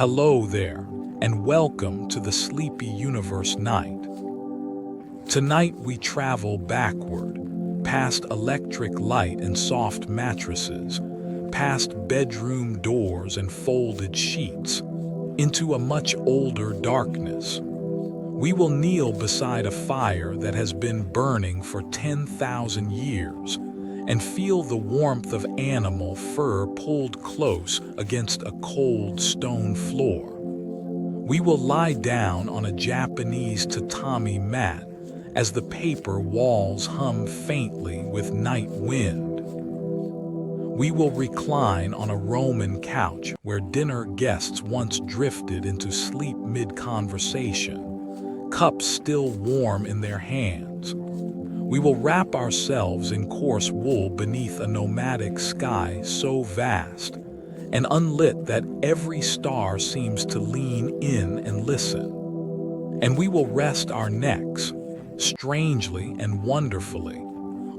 Hello there, and welcome to the Sleepy Universe Night. Tonight we travel backward, past electric light and soft mattresses, past bedroom doors and folded sheets, into a much older darkness. We will kneel beside a fire that has been burning for 10,000 years and feel the warmth of animal fur pulled close against a cold stone floor. We will lie down on a Japanese tatami mat as the paper walls hum faintly with night wind. We will recline on a Roman couch where dinner guests once drifted into sleep mid-conversation, cups still warm in their hands. We will wrap ourselves in coarse wool beneath a nomadic sky so vast and unlit that every star seems to lean in and listen. And we will rest our necks, strangely and wonderfully,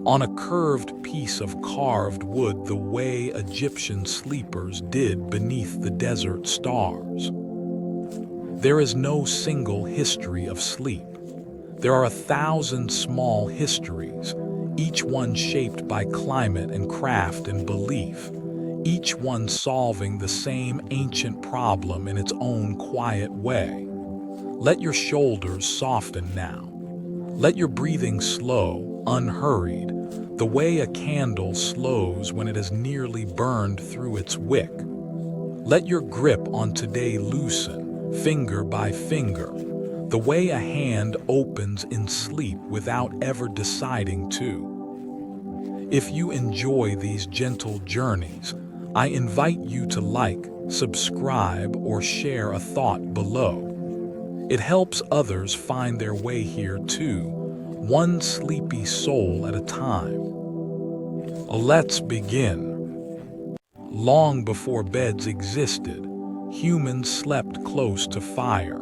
on a curved piece of carved wood the way Egyptian sleepers did beneath the desert stars. There is no single history of sleep. There are 1,000 small histories, each one shaped by climate and craft and belief, each one solving the same ancient problem in its own quiet way. Let your shoulders soften now. Let your breathing slow, unhurried, the way a candle slows when it has nearly burned through its wick. Let your grip on today loosen, finger by finger, the way a hand opens in sleep without ever deciding to. If you enjoy these gentle journeys, I invite you to like, subscribe, or share a thought below. It helps others find their way here too, one sleepy soul at a time. Let's begin. Long before beds existed, humans slept close to fire.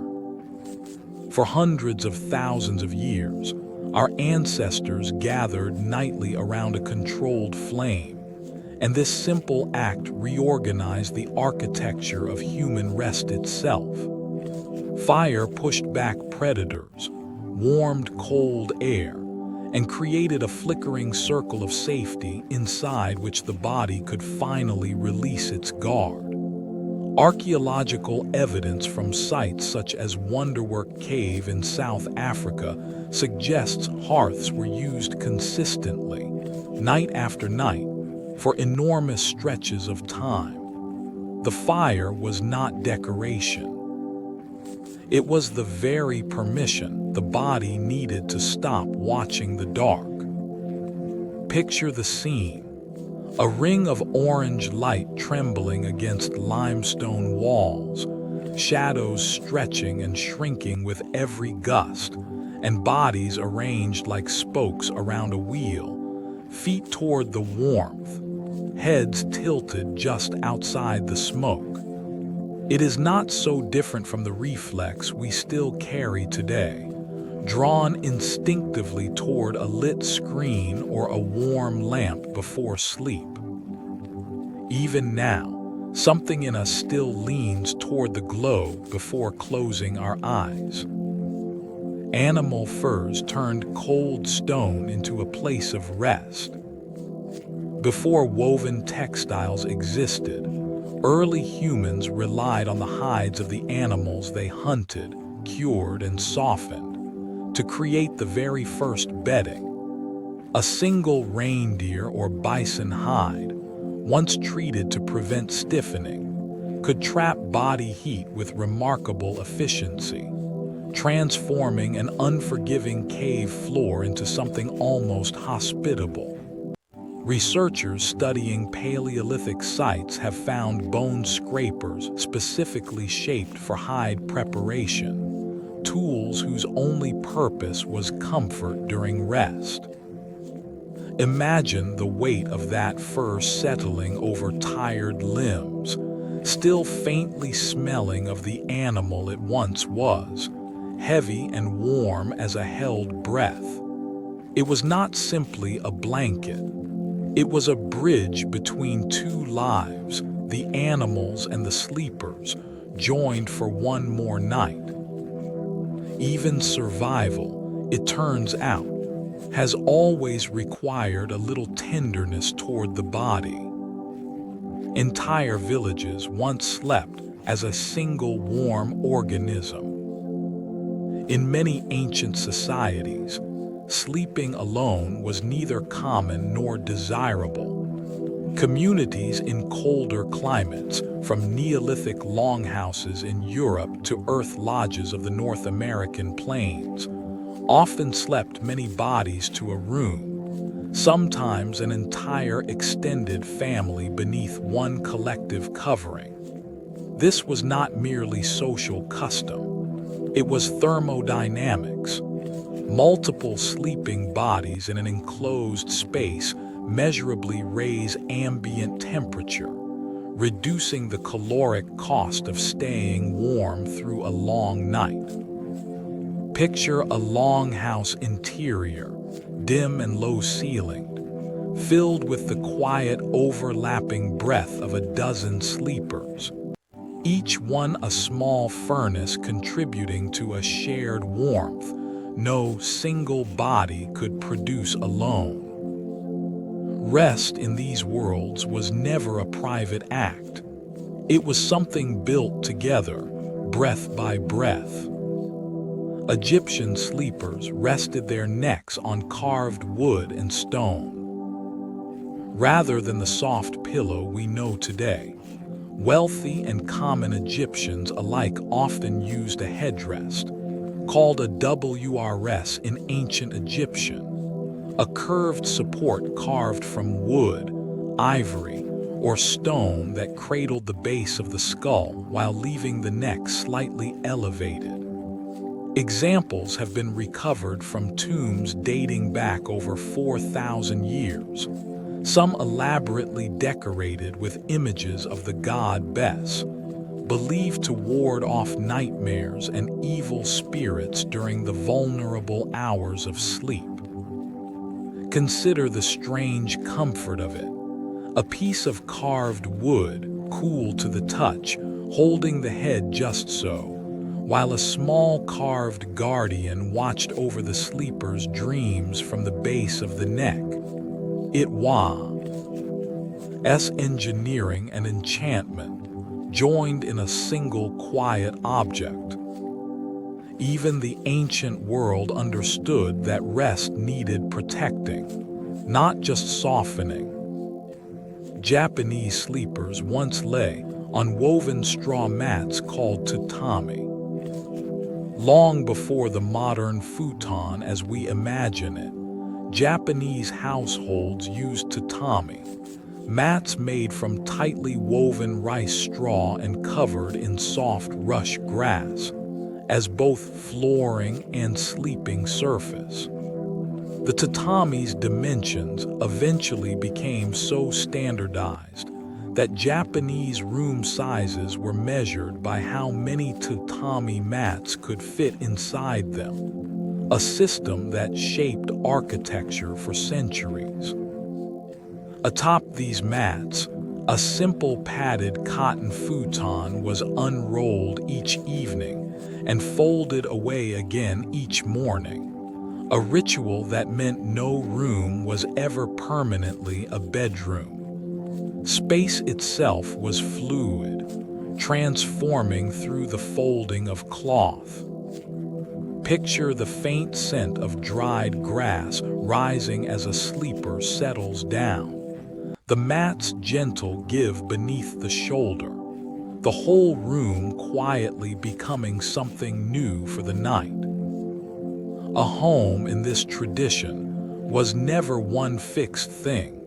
For hundreds of thousands of years, our ancestors gathered nightly around a controlled flame, and this simple act reorganized the architecture of human rest itself. Fire pushed back predators, warmed cold air, and created a flickering circle of safety inside which the body could finally release its guard. Archaeological evidence from sites such as Wonderwork Cave in South Africa suggests hearths were used consistently, night after night, for enormous stretches of time. The fire was not decoration. It was the very permission the body needed to stop watching the dark. Picture the scene. A ring of orange light trembling against limestone walls, shadows stretching and shrinking with every gust, and bodies arranged like spokes around a wheel, feet toward the warmth, heads tilted just outside the smoke. It is not so different from the reflex we still carry today, drawn instinctively toward a lit screen or a warm lamp before sleep. Even now, something in us still leans toward the glow before closing our eyes. Animal furs turned cold stone into a place of rest. Before woven textiles existed, early humans relied on the hides of the animals they hunted, cured, and softened to create the very first bedding. A single reindeer or bison hide, once treated to prevent stiffening, could trap body heat with remarkable efficiency, transforming an unforgiving cave floor into something almost hospitable. Researchers studying Paleolithic sites have found bone scrapers specifically shaped for hide preparation, tools whose only purpose was comfort during rest. Imagine the weight of that fur settling over tired limbs, still faintly smelling of the animal it once was, heavy and warm as a held breath. It was not simply a blanket. It was a bridge between two lives, the animals and the sleepers joined for one more night. Even survival, it turns out, has always required a little tenderness toward the body. Entire villages once slept as a single warm organism. In many ancient societies, sleeping alone was neither common nor desirable. Communities in colder climates, from Neolithic longhouses in Europe to earth lodges of the North American plains, often slept many bodies to a room, sometimes an entire extended family beneath one collective covering. This was not merely social custom, it was thermodynamics. Multiple sleeping bodies in an enclosed space measurably raise ambient temperature, reducing the caloric cost of staying warm through a long night. Picture a longhouse interior, dim and low-ceilinged, filled with the quiet overlapping breath of a dozen sleepers, each one a small furnace contributing to a shared warmth no single body could produce alone. Rest in these worlds was never a private act. It was something built together, breath by breath. Egyptian sleepers rested their necks on carved wood and stone. Rather than the soft pillow we know today, wealthy and common Egyptians alike often used a headrest, called a WRS in ancient Egyptian, a curved support carved from wood, ivory, or stone that cradled the base of the skull while leaving the neck slightly elevated. Examples have been recovered from tombs dating back over 4,000 years, some elaborately decorated with images of the god Bes, believed to ward off nightmares and evil spirits during the vulnerable hours of sleep. Consider the strange comfort of it. A piece of carved wood, cool to the touch, holding the head just so, while a small carved guardian watched over the sleeper's dreams from the base of the neck. It was engineering and enchantment, joined in a single quiet object. Even the ancient world understood that rest needed protecting, not just softening. Japanese sleepers once lay on woven straw mats called tatami. Long before the modern futon as we imagine it, Japanese households used tatami, mats made from tightly woven rice straw and covered in soft rush grass, as both flooring and sleeping surface. The tatami's dimensions eventually became so standardized that Japanese room sizes were measured by how many tatami mats could fit inside them, a system that shaped architecture for centuries. Atop these mats, a simple padded cotton futon was unrolled each evening and folded away again each morning, a ritual that meant no room was ever permanently a bedroom. Space itself was fluid, transforming through the folding of cloth. Picture the faint scent of dried grass rising as a sleeper settles down, the mat's gentle give beneath the shoulder, the whole room quietly becoming something new for the night. A home in this tradition was never one fixed thing.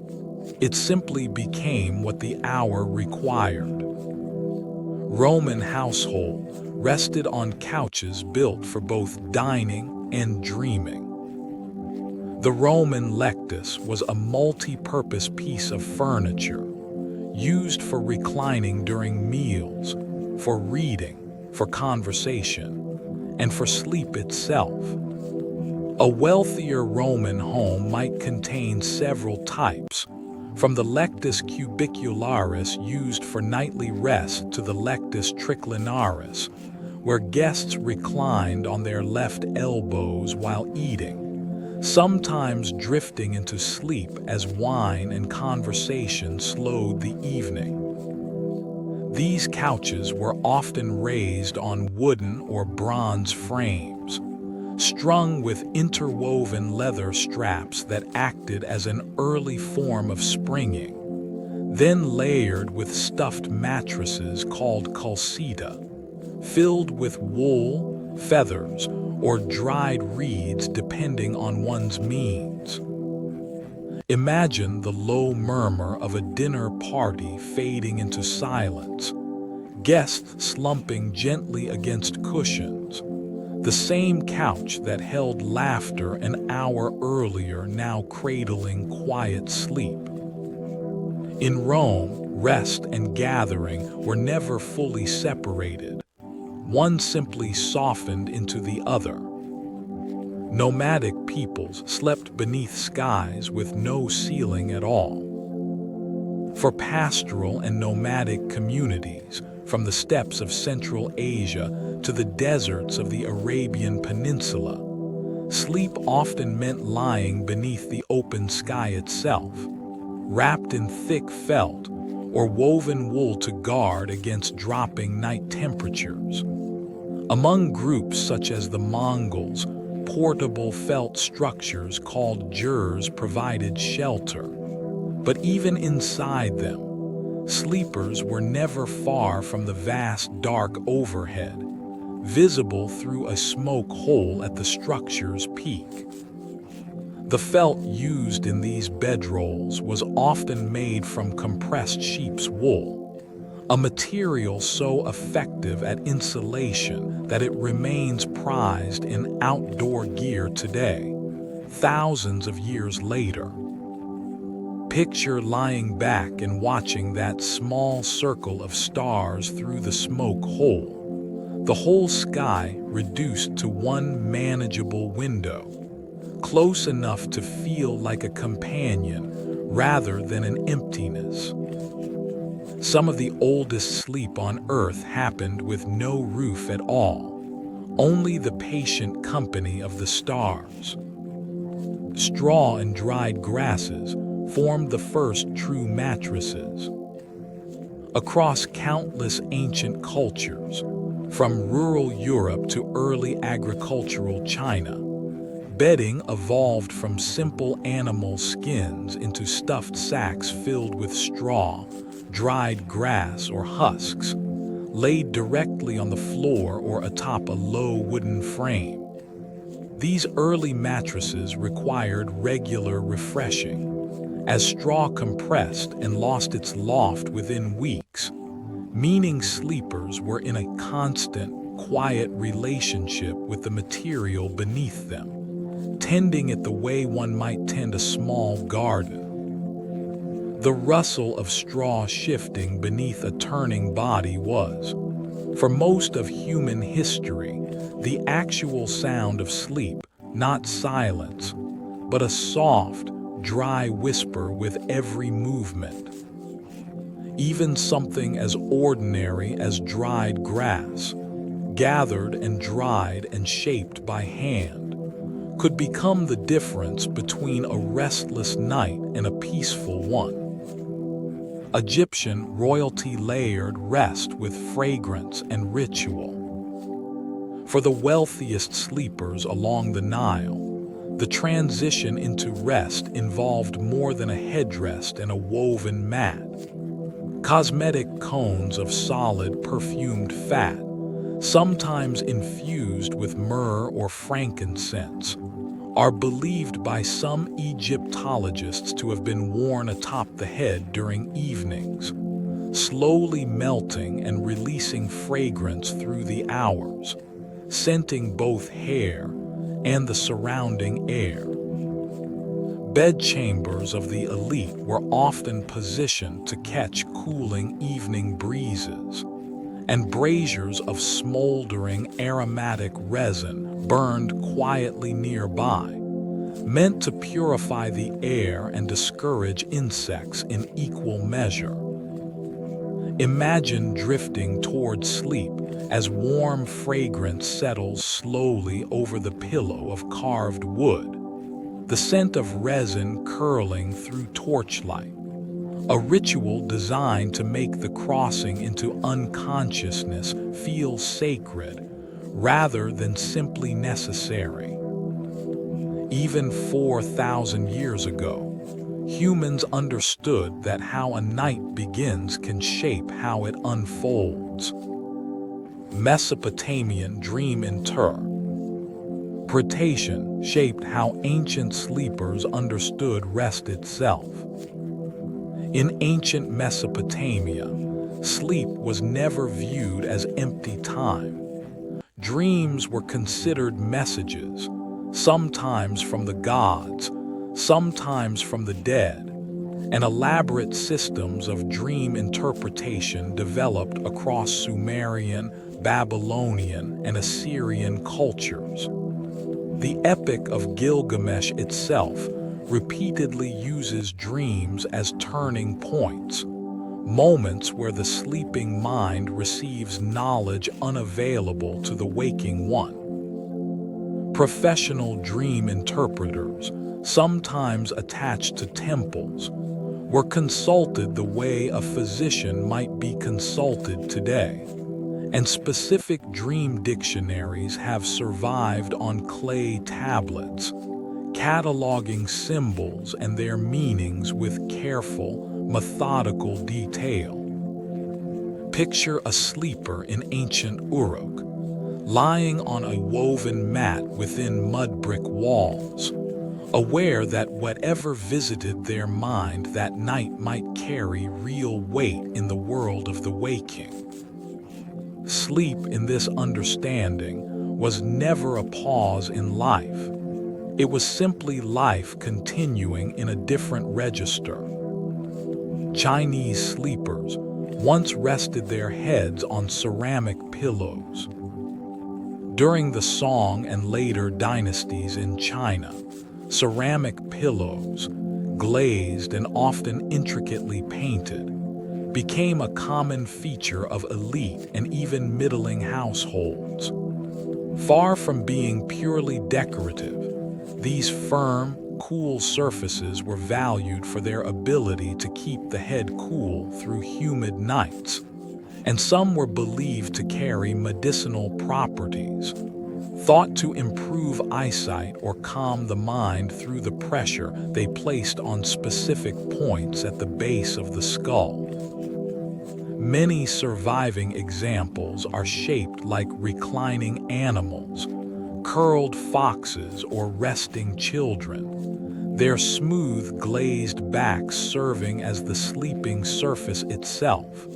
It simply became what the hour required. Roman households rested on couches built for both dining and dreaming. The Roman lectus was a multi-purpose piece of furniture, used for reclining during meals, for reading, for conversation, and for sleep itself. A wealthier Roman home might contain several types, From the lectus cubicularis used for nightly rest to the lectus triclinaris, where guests reclined on their left elbows while eating, sometimes drifting into sleep as wine and conversation slowed the evening. These couches were often raised on wooden or bronze frames, strung with interwoven leather straps that acted as an early form of springing, then layered with stuffed mattresses called calcita, filled with wool, feathers, or dried reeds depending on one's means. Imagine the low murmur of a dinner party fading into silence, guests slumping gently against cushions, the same couch that held laughter an hour earlier now cradling quiet sleep. In Rome, rest and gathering were never fully separated. One simply softened into the other. Nomadic peoples slept beneath skies with no ceiling at all. For pastoral and nomadic communities, from the steppes of Central Asia to the deserts of the Arabian Peninsula, sleep often meant lying beneath the open sky itself, wrapped in thick felt or woven wool to guard against dropping night temperatures. Among groups such as the Mongols, portable felt structures called jurs provided shelter. But even inside them, sleepers were never far from the vast dark overhead, visible through a smoke hole at the structure's peak. The felt used in these bedrolls was often made from compressed sheep's wool, a material so effective at insulation that it remains prized in outdoor gear today, thousands of years later. Picture lying back and watching that small circle of stars through the smoke hole, the whole sky reduced to one manageable window, close enough to feel like a companion rather than an emptiness. Some of the oldest sleep on Earth happened with no roof at all, only the patient company of the stars. Straw and dried grasses formed the first true mattresses. Across countless ancient cultures, from rural Europe to early agricultural China, bedding evolved from simple animal skins into stuffed sacks filled with straw, dried grass, or husks, laid directly on the floor or atop a low wooden frame. These early mattresses required regular refreshing, as straw compressed and lost its loft within weeks, meaning sleepers were in a constant, quiet relationship with the material beneath them, tending it the way one might tend a small garden. The rustle of straw shifting beneath a turning body was, for most of human history, the actual sound of sleep, not silence, but a soft, dry whisper with every movement. Even something as ordinary as dried grass, gathered and dried and shaped by hand, could become the difference between a restless night and a peaceful one. Egyptian royalty layered rest with fragrance and ritual. For the wealthiest sleepers along the Nile, the transition into rest involved more than a headrest and a woven mat. Cosmetic cones of solid perfumed fat, sometimes infused with myrrh or frankincense, are believed by some Egyptologists to have been worn atop the head during evenings, slowly melting and releasing fragrance through the hours, scenting both hair and the surrounding air. Bedchambers of the elite were often positioned to catch cooling evening breezes, and braziers of smoldering aromatic resin burned quietly nearby, meant to purify the air and discourage insects in equal measure. Imagine drifting toward sleep as warm fragrance settles slowly over the pillow of carved wood, the scent of resin curling through torchlight, a ritual designed to make the crossing into unconsciousness feel sacred rather than simply necessary. Even 4,000 years ago, humans understood that how a night begins can shape how it unfolds. Mesopotamian dream interpretation shaped how ancient sleepers understood rest itself. In ancient Mesopotamia, sleep was never viewed as empty time. Dreams were considered messages, sometimes from the gods, sometimes from the dead, and elaborate systems of dream interpretation developed across Sumerian, Babylonian, and Assyrian cultures. The Epic of Gilgamesh itself repeatedly uses dreams as turning points, moments where the sleeping mind receives knowledge unavailable to the waking one. Professional dream interpreters, sometimes attached to temples, were consulted the way a physician might be consulted today, and specific dream dictionaries have survived on clay tablets, cataloging symbols and their meanings with careful, methodical detail. Picture a sleeper in ancient Uruk, lying on a woven mat within mud brick walls, aware that whatever visited their mind that night might carry real weight in the world of the waking. Sleep, in this understanding, was never a pause in life. It was simply life continuing in a different register. Chinese sleepers once rested their heads on ceramic pillows. During the Song and later dynasties in China, ceramic pillows, glazed and often intricately painted, became a common feature of elite and even middling households. Far from being purely decorative, these firm, cool surfaces were valued for their ability to keep the head cool through humid nights, and some were believed to carry medicinal properties, thought to improve eyesight or calm the mind through the pressure they placed on specific points at the base of the skull. Many surviving examples are shaped like reclining animals, curled foxes, or resting children, their smooth glazed backs serving as the sleeping surface itself,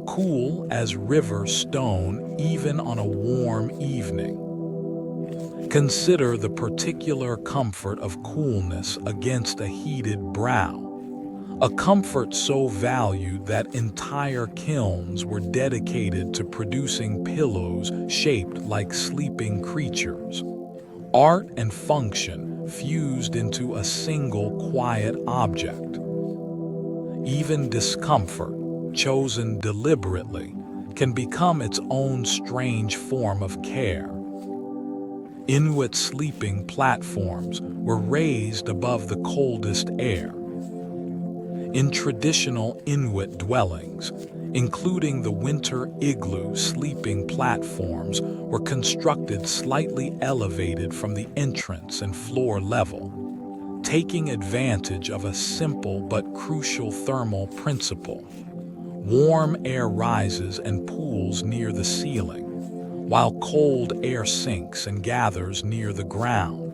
cool as river stone even on a warm evening. Consider the particular comfort of coolness against a heated brow, a comfort so valued that entire kilns were dedicated to producing pillows shaped like sleeping creatures. Art and function fused into a single quiet object. Even discomfort, chosen deliberately, can become its own strange form of care. Inuit sleeping platforms were raised above the coldest air. In traditional Inuit dwellings, including the winter igloo, sleeping platforms were constructed slightly elevated from the entrance and floor level, taking advantage of a simple but crucial thermal principle. Warm air rises and pools near the ceiling, while cold air sinks and gathers near the ground.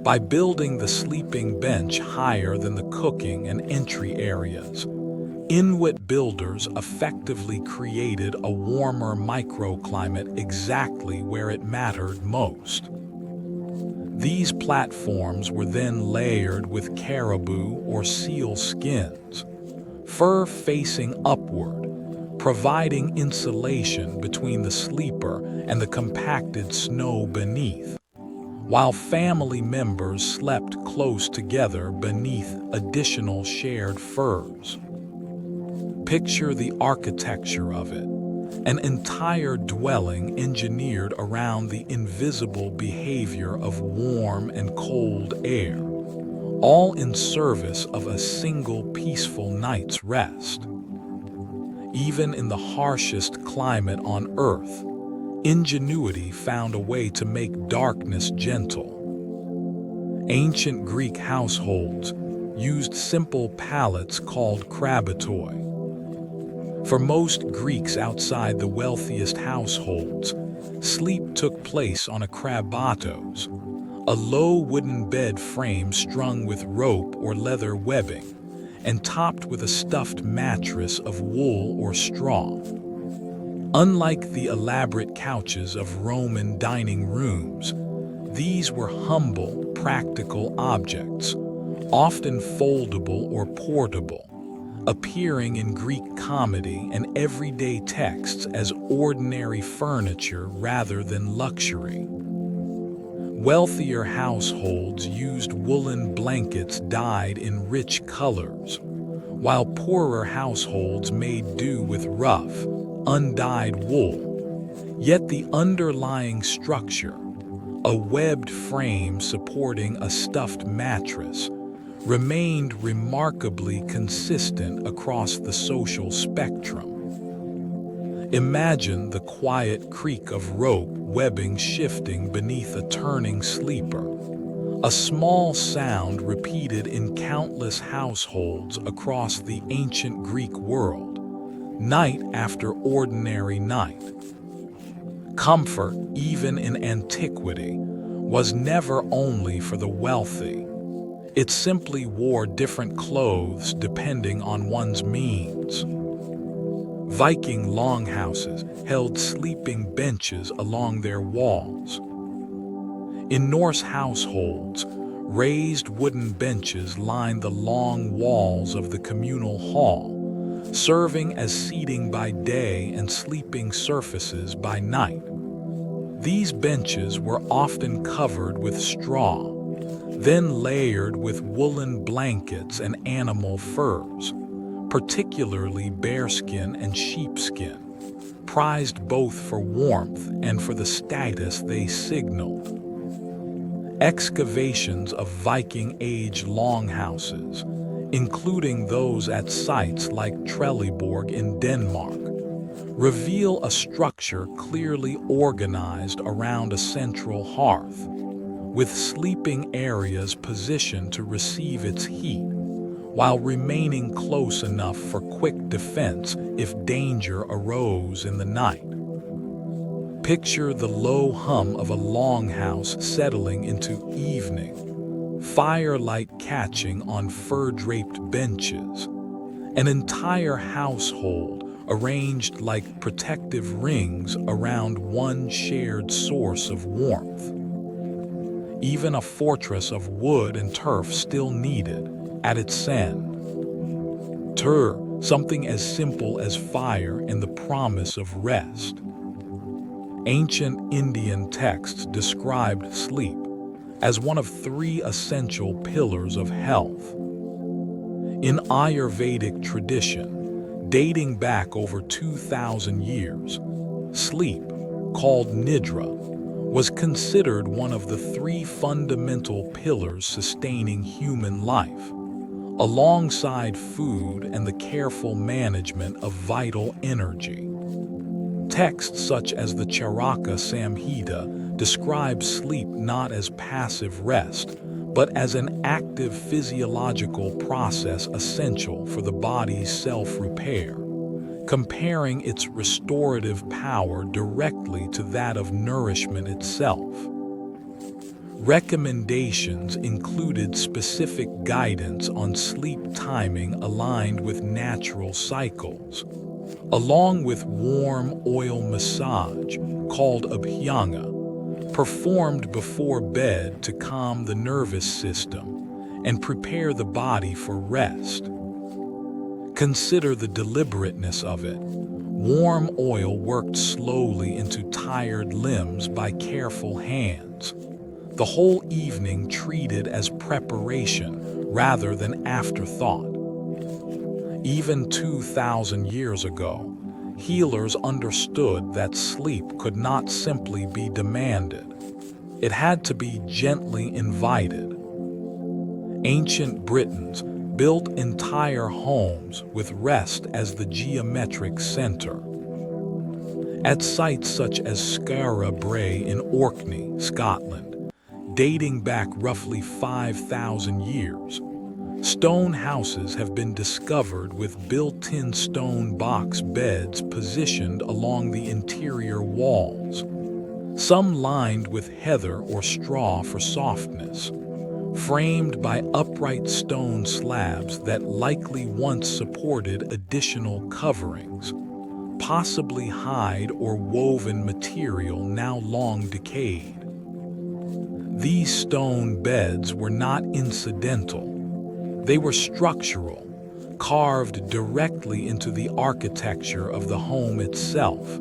By building the sleeping bench higher than the cooking and entry areas, Inuit builders effectively created a warmer microclimate exactly where it mattered most. These platforms were then layered with caribou or seal skins, fur facing upward, providing insulation between the sleeper and the compacted snow beneath. while family members slept close together beneath additional shared furs. Picture the architecture of it, an entire dwelling engineered around the invisible behavior of warm and cold air, all in service of a single peaceful night's rest. Even in the harshest climate on Earth, ingenuity found a way to make darkness gentle. Ancient Greek households used simple pallets called crabitoi. For most Greeks outside the wealthiest households, sleep took place on a krabatos, a low wooden bed frame strung with rope or leather webbing, and topped with a stuffed mattress of wool or straw. Unlike the elaborate couches of Roman dining rooms, these were humble, practical objects, often foldable or portable, appearing in Greek comedy and everyday texts as ordinary furniture rather than luxury. Wealthier households used woolen blankets dyed in rich colors, while poorer households made do with rough, undyed wool. Yet the underlying structure, a webbed frame supporting a stuffed mattress, remained remarkably consistent across the social spectrum. Imagine the quiet creak of rope webbing shifting beneath a turning sleeper, a small sound repeated in countless households across the ancient Greek world, night after ordinary night. Comfort, even in antiquity, was never only for the wealthy. It simply wore different clothes depending on one's means. Viking longhouses held sleeping benches along their walls. In Norse households, raised wooden benches lined the long walls of the communal hall, serving as seating by day and sleeping surfaces by night. These benches were often covered with straw, then layered with woolen blankets and animal furs, particularly bearskin and sheepskin, prized both for warmth and for the status they signaled. Excavations of Viking-age longhouses, including those at sites like Trelleborg in Denmark, reveal a structure clearly organized around a central hearth, with sleeping areas positioned to receive its heat, while remaining close enough for quick defense if danger arose in the night. Picture the low hum of a longhouse settling into evening, firelight catching on fur-draped benches, an entire household arranged like protective rings around one shared source of warmth. Even a fortress of wood and turf still needed, at its end, something as simple as fire and the promise of rest. Ancient Indian texts described sleep as one of 3 essential pillars of health. In Ayurvedic tradition, dating back over 2,000 years, sleep, called nidra, was considered one of the 3 fundamental pillars sustaining human life, alongside food and the careful management of vital energy. Texts such as the Charaka Samhita describe sleep not as passive rest, but as an active physiological process essential for the body's self-repair, comparing its restorative power directly to that of nourishment itself. Recommendations included specific guidance on sleep timing aligned with natural cycles, along with warm oil massage, called abhyanga, performed before bed to calm the nervous system and prepare the body for rest. Consider the deliberateness of it. Warm oil worked slowly into tired limbs by careful hands, the whole evening treated as preparation rather than afterthought. Even 2,000 years ago, healers understood that sleep could not simply be demanded. It had to be gently invited. Ancient Britons built entire homes with rest as the geometric center. At sites such as Skara Brae in Orkney, Scotland, dating back roughly 5,000 years, stone houses have been discovered with built-in stone box beds positioned along the interior walls, some lined with heather or straw for softness, framed by upright stone slabs that likely once supported additional coverings, possibly hide or woven material now long decayed. These stone beds were not incidental. They were structural, carved directly into the architecture of the home itself,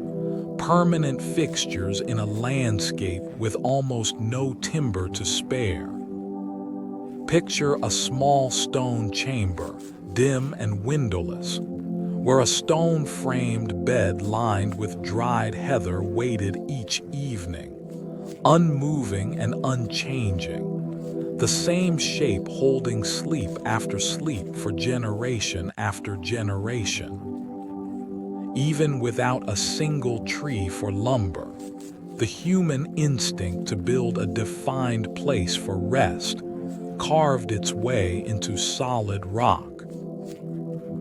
permanent fixtures in a landscape with almost no timber to spare. Picture a small stone chamber, dim and windowless, where a stone-framed bed lined with dried heather waited each evening, unmoving and unchanging, the same shape holding sleep after sleep for generation after generation. Even without a single tree for lumber, the human instinct to build a defined place for rest carved its way into solid rock.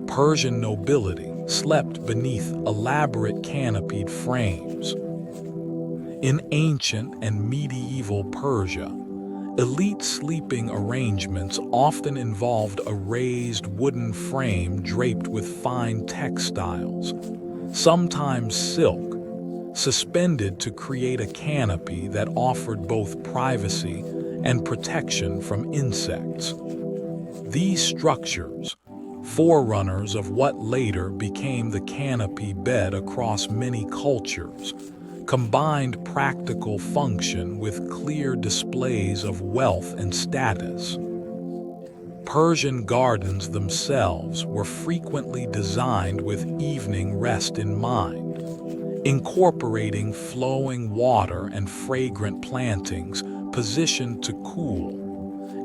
Persian nobility slept beneath elaborate canopied frames. In ancient and medieval Persia, elite sleeping arrangements often involved a raised wooden frame draped with fine textiles, sometimes silk, suspended to create a canopy that offered both privacy and protection from insects. These structures, forerunners of what later became the canopy bed across many cultures, combined practical function with clear displays of wealth and status. Persian gardens themselves were frequently designed with evening rest in mind, incorporating flowing water and fragrant plantings positioned to cool,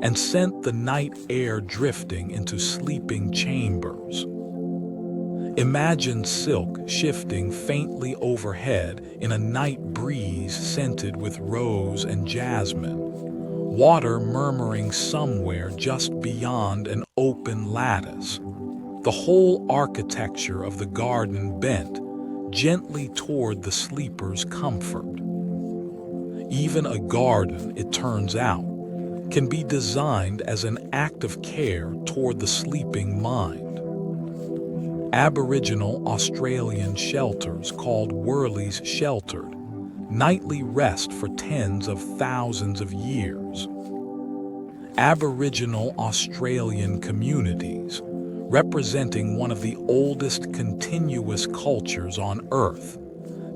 and sent the night air drifting into sleeping chambers. Imagine silk shifting faintly overhead in a night breeze scented with rose and jasmine, water murmuring somewhere just beyond an open lattice, the whole architecture of the garden bent gently toward the sleeper's comfort. Even a garden, it turns out, can be designed as an act of care toward the sleeping mind. Aboriginal Australian shelters called wurleys sheltered nightly rest for tens of thousands of years. Aboriginal Australian communities, representing one of the oldest continuous cultures on Earth,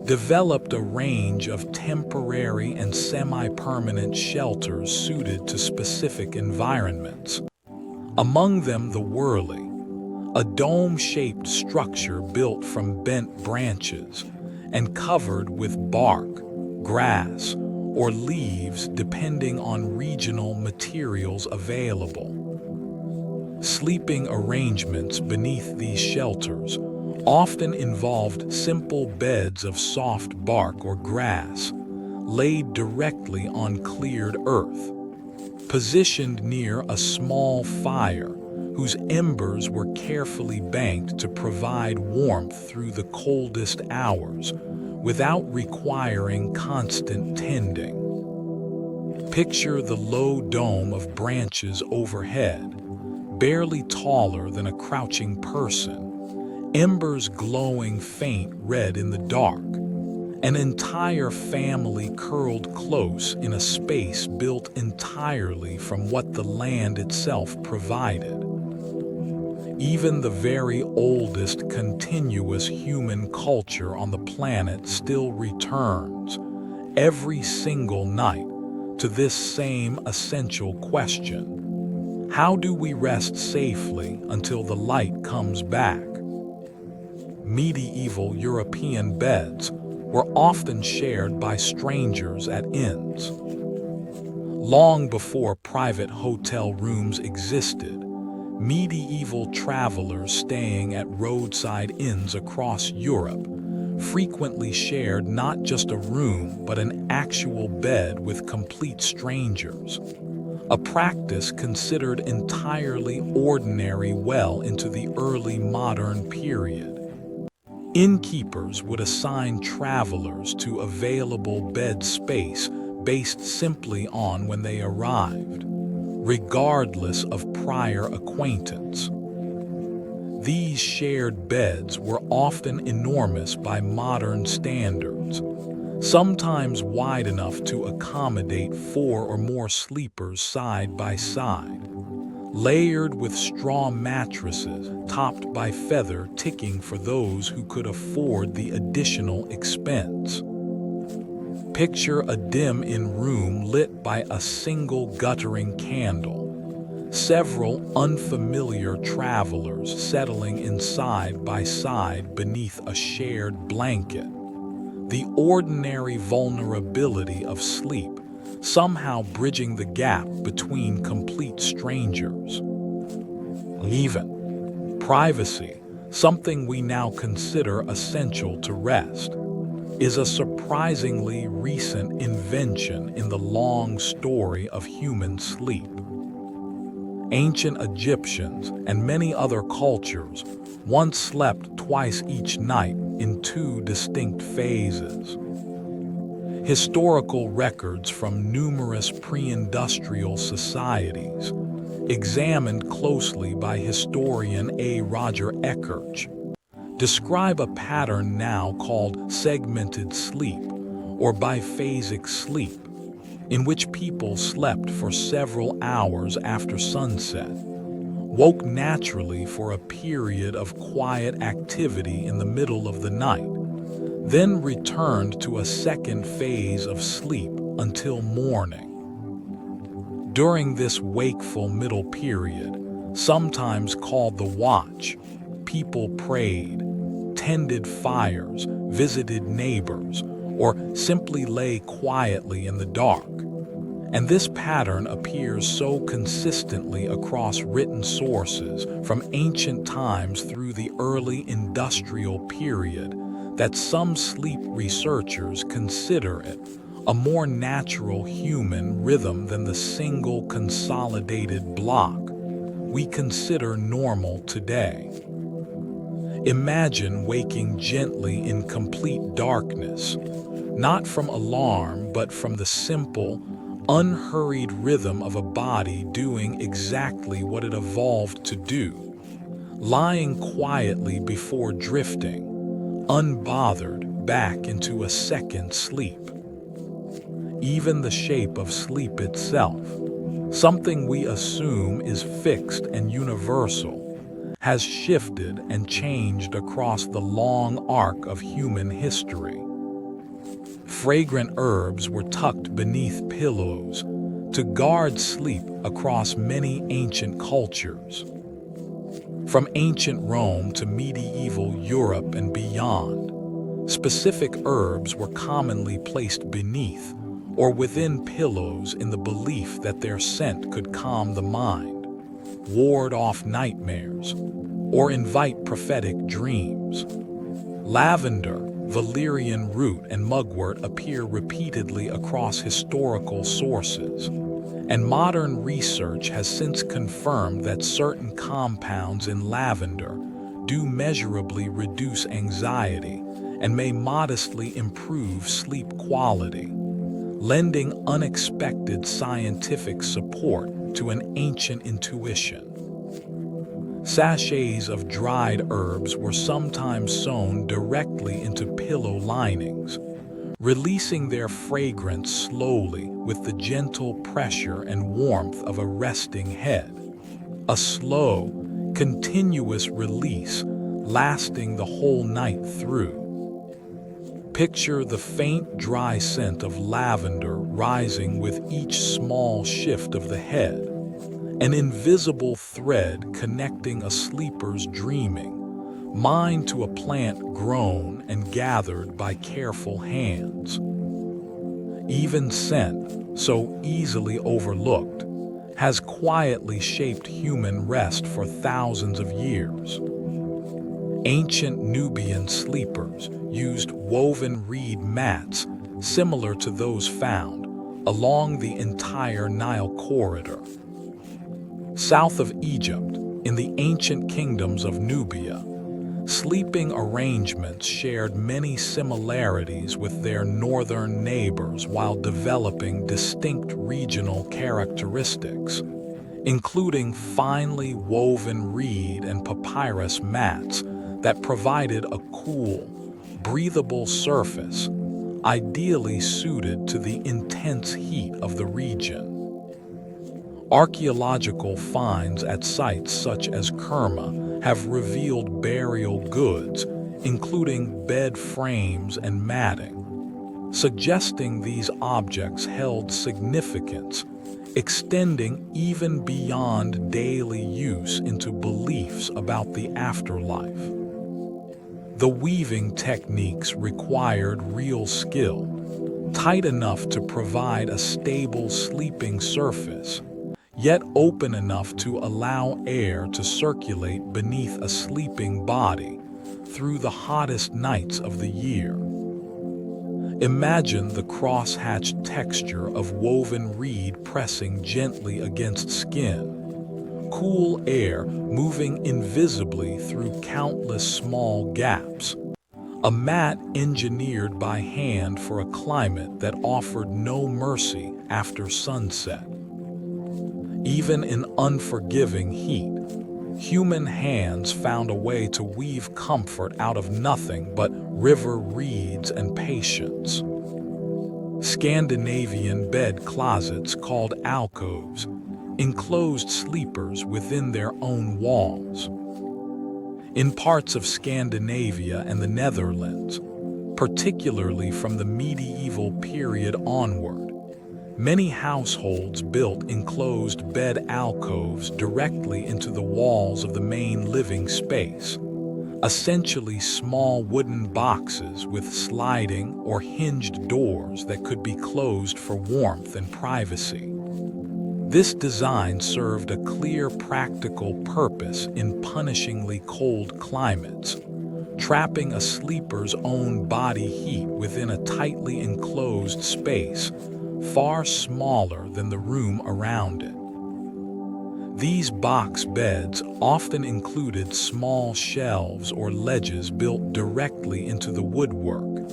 developed a range of temporary and semi-permanent shelters suited to specific environments. Among them the wurley, a dome-shaped structure built from bent branches and covered with bark, grass, or leaves depending on regional materials available. Sleeping arrangements beneath these shelters often involved simple beds of soft bark or grass, laid directly on cleared earth, positioned near a small fire whose embers were carefully banked to provide warmth through the coldest hours without requiring constant tending. Picture the low dome of branches overhead, barely taller than a crouching person, embers glowing faint red in the dark, an entire family curled close in a space built entirely from what the land itself provided. Even the very oldest continuous human culture on the planet still returns, every single night, to this same essential question. How do we rest safely until the light comes back? Medieval European beds were often shared by strangers at inns. Long before private hotel rooms existed, medieval travelers staying at roadside inns across Europe frequently shared not just a room but an actual bed with complete strangers, a practice considered entirely ordinary well into the early modern period. Innkeepers would assign travelers to available bed space based simply on when they arrived, regardless of prior acquaintance. These shared beds were often enormous by modern standards, sometimes wide enough to accommodate 4 or more sleepers side by side, layered with straw mattresses topped by feather ticking for those who could afford the additional expense. Picture a dim-in room lit by a single guttering candle, several unfamiliar travelers settling in side by side beneath a shared blanket. The ordinary vulnerability of sleep somehow bridging the gap between complete strangers. Even privacy, something we now consider essential to rest, is a surprisingly recent invention in the long story of human sleep. Ancient Egyptians and many other cultures once slept twice each night in 2 distinct phases. Historical records from numerous pre-industrial societies, examined closely by historian A. Roger Eckerch, describe a pattern now called segmented sleep or biphasic sleep, in which people slept for several hours after sunset, woke naturally for a period of quiet activity in the middle of the night, then returned to a second phase of sleep until morning. During this wakeful middle period, sometimes called the watch, people prayed, tended fires, visited neighbors, or simply lay quietly in the dark. And this pattern appears so consistently across written sources from ancient times through the early industrial period that some sleep researchers consider it a more natural human rhythm than the single consolidated block we consider normal today. Imagine waking gently in complete darkness, not from alarm but from the simple, unhurried rhythm of a body doing exactly what it evolved to do, lying quietly before drifting, unbothered, back into a second sleep. Even the shape of sleep itself, something we assume is fixed and universal, has shifted and changed across the long arc of human history. Fragrant herbs were tucked beneath pillows to guard sleep across many ancient cultures. From ancient Rome to medieval Europe and beyond, specific herbs were commonly placed beneath or within pillows in the belief that their scent could calm the mind, ward off nightmares, or invite prophetic dreams. Lavender, valerian root, and mugwort appear repeatedly across historical sources, and modern research has since confirmed that certain compounds in lavender do measurably reduce anxiety and may modestly improve sleep quality, lending unexpected scientific support to an ancient intuition. Sachets of dried herbs were sometimes sewn directly into pillow linings, releasing their fragrance slowly with the gentle pressure and warmth of a resting head. A slow, continuous release lasting the whole night through. Picture the faint, dry scent of lavender rising with each small shift of the head, an invisible thread connecting a sleeper's dreaming mind to a plant grown and gathered by careful hands. Even scent, so easily overlooked, has quietly shaped human rest for thousands of years. Ancient Nubian sleepers used woven reed mats similar to those found along the entire Nile corridor. South of Egypt, in the ancient kingdoms of Nubia, sleeping arrangements shared many similarities with their northern neighbors while developing distinct regional characteristics, including finely woven reed and papyrus mats that provided a cool, breathable surface, ideally suited to the intense heat of the region. Archaeological finds at sites such as Kerma have revealed burial goods, including bed frames and matting, suggesting these objects held significance, extending even beyond daily use into beliefs about the afterlife. The weaving techniques required real skill, tight enough to provide a stable sleeping surface, yet open enough to allow air to circulate beneath a sleeping body through the hottest nights of the year. Imagine the crosshatched texture of woven reed pressing gently against skin, cool air moving invisibly through countless small gaps, a mat engineered by hand for a climate that offered no mercy after sunset. Even in unforgiving heat, human hands found a way to weave comfort out of nothing but river reeds and patience. Scandinavian bed closets called alcoves enclosed sleepers within their own walls. In parts of Scandinavia and the Netherlands, particularly from the medieval period onward, many households built enclosed bed alcoves directly into the walls of the main living space, essentially small wooden boxes with sliding or hinged doors that could be closed for warmth and privacy. This design served a clear practical purpose in punishingly cold climates, trapping a sleeper's own body heat within a tightly enclosed space far smaller than the room around it. These box beds often included small shelves or ledges built directly into the woodwork,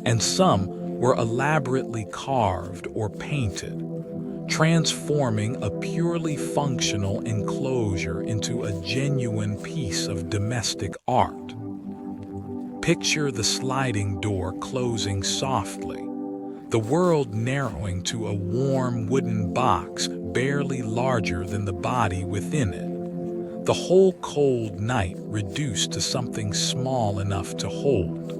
and some were elaborately carved or painted, transforming a purely functional enclosure into a genuine piece of domestic art. Picture the sliding door closing softly, the world narrowing to a warm wooden box barely larger than the body within it, the whole cold night reduced to something small enough to hold.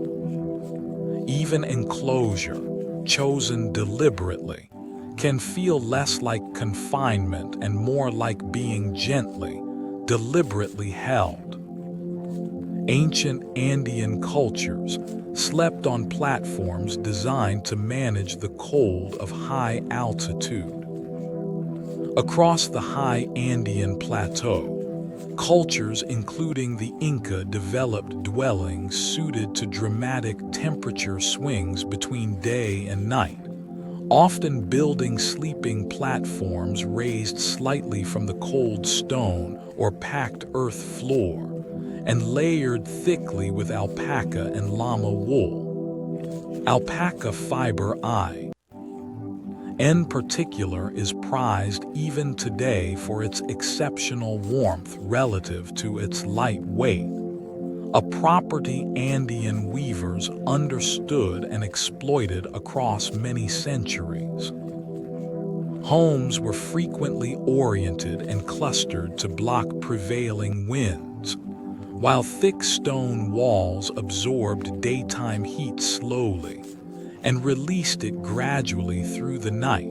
Even enclosure, chosen deliberately, can feel less like confinement and more like being gently, deliberately held. Ancient Andean cultures slept on platforms designed to manage the cold of high altitude. Across the high Andean plateau, cultures including the Inca developed dwellings suited to dramatic temperature swings between day and night, often building sleeping platforms raised slightly from the cold stone or packed earth floor, and layered thickly with alpaca and llama wool. Alpaca fiber in particular is prized even today for its exceptional warmth relative to its light weight, a property Andean weavers understood and exploited across many centuries. Homes were frequently oriented and clustered to block prevailing winds, while thick stone walls absorbed daytime heat slowly and released it gradually through the night,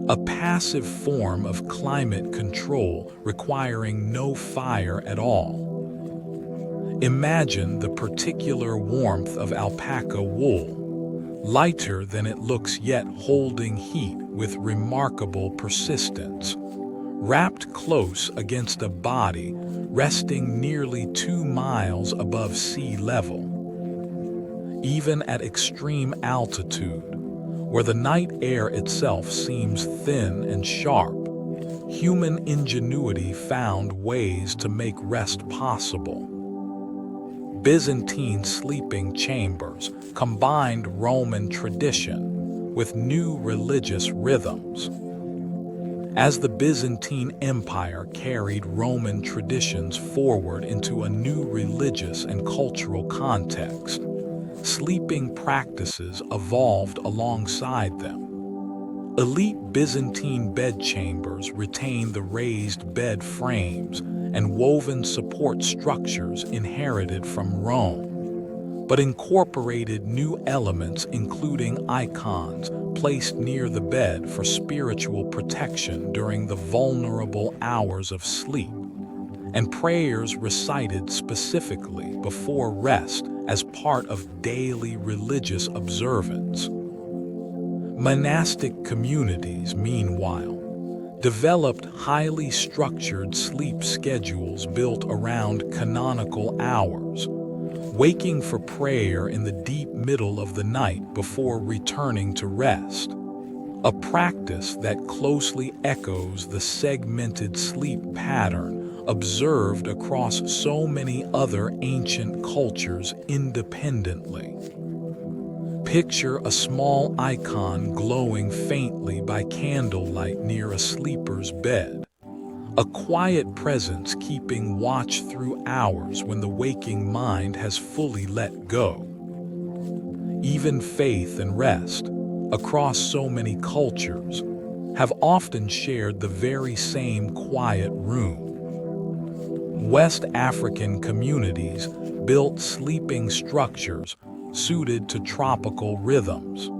a passive form of climate control requiring no fire at all. Imagine the particular warmth of alpaca wool, lighter than it looks yet holding heat with remarkable persistence, wrapped close against a body resting nearly 2 miles above sea level. Even at extreme altitude, where the night air itself seems thin and sharp, human ingenuity found ways to make rest possible. Byzantine sleeping chambers combined Roman tradition with new religious rhythms. As the Byzantine Empire carried Roman traditions forward into a new religious and cultural context, sleeping practices evolved alongside them. Elite Byzantine bedchambers retained the raised bed frames and woven support structures inherited from Rome, but incorporated new elements including icons placed near the bed for spiritual protection during the vulnerable hours of sleep, and prayers recited specifically before rest as part of daily religious observance. Monastic communities, meanwhile, developed highly structured sleep schedules built around canonical hours, waking for prayer in the deep middle of the night before returning to rest, a practice that closely echoes the segmented sleep pattern observed across so many other ancient cultures independently. Picture a small icon glowing faintly by candlelight near a sleeper's bed, a quiet presence keeping watch through hours when the waking mind has fully let go. Even faith and rest, across so many cultures, have often shared the very same quiet room. West African communities built sleeping structures suited to tropical rhythms.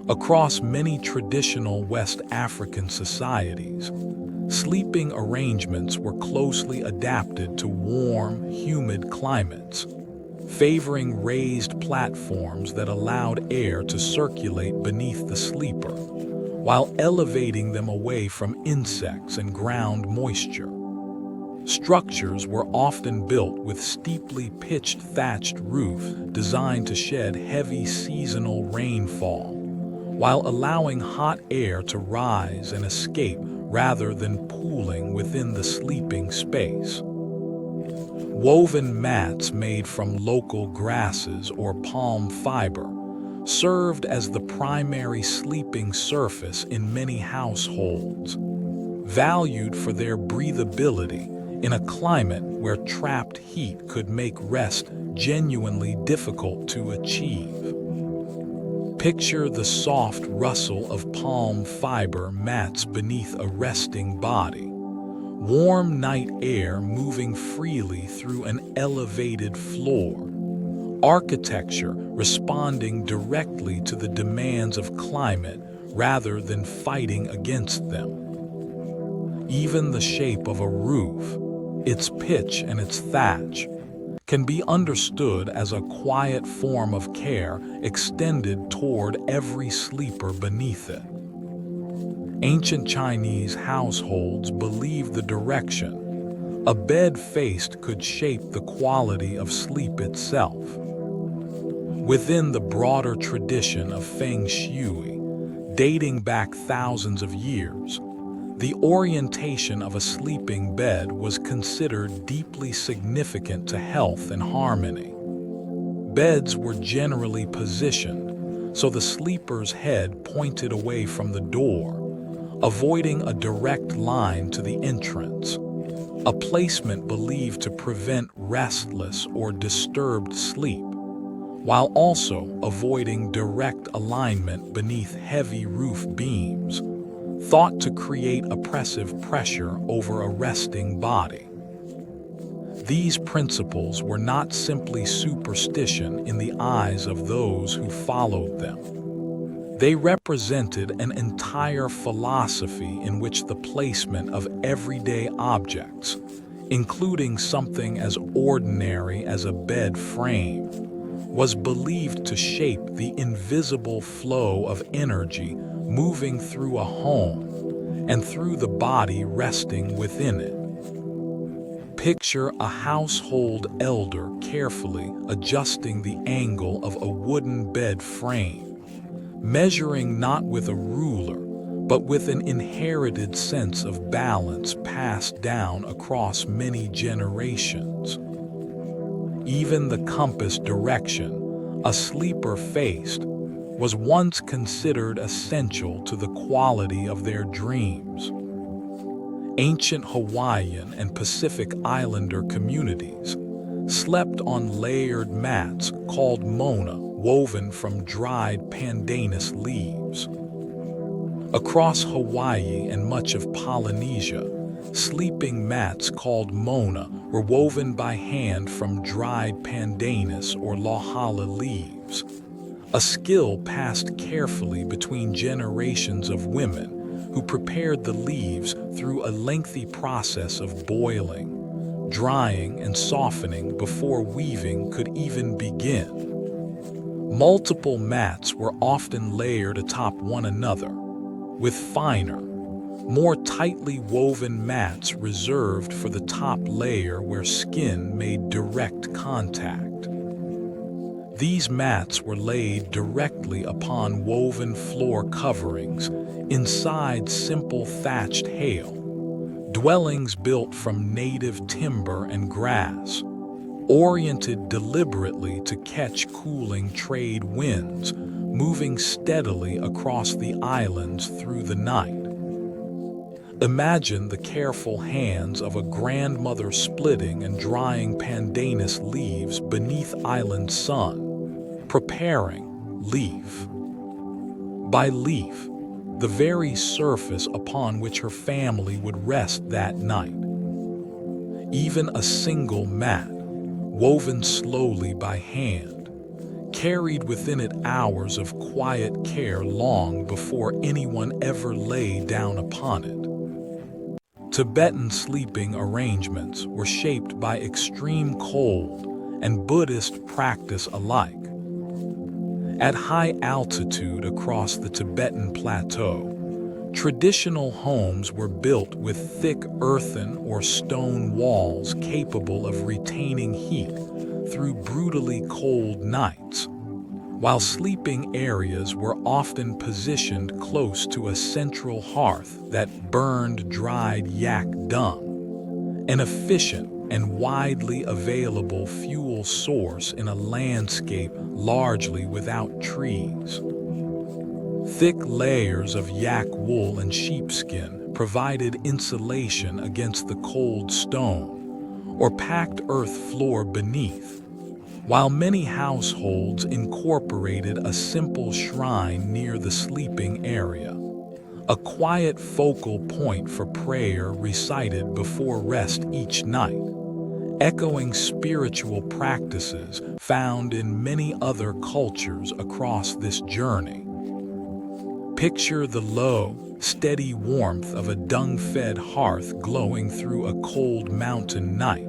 Across many traditional West African societies, sleeping arrangements were closely adapted to warm, humid climates, favoring raised platforms that allowed air to circulate beneath the sleeper, while elevating them away from insects and ground moisture. Structures were often built with steeply pitched thatched roof designed to shed heavy seasonal rainfall, while allowing hot air to rise and escape rather than pooling within the sleeping space. Woven mats made from local grasses or palm fiber served as the primary sleeping surface in many households, valued for their breathability in a climate where trapped heat could make rest genuinely difficult to achieve. Picture the soft rustle of palm fiber mats beneath a resting body, warm night air moving freely through an elevated floor, architecture responding directly to the demands of climate rather than fighting against them. Even the shape of a roof, its pitch and its thatch, can be understood as a quiet form of care extended toward every sleeper beneath it. Ancient Chinese households believed the direction a bed faced could shape the quality of sleep itself. Within the broader tradition of Feng Shui, dating back thousands of years, the orientation of a sleeping bed was considered deeply significant to health and harmony. Beds were generally positioned so the sleeper's head pointed away from the door, avoiding a direct line to the entrance, a placement believed to prevent restless or disturbed sleep, while also avoiding direct alignment beneath heavy roof beams, thought to create oppressive pressure over a resting body. These principles were not simply superstition in the eyes of those who followed them. They represented an entire philosophy in which the placement of everyday objects, including something as ordinary as a bed frame, was believed to shape the invisible flow of energy moving through a home and through the body resting within it. Picture a household elder carefully adjusting the angle of a wooden bed frame, measuring not with a ruler, but with an inherited sense of balance passed down across many generations. Even the compass direction a sleeper faced was once considered essential to the quality of their dreams. Ancient Hawaiian and Pacific Islander communities slept on layered mats called mona, woven from dried pandanus leaves. Across Hawaii and much of Polynesia, sleeping mats called mona were woven by hand from dried pandanus or lauhala leaves, a skill passed carefully between generations of women who prepared the leaves through a lengthy process of boiling, drying, and softening before weaving could even begin. Multiple mats were often layered atop one another, with finer, more tightly woven mats reserved for the top layer where skin made direct contact. These mats were laid directly upon woven floor coverings inside simple thatched hail, dwellings built from native timber and grass, oriented deliberately to catch cooling trade winds moving steadily across the islands through the night. Imagine the careful hands of a grandmother splitting and drying pandanus leaves beneath island sun, preparing leaf by leaf the very surface upon which her family would rest that night. Even a single mat, woven slowly by hand, carried within it hours of quiet care long before anyone ever lay down upon it. Tibetan sleeping arrangements were shaped by extreme cold and Buddhist practice alike. At high altitude across the Tibetan plateau, traditional homes were built with thick earthen or stone walls capable of retaining heat through brutally cold nights, while sleeping areas were often positioned close to a central hearth that burned dried yak dung, an efficient and widely available fuel source in a landscape largely without trees. Thick layers of yak wool and sheepskin provided insulation against the cold stone or packed earth floor beneath, while many households incorporated a simple shrine near the sleeping area, a quiet focal point for prayer recited before rest each night, echoing spiritual practices found in many other cultures across this journey. Picture the low, steady warmth of a dung-fed hearth glowing through a cold mountain night,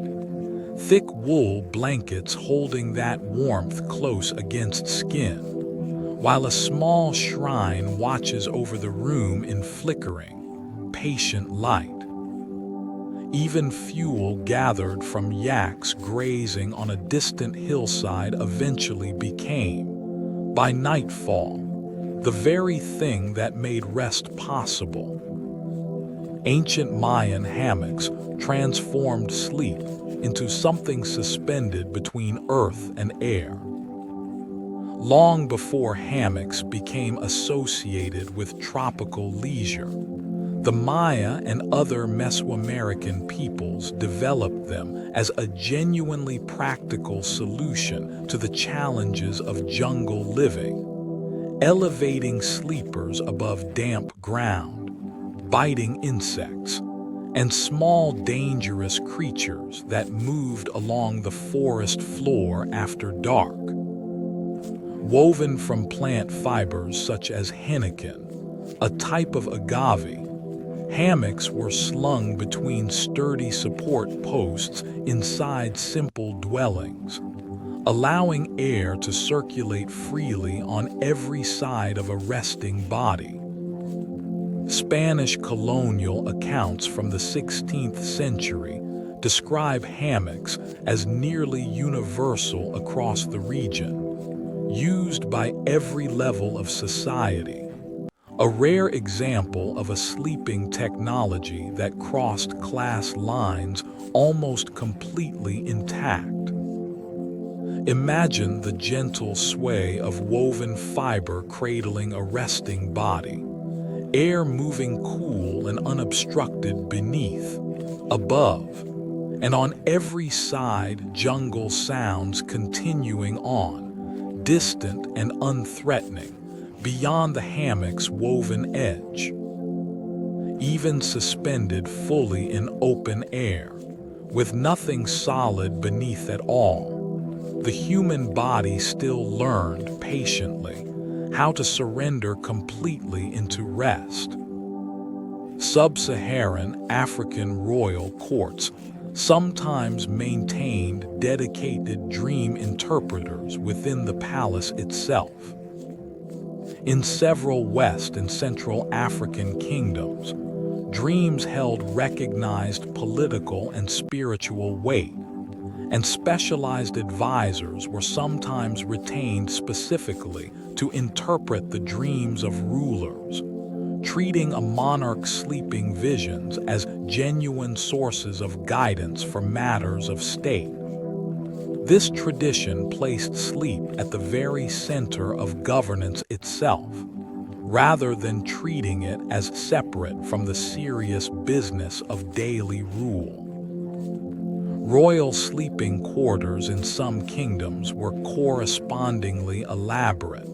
thick wool blankets holding that warmth close against skin, while a small shrine watches over the room in flickering, patient light. Even fuel gathered from yaks grazing on a distant hillside eventually became, by nightfall, the very thing that made rest possible. Ancient Mayan hammocks transformed sleep into something suspended between earth and air. Long before hammocks became associated with tropical leisure, the Maya and other Mesoamerican peoples developed them as a genuinely practical solution to the challenges of jungle living, elevating sleepers above damp ground, biting insects, and small dangerous creatures that moved along the forest floor after dark. Woven from plant fibers such as henequen, a type of agave, hammocks were slung between sturdy support posts inside simple dwellings, allowing air to circulate freely on every side of a resting body. Spanish colonial accounts from the 16th century describe hammocks as nearly universal across the region, used by every level of society, a rare example of a sleeping technology that crossed class lines almost completely intact. Imagine the gentle sway of woven fiber cradling a resting body, air moving cool and unobstructed beneath, above, and on every side jungle sounds continuing on, distant and unthreatening, beyond the hammock's woven edge. Even suspended fully in open air, with nothing solid beneath at all, the human body still learned patiently how to surrender completely into rest. Sub-Saharan African royal courts sometimes maintained dedicated dream interpreters within the palace itself. In several West and Central African kingdoms, dreams held recognized political and spiritual weight, and specialized advisors were sometimes retained specifically to interpret the dreams of rulers, treating a monarch's sleeping visions as genuine sources of guidance for matters of state. This tradition placed sleep at the very center of governance itself, rather than treating it as separate from the serious business of daily rule. Royal sleeping quarters in some kingdoms were correspondingly elaborate,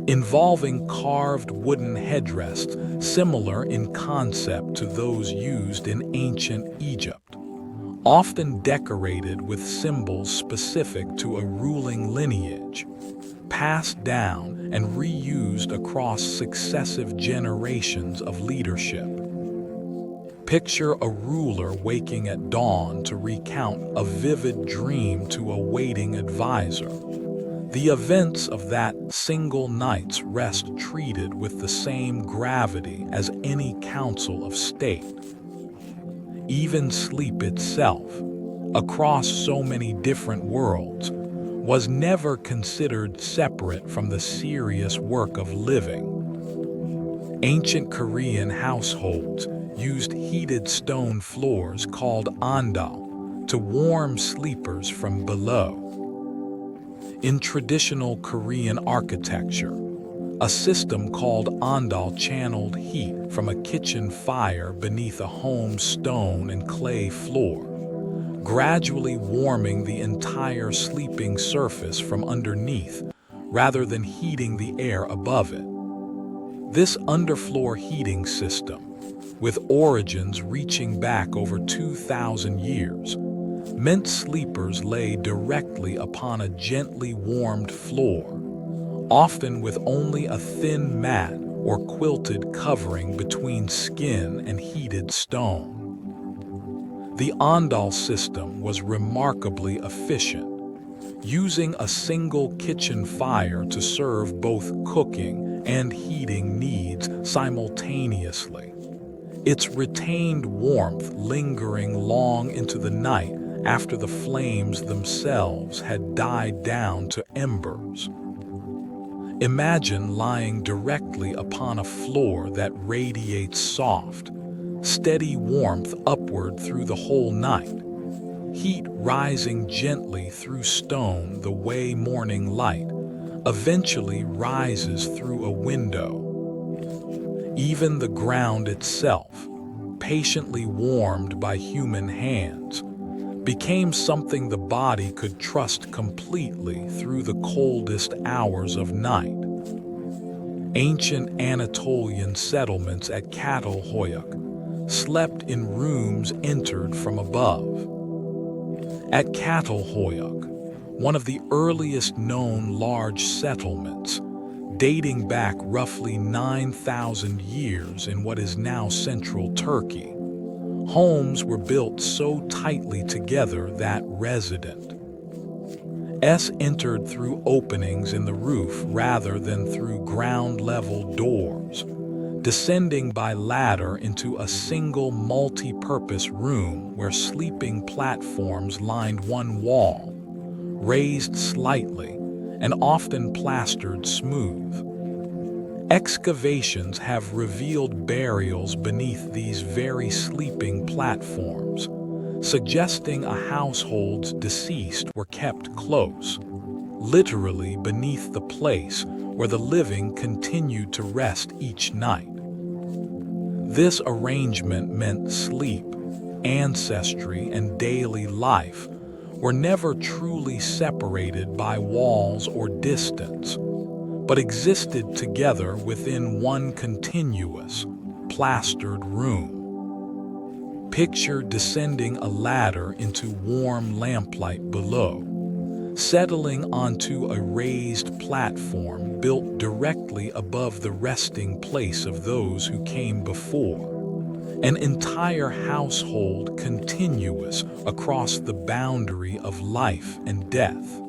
involving carved wooden headrests similar in concept to those used in ancient Egypt, often decorated with symbols specific to a ruling lineage, passed down and reused across successive generations of leadership. Picture a ruler waking at dawn to recount a vivid dream to a waiting advisor. The events of that single night's rest treated with the same gravity as any council of state. Even sleep itself, across so many different worlds, was never considered separate from the serious work of living. Ancient Korean households used heated stone floors called andal to warm sleepers from below. In traditional Korean architecture, a system called andal channeled heat from a kitchen fire beneath a home's stone and clay floor, gradually warming the entire sleeping surface from underneath rather than heating the air above it. This underfloor heating system, with origins reaching back over 2,000 years, meant sleepers lay directly upon a gently warmed floor, often with only a thin mat or quilted covering between skin and heated stone. The andal system was remarkably efficient, using a single kitchen fire to serve both cooking and heating needs simultaneously, its retained warmth lingering long into the night after the flames themselves had died down to embers. Imagine lying directly upon a floor that radiates soft, steady warmth upward through the whole night, heat rising gently through stone the way morning light eventually rises through a window. Even the ground itself, patiently warmed by human hands, became something the body could trust completely through the coldest hours of night. Ancient Anatolian settlements at Catalhoyuk slept in rooms entered from above. At Catalhoyuk, one of the earliest known large settlements, dating back roughly 9,000 years in what is now central Turkey, homes were built so tightly together that residents entered through openings in the roof rather than through ground-level doors, descending by ladder into a single multi-purpose room where sleeping platforms lined one wall, raised slightly, and often plastered smooth. Excavations have revealed burials beneath these very sleeping platforms, suggesting a household's deceased were kept close, literally beneath the place where the living continued to rest each night. This arrangement meant sleep, ancestry, and daily life were never truly separated by walls or distance, but existed together within one continuous, plastered room. Picture descending a ladder into warm lamplight below, settling onto a raised platform built directly above the resting place of those who came before. An entire household continuous across the boundary of life and death.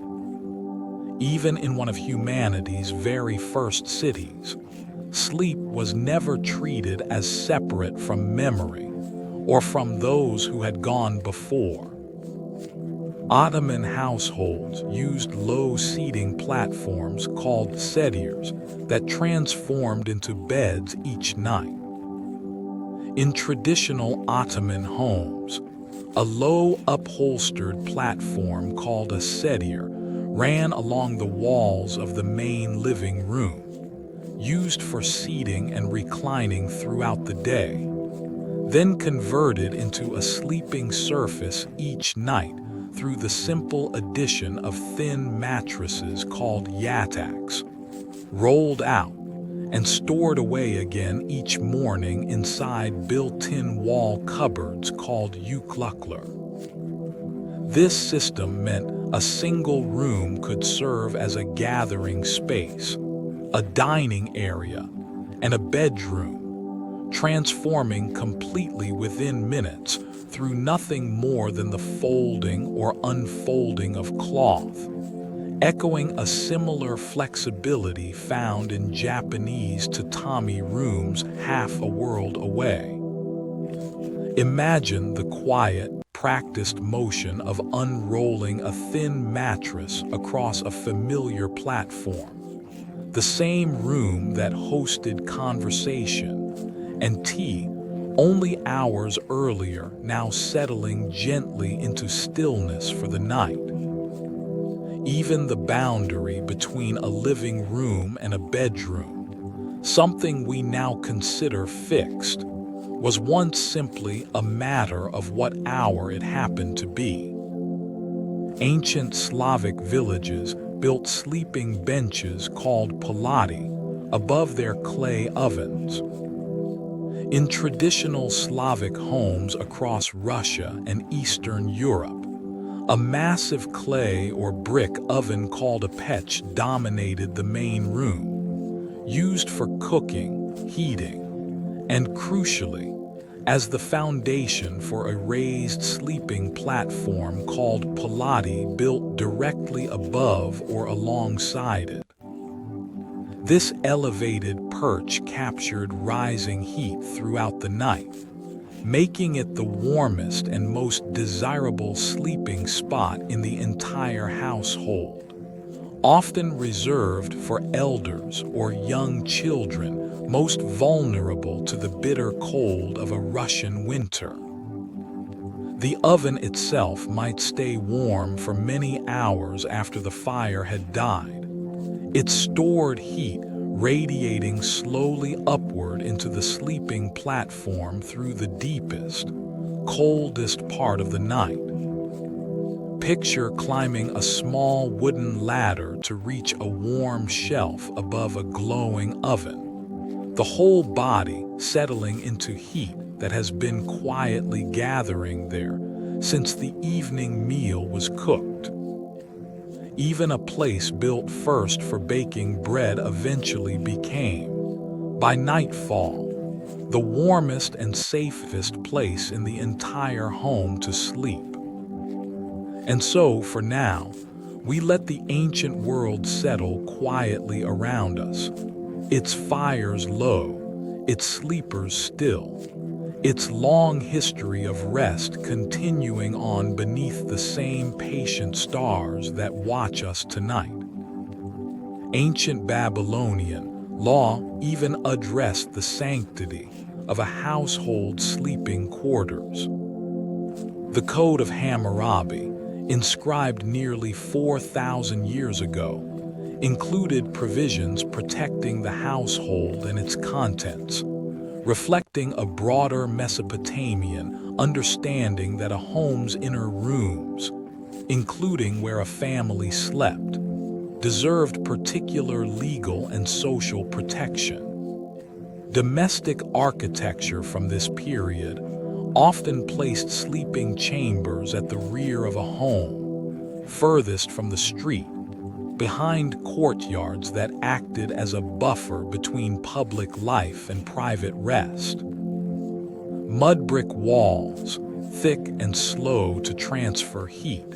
Even in one of humanity's very first cities, sleep was never treated as separate from memory or from those who had gone before. Ottoman households used low-seating platforms called sedirs that transformed into beds each night. In traditional Ottoman homes, a low upholstered platform called a sedir ran along the walls of the main living room, used for seating and reclining throughout the day, then converted into a sleeping surface each night through the simple addition of thin mattresses called yataks, rolled out and stored away again each morning inside built-in wall cupboards called yukluklar. This system meant a single room could serve as a gathering space, a dining area, and a bedroom, transforming completely within minutes through nothing more than the folding or unfolding of cloth, echoing a similar flexibility found in Japanese tatami rooms half a world away. Imagine the quiet, practiced motion of unrolling a thin mattress across a familiar platform, the same room that hosted conversation and tea only hours earlier, now settling gently into stillness for the night. Even the boundary between a living room and a bedroom, something we now consider fixed, was once simply a matter of what hour it happened to be. Ancient Slavic villages built sleeping benches called palati above their clay ovens. In traditional Slavic homes across Russia and Eastern Europe, a massive clay or brick oven called a pech dominated the main room, used for cooking, heating, and crucially, as the foundation for a raised sleeping platform called palati built directly above or alongside it. This elevated perch captured rising heat throughout the night, making it the warmest and most desirable sleeping spot in the entire household, often reserved for elders or young children most vulnerable to the bitter cold of a Russian winter. The oven itself might stay warm for many hours after the fire had died, its stored heat radiating slowly upward into the sleeping platform through the deepest, coldest part of the night. Picture climbing a small wooden ladder to reach a warm shelf above a glowing oven, the whole body settling into heat that has been quietly gathering there since the evening meal was cooked. Even a place built first for baking bread eventually became, by nightfall, the warmest and safest place in the entire home to sleep. And so, for now, we let the ancient world settle quietly around us, its fires low, its sleepers still, its long history of rest continuing on beneath the same patient stars that watch us tonight. Ancient Babylonian law even addressed the sanctity of a household's sleeping quarters. The Code of Hammurabi, inscribed nearly 4,000 years ago, included provisions protecting the household and its contents, reflecting a broader Mesopotamian understanding that a home's inner rooms, including where a family slept, deserved particular legal and social protection. Domestic architecture from this period often placed sleeping chambers at the rear of a home, furthest from the street, behind courtyards that acted as a buffer between public life and private rest. Mud brick walls, thick and slow to transfer heat,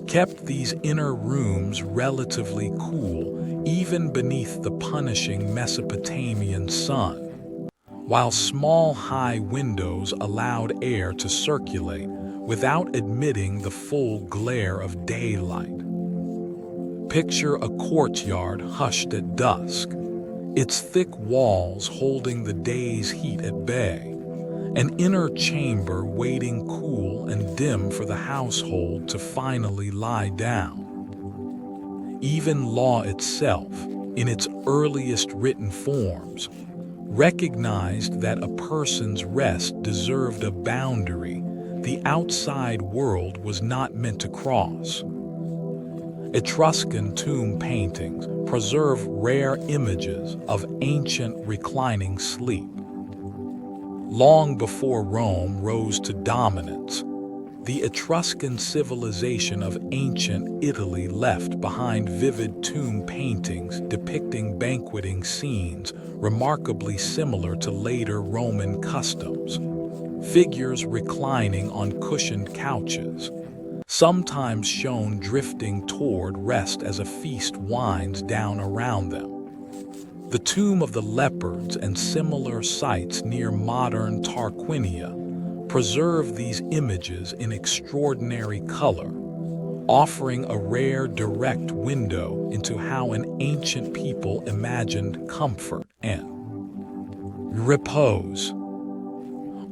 kept these inner rooms relatively cool even beneath the punishing Mesopotamian sun, while small high windows allowed air to circulate without admitting the full glare of daylight. Picture a courtyard hushed at dusk, its thick walls holding the day's heat at bay, an inner chamber waiting cool and dim for the household to finally lie down. Even law itself, in its earliest written forms, recognized that a person's rest deserved a boundary the outside world was not meant to cross. Etruscan tomb paintings preserve rare images of ancient reclining sleep. Long before Rome rose to dominance, the Etruscan civilization of ancient Italy left behind vivid tomb paintings depicting banqueting scenes remarkably similar to later Roman customs. Figures reclining on cushioned couches, sometimes shown drifting toward rest as a feast winds down around them. The tomb of the leopards and similar sites near modern Tarquinia preserve these images in extraordinary color, offering a rare direct window into how an ancient people imagined comfort and repose.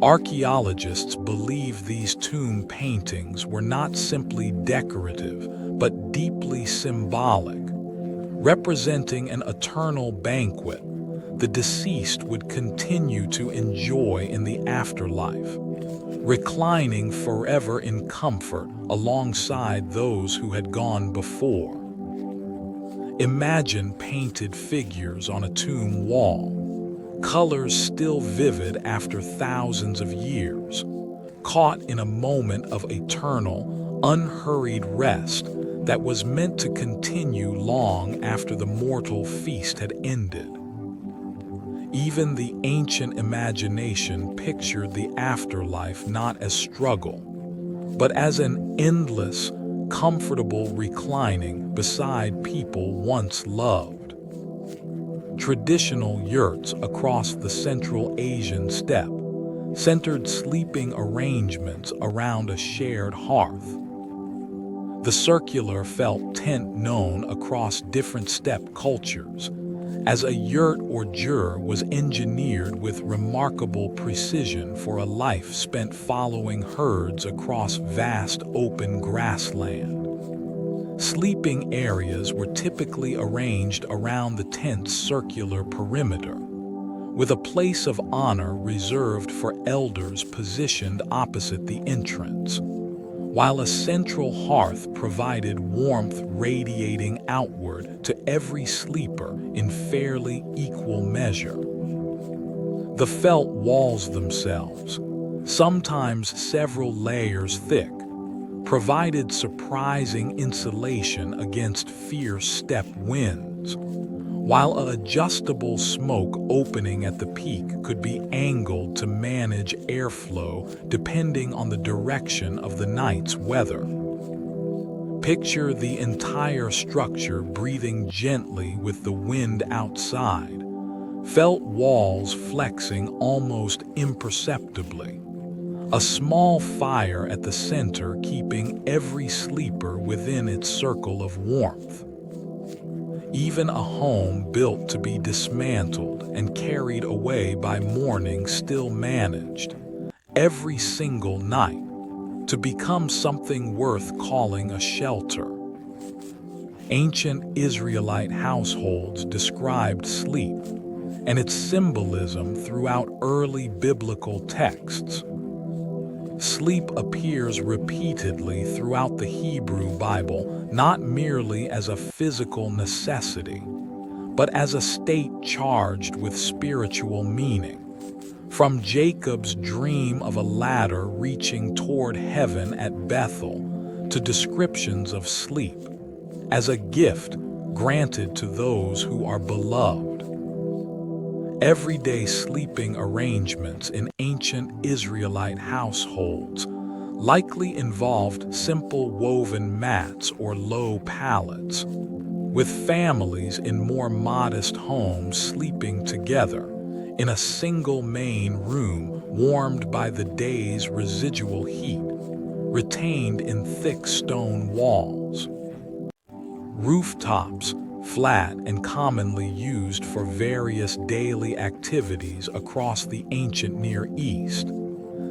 Archaeologists believe these tomb paintings were not simply decorative, but deeply symbolic, representing an eternal banquet the deceased would continue to enjoy in the afterlife, reclining forever in comfort alongside those who had gone before. Imagine painted figures on a tomb wall, colors still vivid after thousands of years, caught in a moment of eternal, unhurried rest that was meant to continue long after the mortal feast had ended. Even the ancient imagination pictured the afterlife not as struggle, but as an endless, comfortable reclining beside people once loved. Traditional yurts across the Central Asian steppe centered sleeping arrangements around a shared hearth. The circular felt tent known across different steppe cultures, as a yurt or jur was engineered with remarkable precision for a life spent following herds across vast open grassland. Sleeping areas were typically arranged around the tent's circular perimeter, with a place of honor reserved for elders positioned opposite the entrance, while a central hearth provided warmth radiating outward to every sleeper in fairly equal measure. The felt walls themselves, sometimes several layers thick, provided surprising insulation against fierce steppe winds, while an adjustable smoke opening at the peak could be angled to manage airflow depending on the direction of the night's weather. Picture the entire structure breathing gently with the wind outside, felt walls flexing almost imperceptibly, a small fire at the center keeping every sleeper within its circle of warmth. Even a home built to be dismantled and carried away by morning still managed, every single night, to become something worth calling a shelter. Ancient Israelite households described sleep and its symbolism throughout early biblical texts. Sleep appears repeatedly throughout the Hebrew Bible, not merely as a physical necessity, but as a state charged with spiritual meaning. From Jacob's dream of a ladder reaching toward heaven at Bethel to descriptions of sleep as a gift granted to those who are beloved. Everyday sleeping arrangements in ancient Israelite households likely involved simple woven mats or low pallets, with families in more modest homes sleeping together in a single main room warmed by the day's residual heat, retained in thick stone walls. Rooftops, flat and commonly used for various daily activities across the ancient Near East,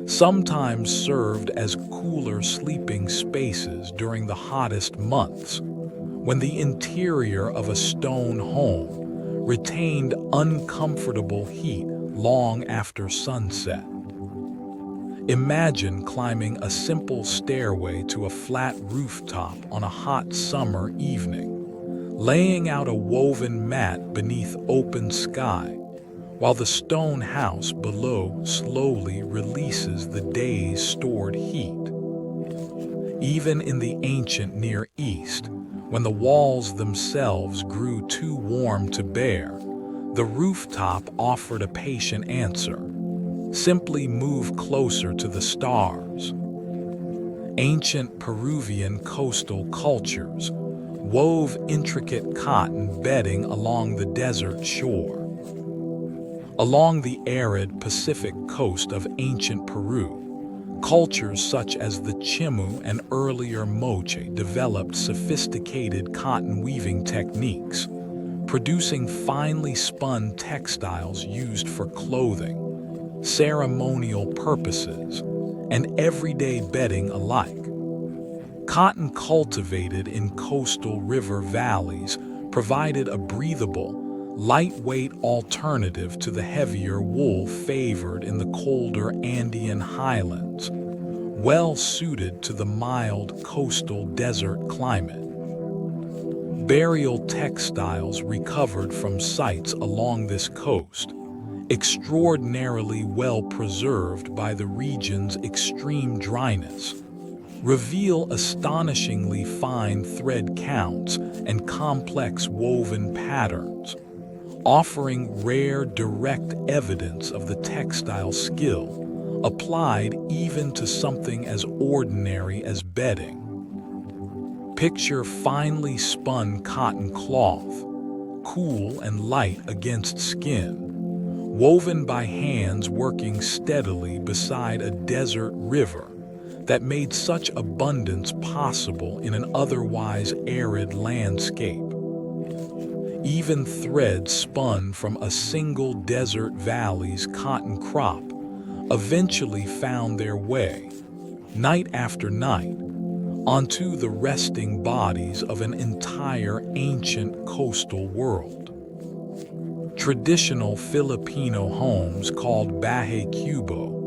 sometimes served as cooler sleeping spaces during the hottest months, when the interior of a stone home retained uncomfortable heat long after sunset. Imagine climbing a simple stairway to a flat rooftop on a hot summer evening, laying out a woven mat beneath open sky, while the stone house below slowly releases the day's stored heat. Even in the ancient Near East, when the walls themselves grew too warm to bear, the rooftop offered a patient answer: simply move closer to the stars. Ancient Peruvian coastal cultures wove intricate cotton bedding along the desert shore. Along the arid Pacific coast of ancient Peru, cultures such as the Chimu and earlier Moche developed sophisticated cotton weaving techniques, producing finely spun textiles used for clothing, ceremonial purposes, and everyday bedding alike. Cotton cultivated in coastal river valleys provided a breathable, lightweight alternative to the heavier wool favored in the colder Andean highlands, well suited to the mild coastal desert climate. Burial textiles recovered from sites along this coast, extraordinarily well preserved by the region's extreme dryness, reveal astonishingly fine thread counts and complex woven patterns, offering rare direct evidence of the textile skill applied even to something as ordinary as bedding. Picture finely spun cotton cloth, cool and light against skin, woven by hands working steadily beside a desert river that made such abundance possible in an otherwise arid landscape. Even threads spun from a single desert valley's cotton crop eventually found their way, night after night, onto the resting bodies of an entire ancient coastal world. Traditional Filipino homes called bahay kubo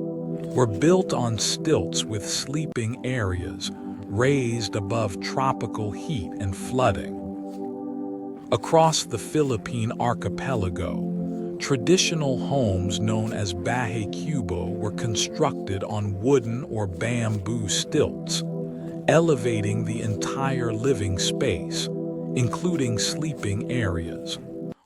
were built on stilts with sleeping areas raised above tropical heat and flooding. Across the Philippine archipelago, Traditional homes known as bahay kubo were constructed on wooden or bamboo stilts, elevating the entire living space, including sleeping areas,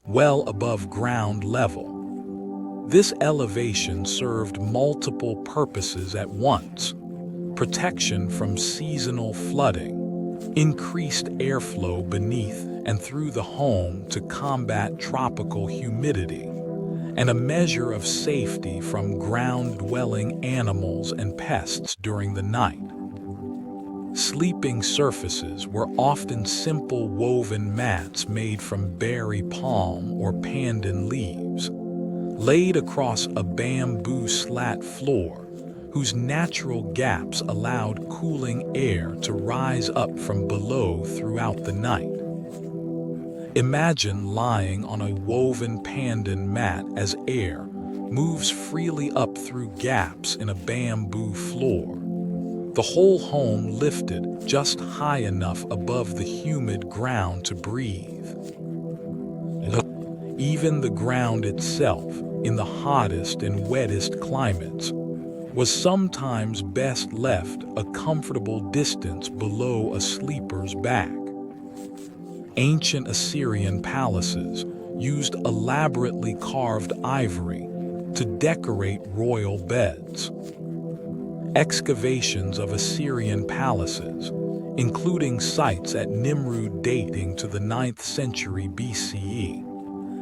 well above ground level. This elevation served multiple purposes at once: protection from seasonal flooding, increased airflow beneath and through the home to combat tropical humidity, and a measure of safety from ground-dwelling animals and pests during the night. Sleeping surfaces were often simple woven mats made from berry palm or pandan leaves, laid across a bamboo slat floor whose natural gaps allowed cooling air to rise up from below throughout the night. Imagine lying on a woven pandan mat as air moves freely up through gaps in a bamboo floor, the whole home lifted just high enough above the humid ground to breathe. Even the ground itself, in the hottest and wettest climates, was sometimes best left a comfortable distance below a sleeper's back. Ancient Assyrian palaces used elaborately carved ivory to decorate royal beds. Excavations of Assyrian palaces, including sites at Nimrud dating to the 9th century BCE,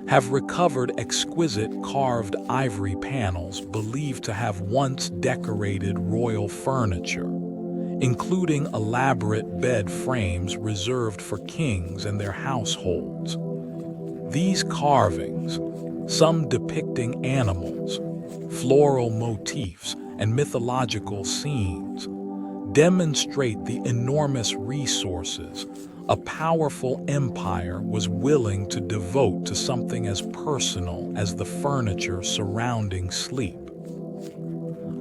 have recovered exquisite carved ivory panels believed to have once decorated royal furniture, including elaborate bed frames reserved for kings and their households. These carvings, some depicting animals, floral motifs, and mythological scenes, demonstrate the enormous resources a powerful empire was willing to devote to something as personal as the furniture surrounding sleep.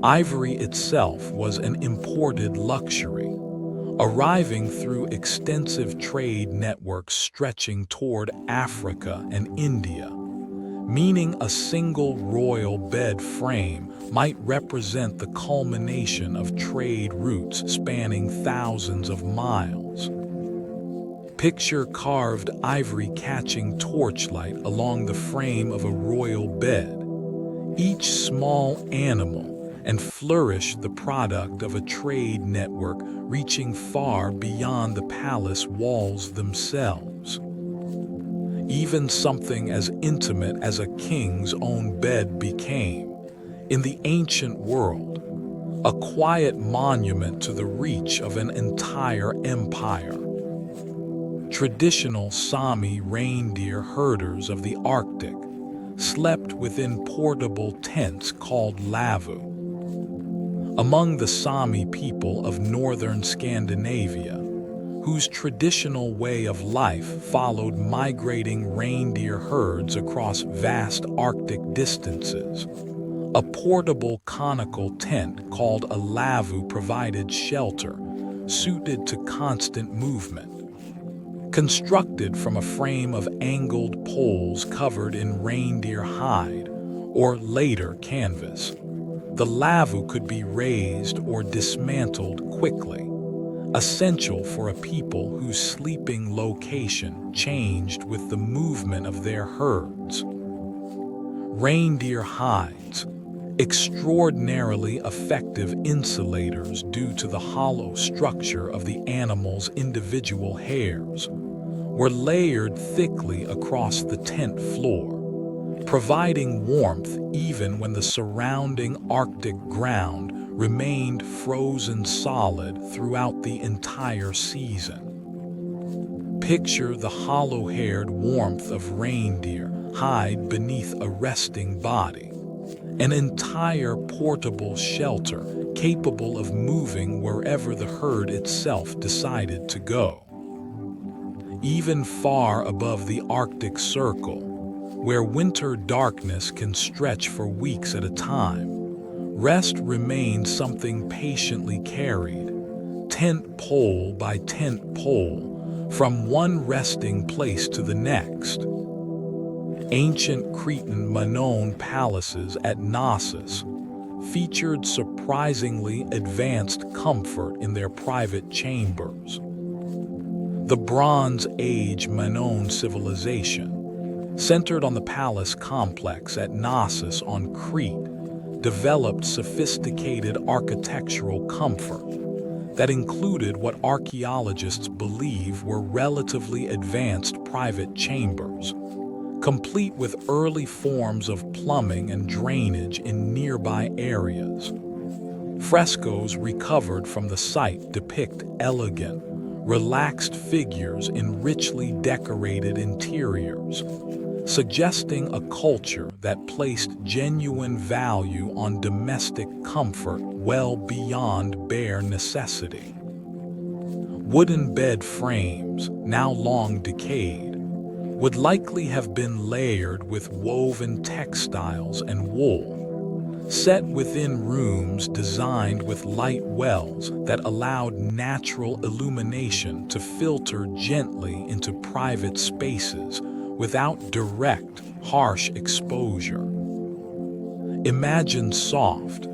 Ivory itself was an imported luxury, arriving through extensive trade networks stretching toward Africa and India, meaning a single royal bed frame might represent the culmination of trade routes spanning thousands of miles. Picture carved ivory catching torchlight along the frame of a royal bed, each small animal and flourish the product of a trade network reaching far beyond the palace walls themselves. Even something as intimate as a king's own bed became, in the ancient world, a quiet monument to the reach of an entire empire. Traditional Sami reindeer herders of the Arctic slept within portable tents called lavu. Among the Sami people of northern Scandinavia, whose traditional way of life followed migrating reindeer herds across vast Arctic distances, a portable conical tent called a lavu provided shelter suited to constant movement. Constructed from a frame of angled poles covered in reindeer hide, or later canvas, the lavu could be raised or dismantled quickly, essential for a people whose sleeping location changed with the movement of their herds. Reindeer hides, extraordinarily effective insulators due to the hollow structure of the animal's individual hairs, were layered thickly across the tent floor, providing warmth even when the surrounding Arctic ground remained frozen solid throughout the entire season. Picture the hollow-haired warmth of reindeer hide beneath a resting body, an entire portable shelter capable of moving wherever the herd itself decided to go. Even far above the Arctic Circle, where winter darkness can stretch for weeks at a time, rest remained something patiently carried, tent pole by tent pole, from one resting place to the next. Ancient Cretan Minoan palaces at Knossos featured surprisingly advanced comfort in their private chambers. The Bronze Age Minoan civilization, centered on the palace complex at Knossos on Crete, developed sophisticated architectural comfort that included what archaeologists believe were relatively advanced private chambers, complete with early forms of plumbing and drainage in nearby areas. Frescoes recovered from the site depict elegant, relaxed figures in richly decorated interiors, suggesting a culture that placed genuine value on domestic comfort well beyond bare necessity. Wooden bed frames, now long decayed, would likely have been layered with woven textiles and wool, set within rooms designed with light wells that allowed natural illumination to filter gently into private spaces without direct, harsh exposure. Imagine soft,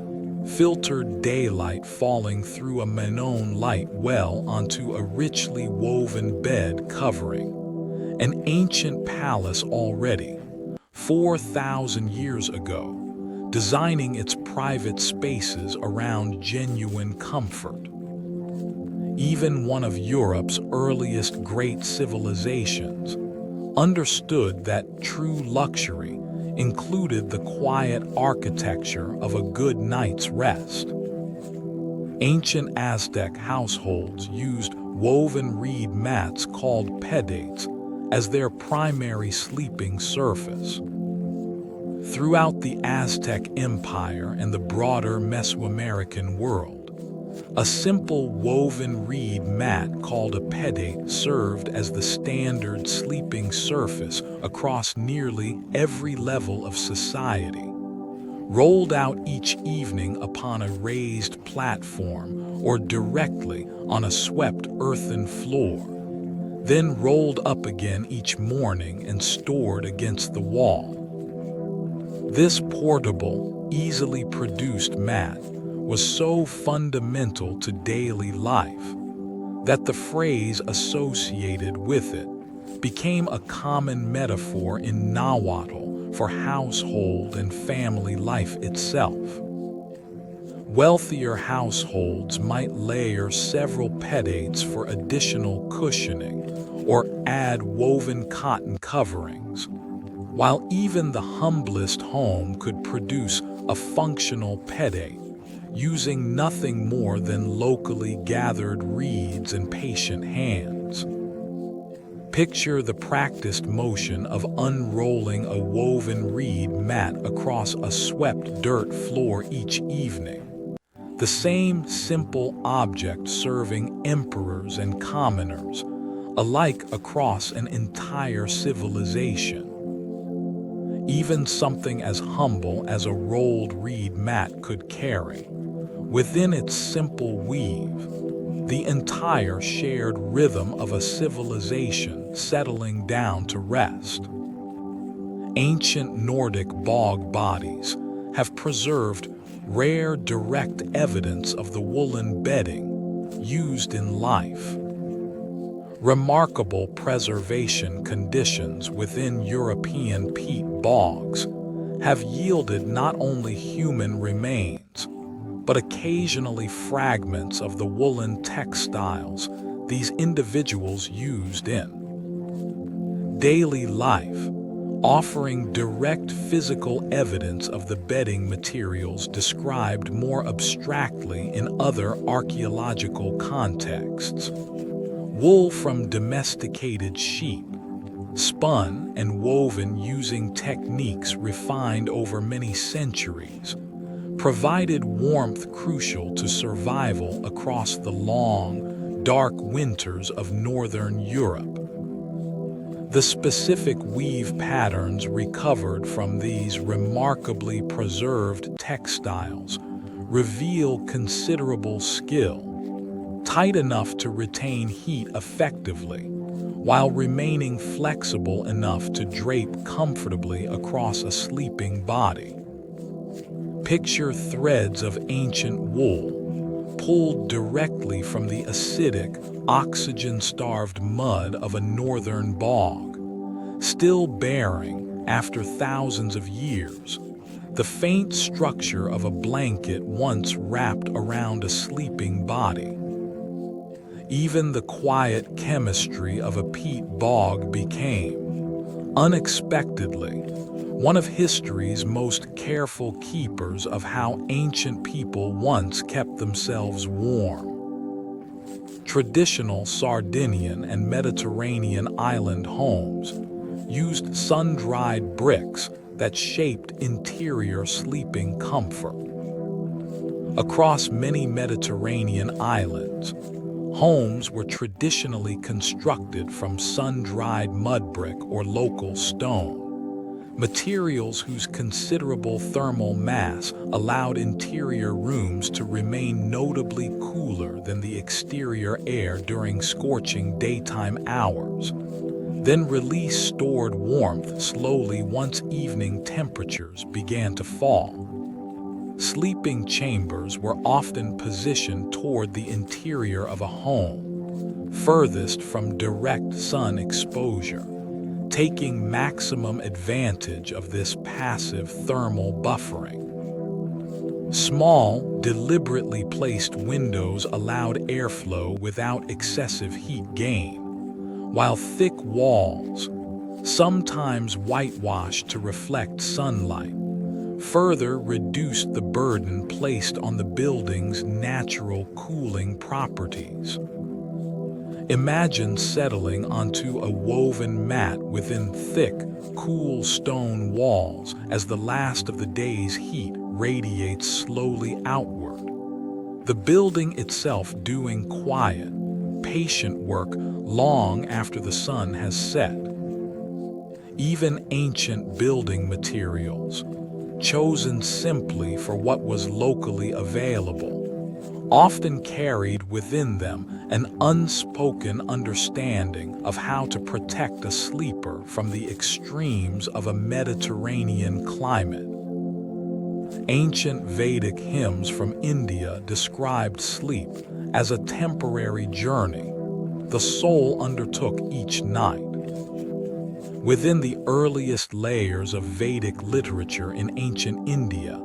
filtered daylight falling through a Minoan light well onto a richly woven bed covering. An ancient palace already, 4,000 years ago, designing its private spaces around genuine comfort. Even one of Europe's earliest great civilizations understood that true luxury included the quiet architecture of a good night's rest. Ancient Aztec households used woven reed mats called pedates as their primary sleeping surface. Throughout the Aztec Empire and the broader Mesoamerican world, a simple woven reed mat called a pedate served as the standard sleeping surface across nearly every level of society, rolled out each evening upon a raised platform or directly on a swept earthen floor, then rolled up again each morning and stored against the wall. This portable, easily produced mat was so fundamental to daily life that the phrase associated with it became a common metaphor in Nahuatl for household and family life itself. Wealthier households might layer several pedates for additional cushioning or add woven cotton coverings, while even the humblest home could produce a functional pedate using nothing more than locally gathered reeds and patient hands. Picture the practiced motion of unrolling a woven reed mat across a swept dirt floor each evening. The same simple object serving emperors and commoners, alike across an entire civilization. Even something as humble as a rolled reed mat could carry, within its simple weave, the entire shared rhythm of a civilization settling down to rest. Ancient Nordic bog bodies have preserved rare direct evidence of the woolen bedding used in life. Remarkable preservation conditions within European peat bogs have yielded not only human remains, but occasionally fragments of the woolen textiles these individuals used in daily life, offering direct physical evidence of the bedding materials described more abstractly in other archaeological contexts. Wool from domesticated sheep, spun and woven using techniques refined over many centuries, provided warmth crucial to survival across the long, dark winters of northern Europe. The specific weave patterns recovered from these remarkably preserved textiles reveal considerable skill, tight enough to retain heat effectively, while remaining flexible enough to drape comfortably across a sleeping body. Picture threads of ancient wool, pulled directly from the acidic, oxygen-starved mud of a northern bog, still bearing, after thousands of years, the faint structure of a blanket once wrapped around a sleeping body. Even the quiet chemistry of a peat bog became, unexpectedly, one of history's most careful keepers of how ancient people once kept themselves warm. Traditional Sardinian and Mediterranean island homes used sun-dried bricks that shaped interior sleeping comfort. Across many Mediterranean islands, homes were traditionally constructed from sun-dried mud brick or local stone, materials whose considerable thermal mass allowed interior rooms to remain notably cooler than the exterior air during scorching daytime hours, then release stored warmth slowly once evening temperatures began to fall. Sleeping chambers were often positioned toward the interior of a home, furthest from direct sun exposure, taking maximum advantage of this passive thermal buffering. Small, deliberately placed windows allowed airflow without excessive heat gain, while thick walls, sometimes whitewashed to reflect sunlight, further reduced the burden placed on the building's natural cooling properties. Imagine settling onto a woven mat within thick, cool stone walls as the last of the day's heat radiates slowly outward. The building itself doing quiet, patient work long after the sun has set. Even ancient building materials, chosen simply for what was locally available, often carried within them an unspoken understanding of how to protect a sleeper from the extremes of a Mediterranean climate. Ancient Vedic hymns from India described sleep as a temporary journey the soul undertook each night. Within the earliest layers of Vedic literature in ancient India,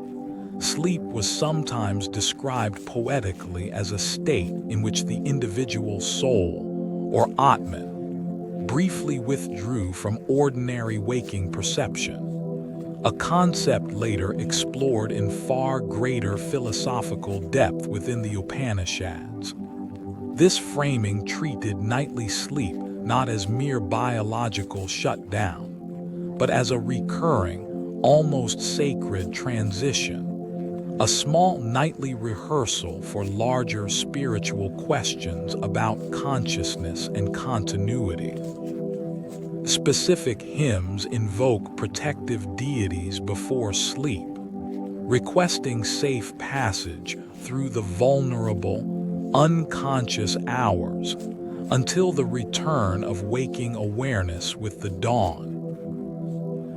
sleep was sometimes described poetically as a state in which the individual soul, or Atman, briefly withdrew from ordinary waking perception, a concept later explored in far greater philosophical depth within the Upanishads. This framing treated nightly sleep not as mere biological shutdown, but as a recurring, almost sacred transition, a small nightly rehearsal for larger spiritual questions about consciousness and continuity. Specific hymns invoke protective deities before sleep, requesting safe passage through the vulnerable, unconscious hours until the return of waking awareness with the dawn.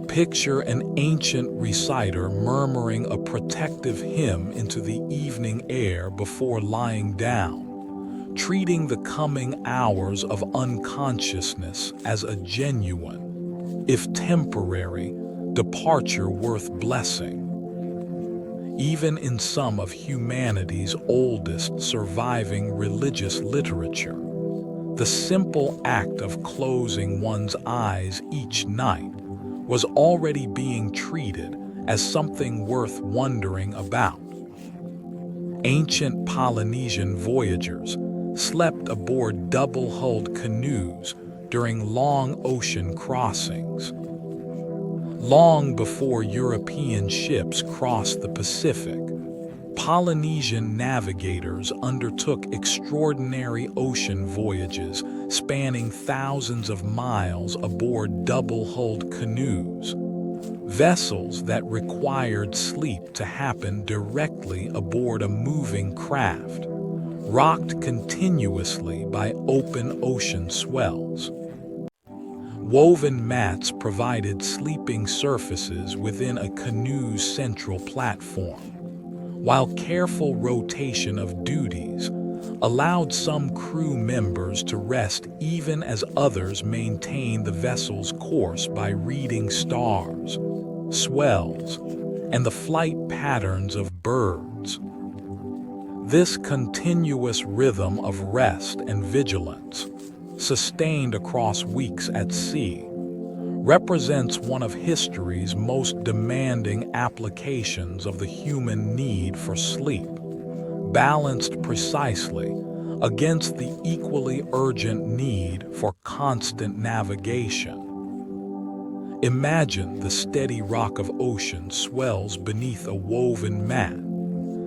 Picture an ancient reciter murmuring a protective hymn into the evening air before lying down, treating the coming hours of unconsciousness as a genuine, if temporary, departure worth blessing. Even in some of humanity's oldest surviving religious literature, the simple act of closing one's eyes each night was already being treated as something worth wondering about. Ancient Polynesian voyagers slept aboard double-hulled canoes during long ocean crossings. Long before European ships crossed the Pacific, Polynesian navigators undertook extraordinary ocean voyages spanning thousands of miles aboard double-hulled canoes, vessels that required sleep to happen directly aboard a moving craft, rocked continuously by open ocean swells. Woven mats provided sleeping surfaces within a canoe's central platform, while careful rotation of duties allowed some crew members to rest even as others maintained the vessel's course by reading stars, swells, and the flight patterns of birds. This continuous rhythm of rest and vigilance, sustained across weeks at sea, represents one of history's most demanding applications of the human need for sleep, balanced precisely against the equally urgent need for constant navigation. Imagine the steady rock of ocean swells beneath a woven mat,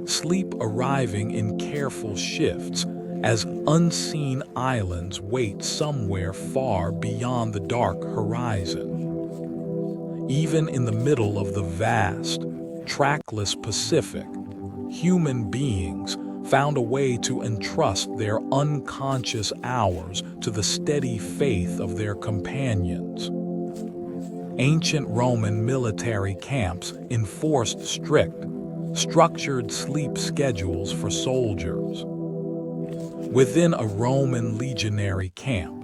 sleep arriving in careful shifts as unseen islands wait somewhere far beyond the dark horizon. Even in the middle of the vast, trackless Pacific, human beings found a way to entrust their unconscious hours to the steady faith of their companions. Ancient Roman military camps enforced strict, structured sleep schedules for soldiers. Within a Roman legionary camp,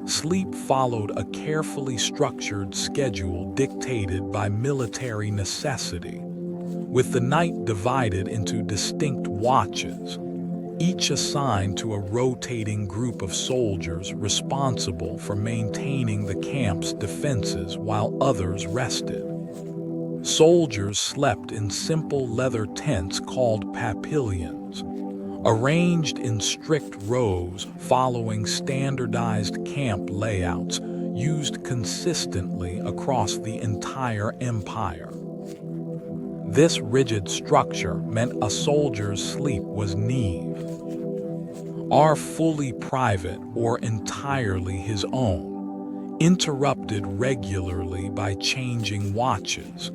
sleep followed a carefully structured schedule dictated by military necessity, with the night divided into distinct watches, each assigned to a rotating group of soldiers responsible for maintaining the camp's defenses while others rested. Soldiers slept in simple leather tents called papilions, arranged in strict rows following standardized camp layouts used consistently across the entire empire. This rigid structure meant a soldier's sleep was neve, or fully private or entirely his own, interrupted regularly by changing watches.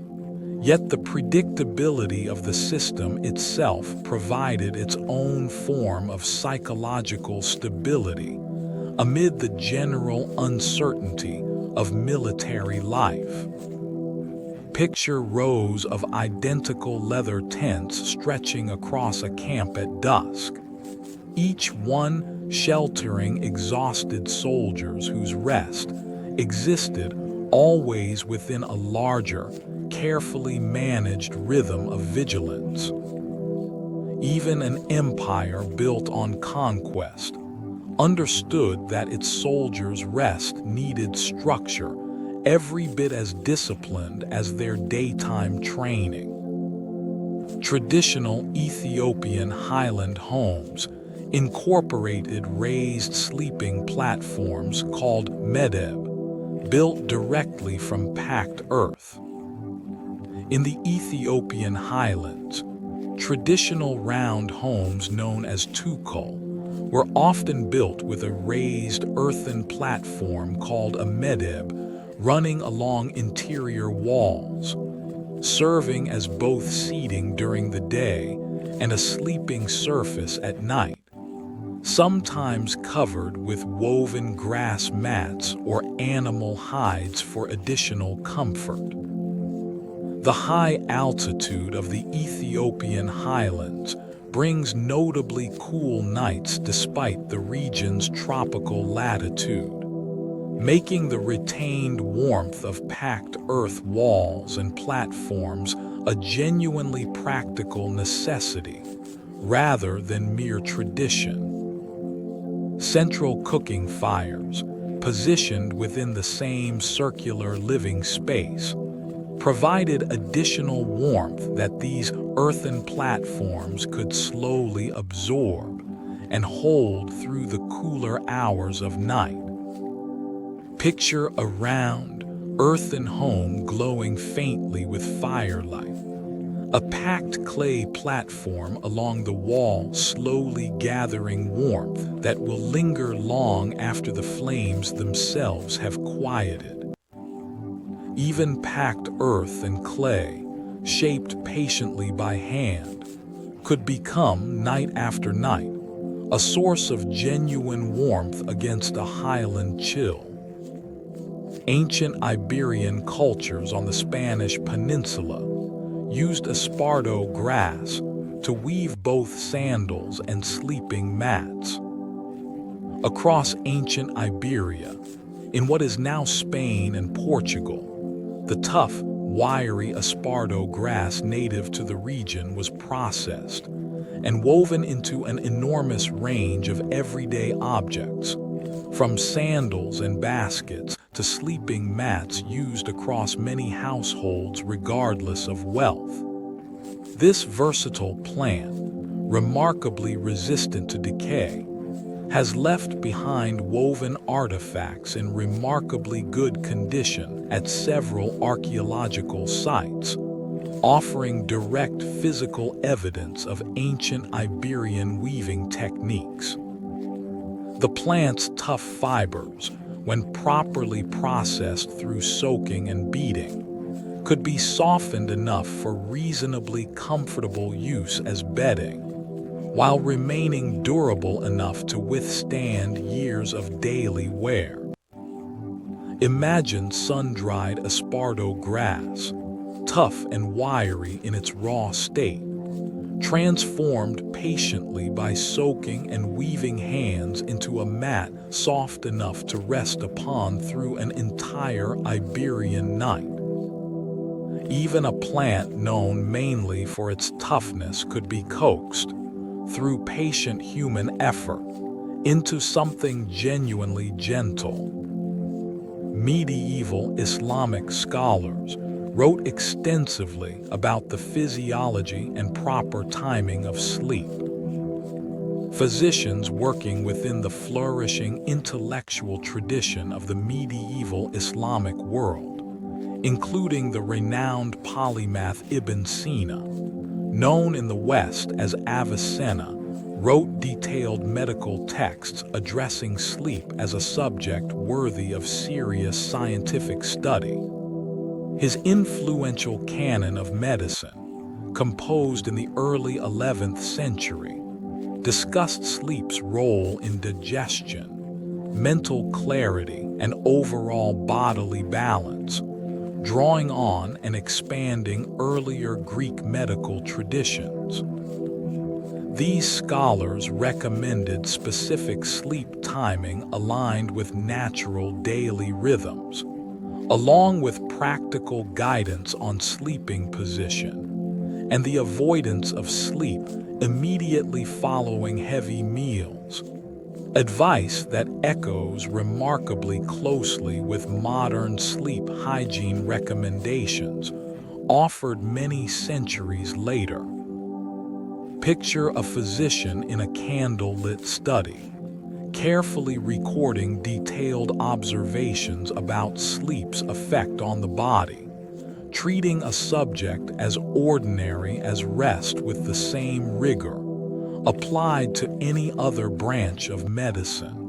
Yet the predictability of the system itself provided its own form of psychological stability amid the general uncertainty of military life. Picture rows of identical leather tents stretching across a camp at dusk, each one sheltering exhausted soldiers whose rest existed always within a larger, carefully managed rhythm of vigilance. Even an empire built on conquest understood that its soldiers' rest needed structure every bit as disciplined as their daytime training. Traditional Ethiopian highland homes incorporated raised sleeping platforms called medeb, built directly from packed earth. In the Ethiopian highlands, traditional round homes known as tukul were often built with a raised earthen platform called a medeb running along interior walls, serving as both seating during the day and a sleeping surface at night, sometimes covered with woven grass mats or animal hides for additional comfort. The high altitude of the Ethiopian highlands brings notably cool nights despite the region's tropical latitude, making the retained warmth of packed earth walls and platforms a genuinely practical necessity rather than mere tradition. Central cooking fires, positioned within the same circular living space, provided additional warmth that these earthen platforms could slowly absorb and hold through the cooler hours of night. Picture a round, earthen home glowing faintly with firelight, a packed clay platform along the wall slowly gathering warmth that will linger long after the flames themselves have quieted. Even packed earth and clay, shaped patiently by hand, could become, night after night, a source of genuine warmth against a highland chill. Ancient Iberian cultures on the Spanish peninsula used esparto grass to weave both sandals and sleeping mats. Across ancient Iberia, in what is now Spain and Portugal, the tough, wiry esparto grass native to the region was processed and woven into an enormous range of everyday objects, from sandals and baskets to sleeping mats used across many households regardless of wealth. This versatile plant, remarkably resistant to decay, has left behind woven artifacts in remarkably good condition at several archaeological sites, offering direct physical evidence of ancient Iberian weaving techniques. The plant's tough fibers, when properly processed through soaking and beating, could be softened enough for reasonably comfortable use as bedding, while remaining durable enough to withstand years of daily wear. Imagine sun-dried esparto grass, tough and wiry in its raw state, transformed patiently by soaking and weaving hands into a mat soft enough to rest upon through an entire Iberian night. Even a plant known mainly for its toughness could be coaxed, through patient human effort, into something genuinely gentle. Medieval Islamic scholars wrote extensively about the physiology and proper timing of sleep. Physicians working within the flourishing intellectual tradition of the medieval Islamic world, including the renowned polymath Ibn Sina, known in the West as Avicenna, wrote detailed medical texts addressing sleep as a subject worthy of serious scientific study. His influential canon of medicine, composed in the early 11th century, discussed sleep's role in digestion, mental clarity, and overall bodily balance, drawing on and expanding earlier Greek medical traditions. These scholars recommended specific sleep timing aligned with natural daily rhythms, along with practical guidance on sleeping position and the avoidance of sleep immediately following heavy meals, advice that echoes remarkably closely with modern sleep hygiene recommendations offered many centuries later. Picture a physician in a candle-lit study, carefully recording detailed observations about sleep's effect on the body, treating a subject as ordinary as rest with the same rigor applied to any other branch of medicine.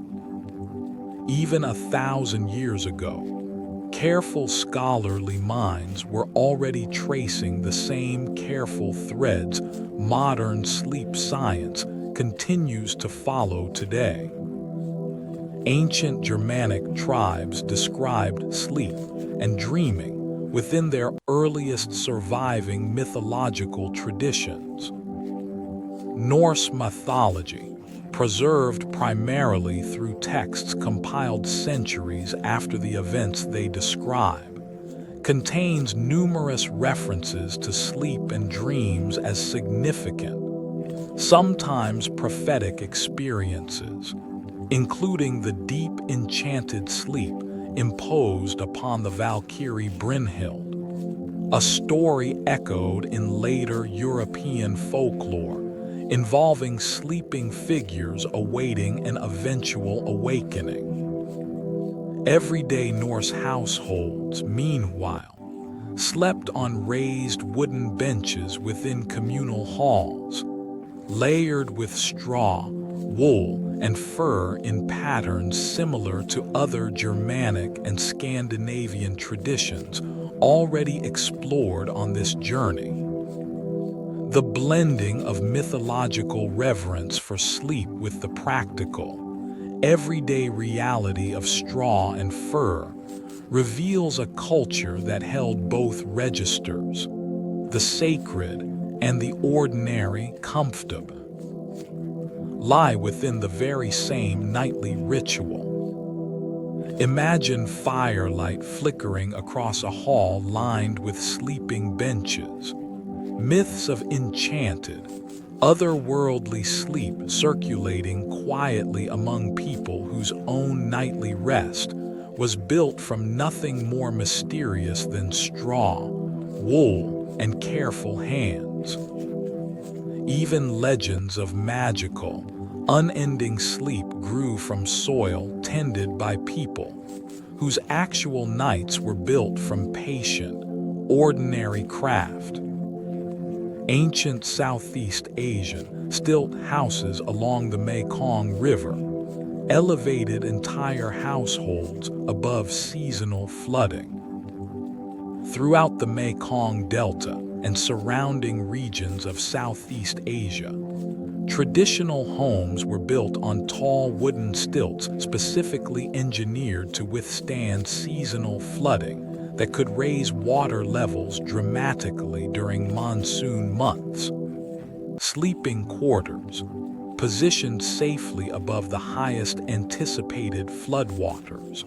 Even 1,000 years ago, careful scholarly minds were already tracing the same careful threads modern sleep science continues to follow today. Ancient Germanic tribes described sleep and dreaming within their earliest surviving mythological traditions. Norse mythology, preserved primarily through texts compiled centuries after the events they describe, contains numerous references to sleep and dreams as significant, sometimes prophetic experiences, including the deep enchanted sleep imposed upon the Valkyrie Brynhild, a story echoed in later European folklore involving sleeping figures awaiting an eventual awakening. Everyday Norse households, meanwhile, slept on raised wooden benches within communal halls, layered with straw, wool, and fur in patterns similar to other Germanic and Scandinavian traditions already explored on this journey. The blending of mythological reverence for sleep with the practical, everyday reality of straw and fur reveals a culture that held both registers, the sacred and the ordinary comfortable, lie within the very same nightly ritual. Imagine firelight flickering across a hall lined with sleeping benches, myths of enchanted, otherworldly sleep circulating quietly among people whose own nightly rest was built from nothing more mysterious than straw, wool, and careful hands. Even legends of magical, unending sleep grew from soil tended by people, whose actual nights were built from patient, ordinary craft. Ancient Southeast Asian stilt houses along the Mekong River elevated entire households above seasonal flooding. Throughout the Mekong Delta and surrounding regions of Southeast Asia, traditional homes were built on tall wooden stilts specifically engineered to withstand seasonal flooding that could raise water levels dramatically during monsoon months. Sleeping quarters, positioned safely above the highest anticipated floodwaters,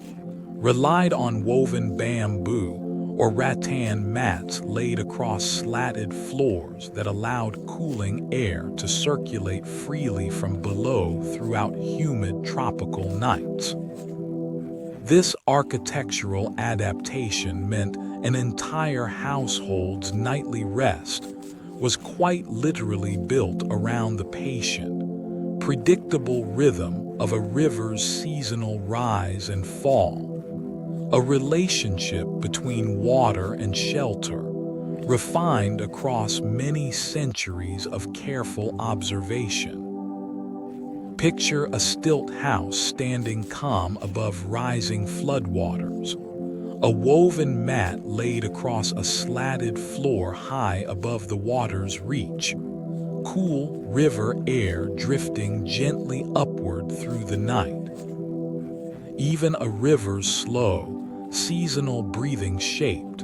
relied on woven bamboo or rattan mats laid across slatted floors that allowed cooling air to circulate freely from below throughout humid tropical nights. This architectural adaptation meant an entire household's nightly rest was quite literally built around the patient, predictable rhythm of a river's seasonal rise and fall, a relationship between water and shelter, refined across many centuries of careful observation. Picture a stilt house standing calm above rising floodwaters, a woven mat laid across a slatted floor high above the water's reach, cool river air drifting gently upward through the night. Even a river's slow, seasonal breathing shaped,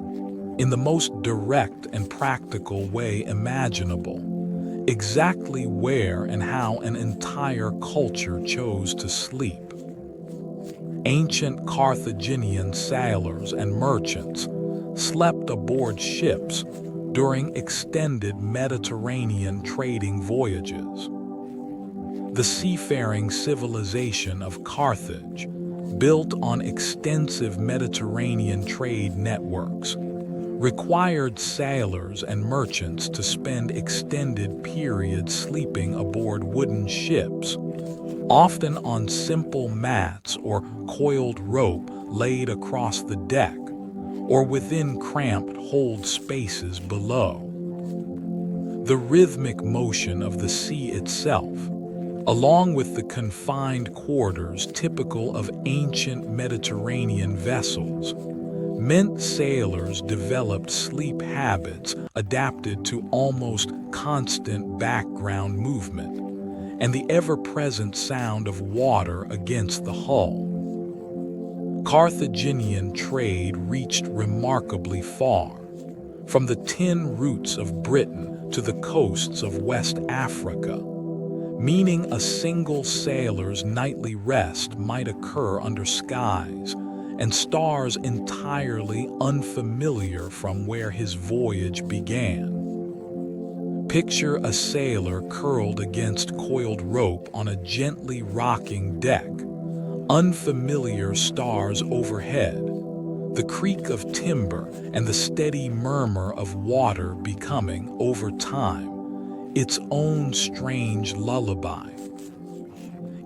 in the most direct and practical way imaginable, exactly where and how an entire culture chose to sleep. Ancient Carthaginian sailors and merchants slept aboard ships during extended Mediterranean trading voyages. The seafaring civilization of Carthage, built on extensive Mediterranean trade networks, required sailors and merchants to spend extended periods sleeping aboard wooden ships, often on simple mats or coiled rope laid across the deck, or within cramped hold spaces below. The rhythmic motion of the sea itself, along with the confined quarters typical of ancient Mediterranean vessels, meant sailors developed sleep habits adapted to almost constant background movement and the ever-present sound of water against the hull. Carthaginian trade reached remarkably far, from the tin roots of Britain to the coasts of West Africa, meaning a single sailor's nightly rest might occur under skies and stars entirely unfamiliar from where his voyage began. Picture a sailor curled against coiled rope on a gently rocking deck, unfamiliar stars overhead, the creak of timber and the steady murmur of water becoming, over time, its own strange lullaby.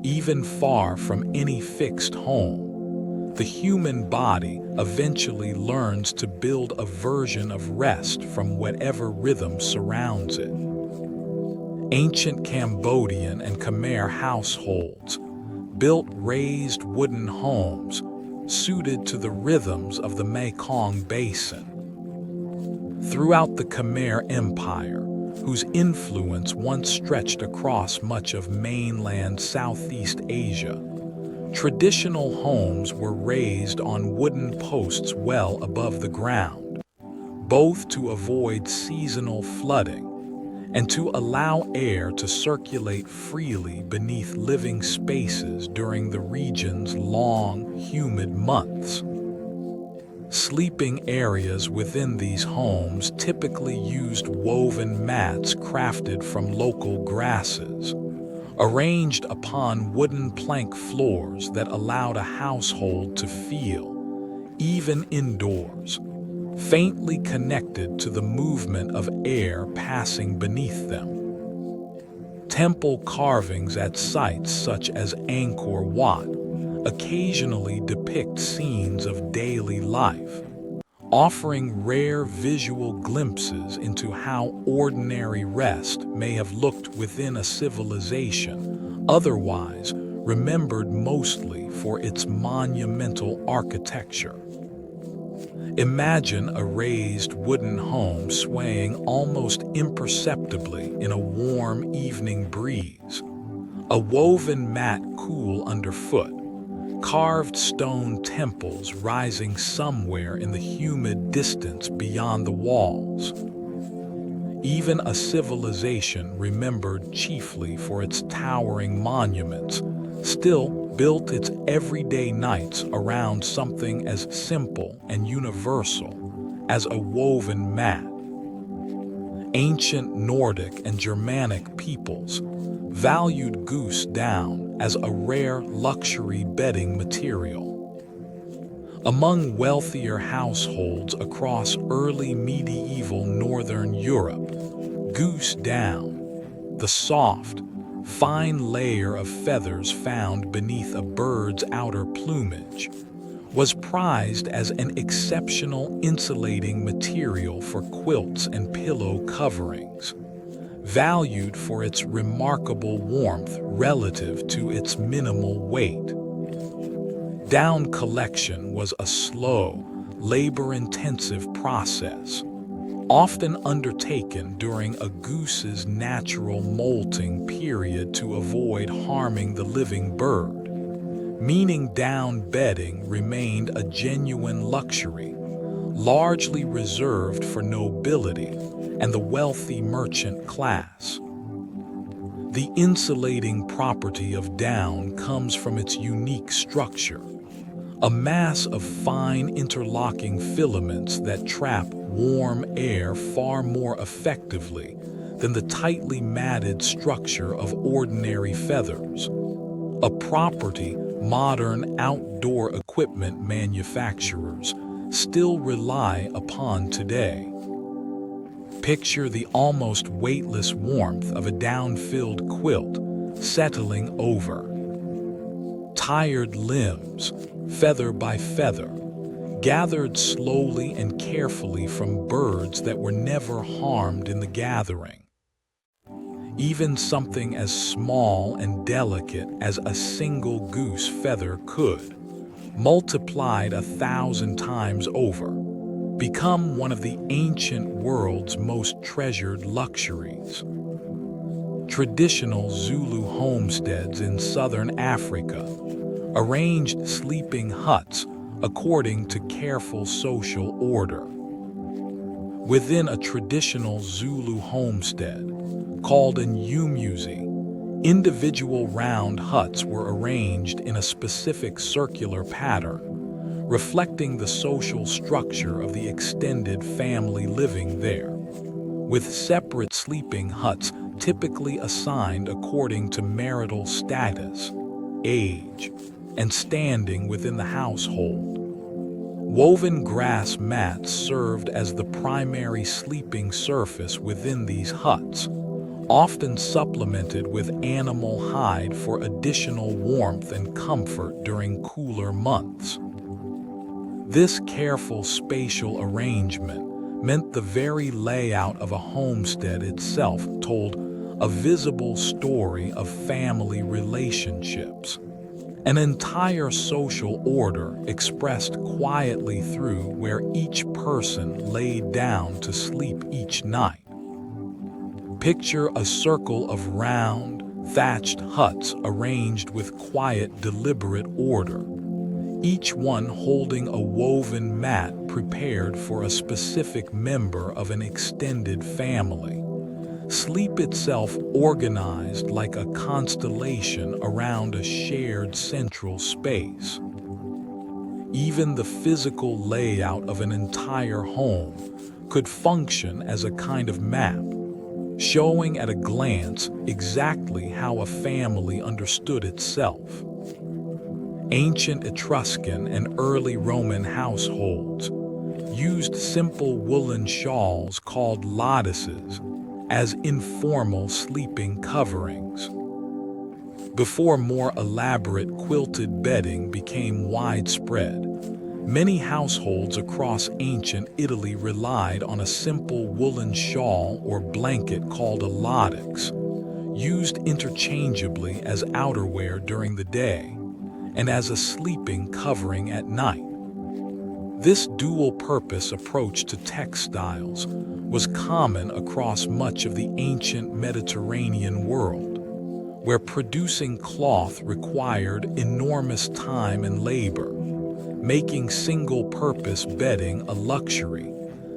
Even far from any fixed home, the human body eventually learns to build a version of rest from whatever rhythm surrounds it. Ancient Cambodian and Khmer households built raised wooden homes suited to the rhythms of the Mekong Basin. Throughout the Khmer Empire, whose influence once stretched across much of mainland Southeast Asia, Traditional homes were raised on wooden posts well above the ground, both to avoid seasonal flooding and to allow air to circulate freely beneath living spaces during the region's long, humid months. Sleeping areas within these homes typically used woven mats crafted from local grasses, arranged upon wooden plank floors that allowed a household to feel, even indoors, faintly connected to the movement of air passing beneath them. Temple carvings at sites such as Angkor Wat occasionally depict scenes of daily life, offering rare visual glimpses into how ordinary rest may have looked within a civilization otherwise remembered mostly for its monumental architecture. Imagine a raised wooden home swaying almost imperceptibly in a warm evening breeze, a woven mat cool underfoot, carved stone temples rising somewhere in the humid distance beyond the walls. Even a civilization remembered chiefly for its towering monuments still built its everyday nights around something as simple and universal as a woven mat. Ancient Nordic and Germanic peoples valued goose down as a rare luxury bedding material. Among wealthier households across early medieval Northern Europe, goose down, the soft, fine layer of feathers found beneath a bird's outer plumage, was prized as an exceptional insulating material for quilts and pillow coverings, valued for its remarkable warmth relative to its minimal weight. Down collection was a slow, labor-intensive process, often undertaken during a goose's natural molting period to avoid harming the living bird, meaning down bedding remained a genuine luxury, largely reserved for nobility and the wealthy merchant class. The insulating property of down comes from its unique structure, a mass of fine interlocking filaments that trap warm air far more effectively than the tightly matted structure of ordinary feathers, a property modern outdoor equipment manufacturers still rely upon today. Picture the almost weightless warmth of a down-filled quilt settling over tired limbs, feather by feather, gathered slowly and carefully from birds that were never harmed in the gathering. Even something as small and delicate as a single goose feather could, multiplied 1,000 times over, become one of the ancient world's most treasured luxuries. Traditional Zulu homesteads in southern Africa arranged sleeping huts according to careful social order. Within a traditional Zulu homestead, called an umuzi, individual round huts were arranged in a specific circular pattern, reflecting the social structure of the extended family living there, with separate sleeping huts typically assigned according to marital status, age, and standing within the household. Woven grass mats served as the primary sleeping surface within these huts, often supplemented with animal hide for additional warmth and comfort during cooler months. This careful spatial arrangement meant the very layout of a homestead itself told a visible story of family relationships, an entire social order expressed quietly through where each person laid down to sleep each night. Picture a circle of round, thatched huts arranged with quiet, deliberate order, each one holding a woven mat prepared for a specific member of an extended family. Sleep itself organized like a constellation around a shared central space. Even the physical layout of an entire home could function as a kind of map, showing at a glance exactly how a family understood itself. Ancient Etruscan and early Roman households used simple woolen shawls called lattices as informal sleeping coverings. Before more elaborate quilted bedding became widespread, many households across ancient Italy relied on a simple woolen shawl or blanket called a lattice, used interchangeably as outerwear during the day and as a sleeping covering at night. This dual-purpose approach to textiles was common across much of the ancient Mediterranean world, where producing cloth required enormous time and labor, making single-purpose bedding a luxury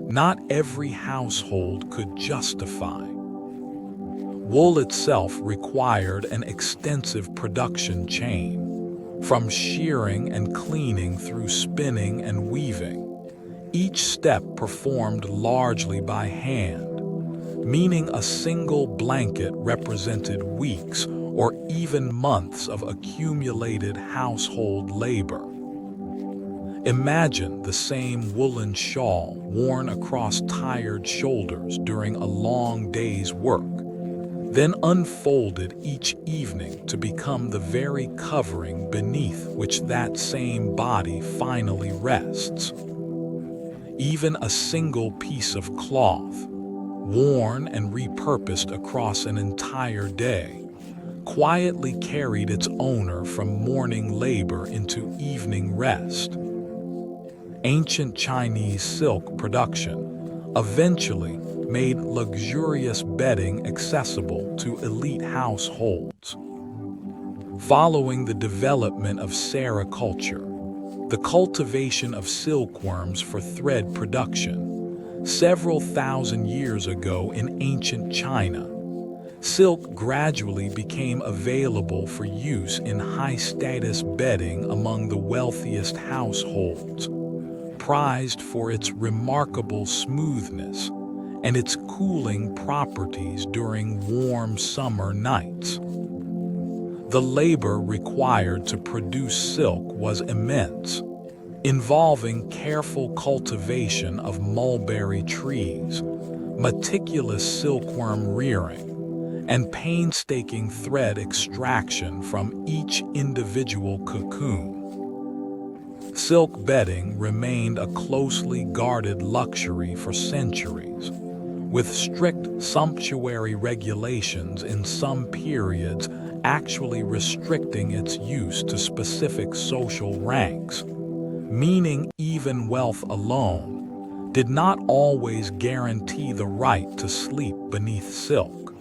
not every household could justify. Wool itself required an extensive production chain, from shearing and cleaning through spinning and weaving, each step performed largely by hand, meaning a single blanket represented weeks or even months of accumulated household labor. Imagine the same woolen shawl worn across tired shoulders during a long day's work, then unfolded each evening to become the very covering beneath which that same body finally rests. Even a single piece of cloth, worn and repurposed across an entire day, quietly carried its owner from morning labor into evening rest. Ancient Chinese silk production eventually made luxurious bedding accessible to elite households. Following the development of sericulture, the cultivation of silkworms for thread production, several thousand years ago in ancient China, silk gradually became available for use in high-status bedding among the wealthiest households, prized for its remarkable smoothness and its cooling properties during warm summer nights. The labor required to produce silk was immense, involving careful cultivation of mulberry trees, meticulous silkworm rearing, and painstaking thread extraction from each individual cocoon. Silk bedding remained a closely guarded luxury for centuries, with strict sumptuary regulations in some periods actually restricting its use to specific social ranks, meaning even wealth alone did not always guarantee the right to sleep beneath silk.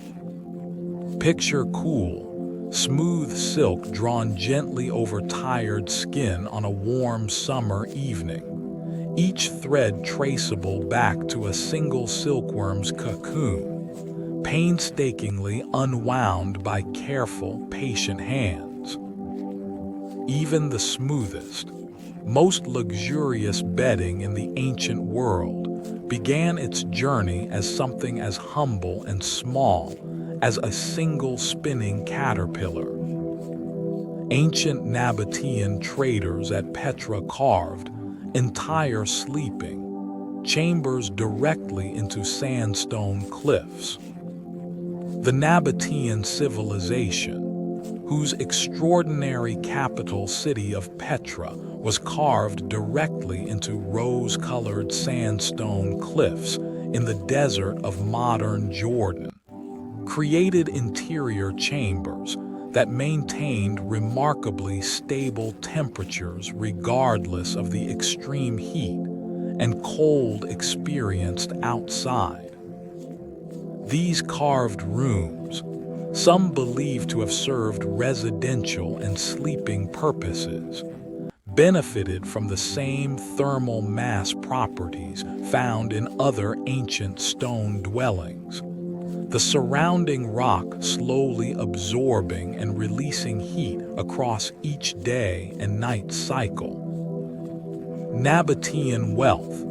Picture cool, smooth silk drawn gently over tired skin on a warm summer evening, each thread traceable back to a single silkworm's cocoon, painstakingly unwound by careful, patient hands. Even the smoothest, most luxurious bedding in the ancient world began its journey as something as humble and small as a single spinning caterpillar. Ancient Nabatean traders at Petra carved entire sleeping chambers directly into sandstone cliffs. The Nabatean civilization, whose extraordinary capital city of Petra was carved directly into rose-colored sandstone cliffs in the desert of modern Jordan, created interior chambers that maintained remarkably stable temperatures regardless of the extreme heat and cold experienced outside. These carved rooms, some believed to have served residential and sleeping purposes, benefited from the same thermal mass properties found in other ancient stone dwellings, the surrounding rock slowly absorbing and releasing heat across each day and night cycle. Nabatean wealth,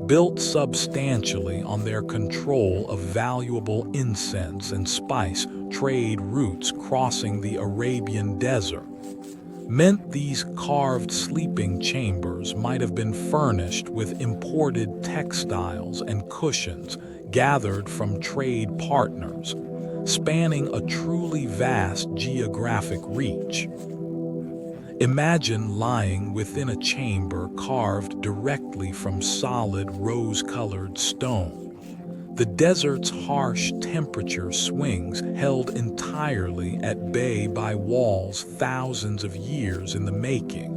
built substantially on their control of valuable incense and spice trade routes crossing the Arabian desert, meant these carved sleeping chambers might have been furnished with imported textiles and cushions gathered from trade partners, spanning a truly vast geographic reach. Imagine lying within a chamber carved directly from solid rose-colored stone. The desert's harsh temperature swings held entirely at bay by walls thousands of years in the making,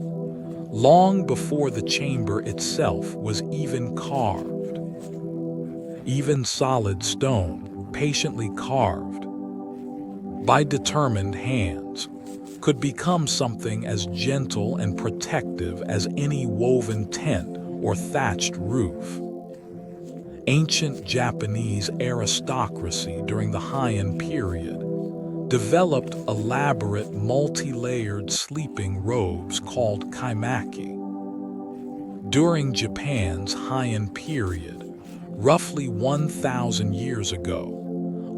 long before the chamber itself was even carved. Even solid stone, patiently carved by determined hands, could become something as gentle and protective as any woven tent or thatched roof. Ancient Japanese aristocracy during the Heian period developed elaborate multi-layered sleeping robes called kaimaki. During Japan's Heian period, roughly 1,000 years ago,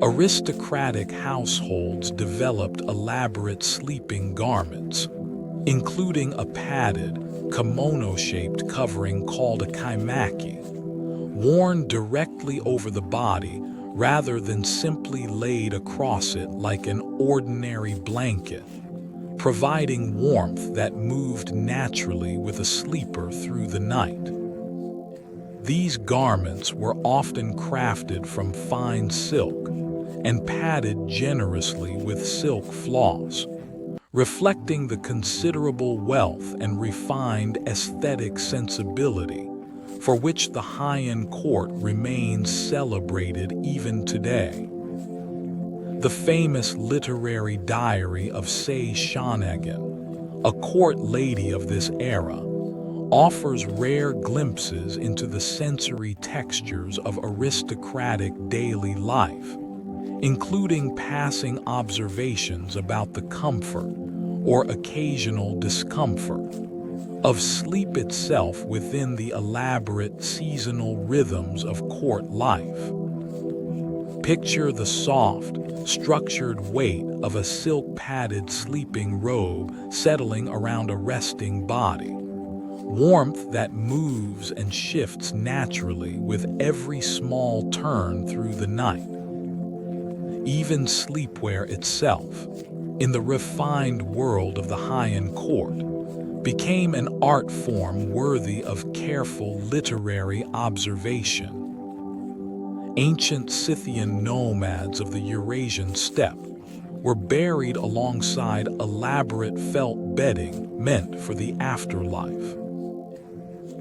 aristocratic households developed elaborate sleeping garments, including a padded, kimono-shaped covering called a kaimaki, worn directly over the body rather than simply laid across it like an ordinary blanket, providing warmth that moved naturally with a sleeper through the night. These garments were often crafted from fine silk and padded generously with silk floss, reflecting the considerable wealth and refined aesthetic sensibility for which the Heian court remains celebrated even today. The famous literary diary of Sei Shonagon, a court lady of this era, offers rare glimpses into the sensory textures of aristocratic daily life, including passing observations about the comfort or occasional discomfort of sleep itself within the elaborate seasonal rhythms of court life. Picture the soft, structured weight of a silk-padded sleeping robe settling around a resting body, warmth that moves and shifts naturally with every small turn through the night. Even sleepwear itself, in the refined world of the Heian court, became an art form worthy of careful literary observation. Ancient Scythian nomads of the Eurasian steppe were buried alongside elaborate felt bedding meant for the afterlife.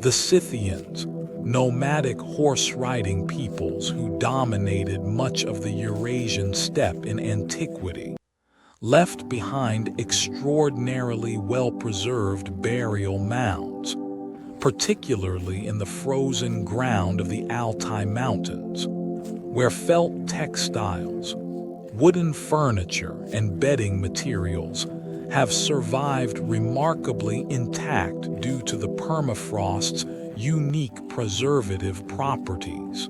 The Scythians, nomadic horse-riding peoples who dominated much of the Eurasian steppe in antiquity, left behind extraordinarily well-preserved burial mounds, particularly in the frozen ground of the Altai Mountains, where felt textiles, wooden furniture, and bedding materials have survived remarkably intact due to the permafrost's unique preservative properties.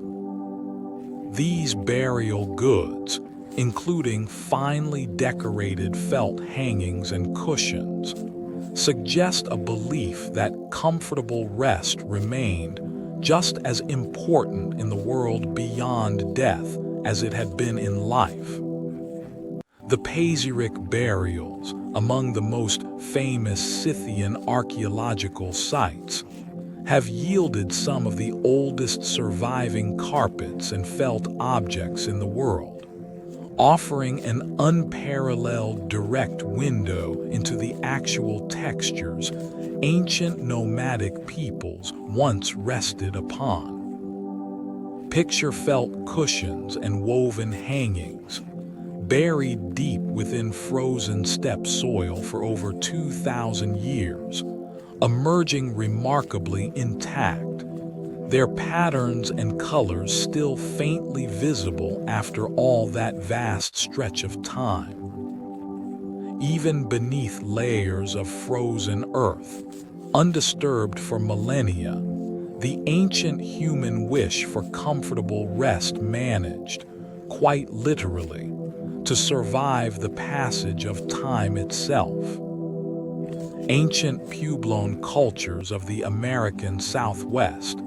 These burial goods, including finely decorated felt hangings and cushions, suggest a belief that comfortable rest remained just as important in the world beyond death as it had been in life. The Pazyryk burials, among the most famous Scythian archaeological sites, have yielded some of the oldest surviving carpets and felt objects in the world, offering an unparalleled direct window into the actual textures ancient nomadic peoples once rested upon. Picture felt cushions and woven hangings, buried deep within frozen steppe soil for over 2,000 years, emerging remarkably intact, their patterns and colors still faintly visible after all that vast stretch of time. Even beneath layers of frozen earth, undisturbed for millennia, the ancient human wish for comfortable rest managed, quite literally, to survive the passage of time itself. Ancient Puebloan cultures of the American Southwest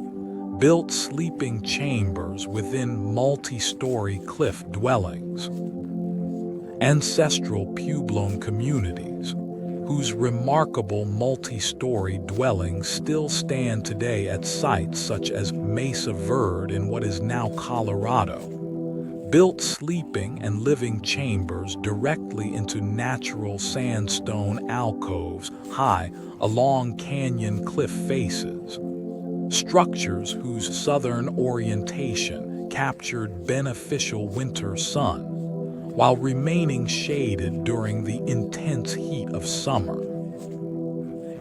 built sleeping chambers within multi-story cliff dwellings. Ancestral Puebloan communities, whose remarkable multi-story dwellings still stand today at sites such as Mesa Verde in what is now Colorado, built sleeping and living chambers directly into natural sandstone alcoves high along canyon cliff faces. Structures whose southern orientation captured beneficial winter sun, while remaining shaded during the intense heat of summer.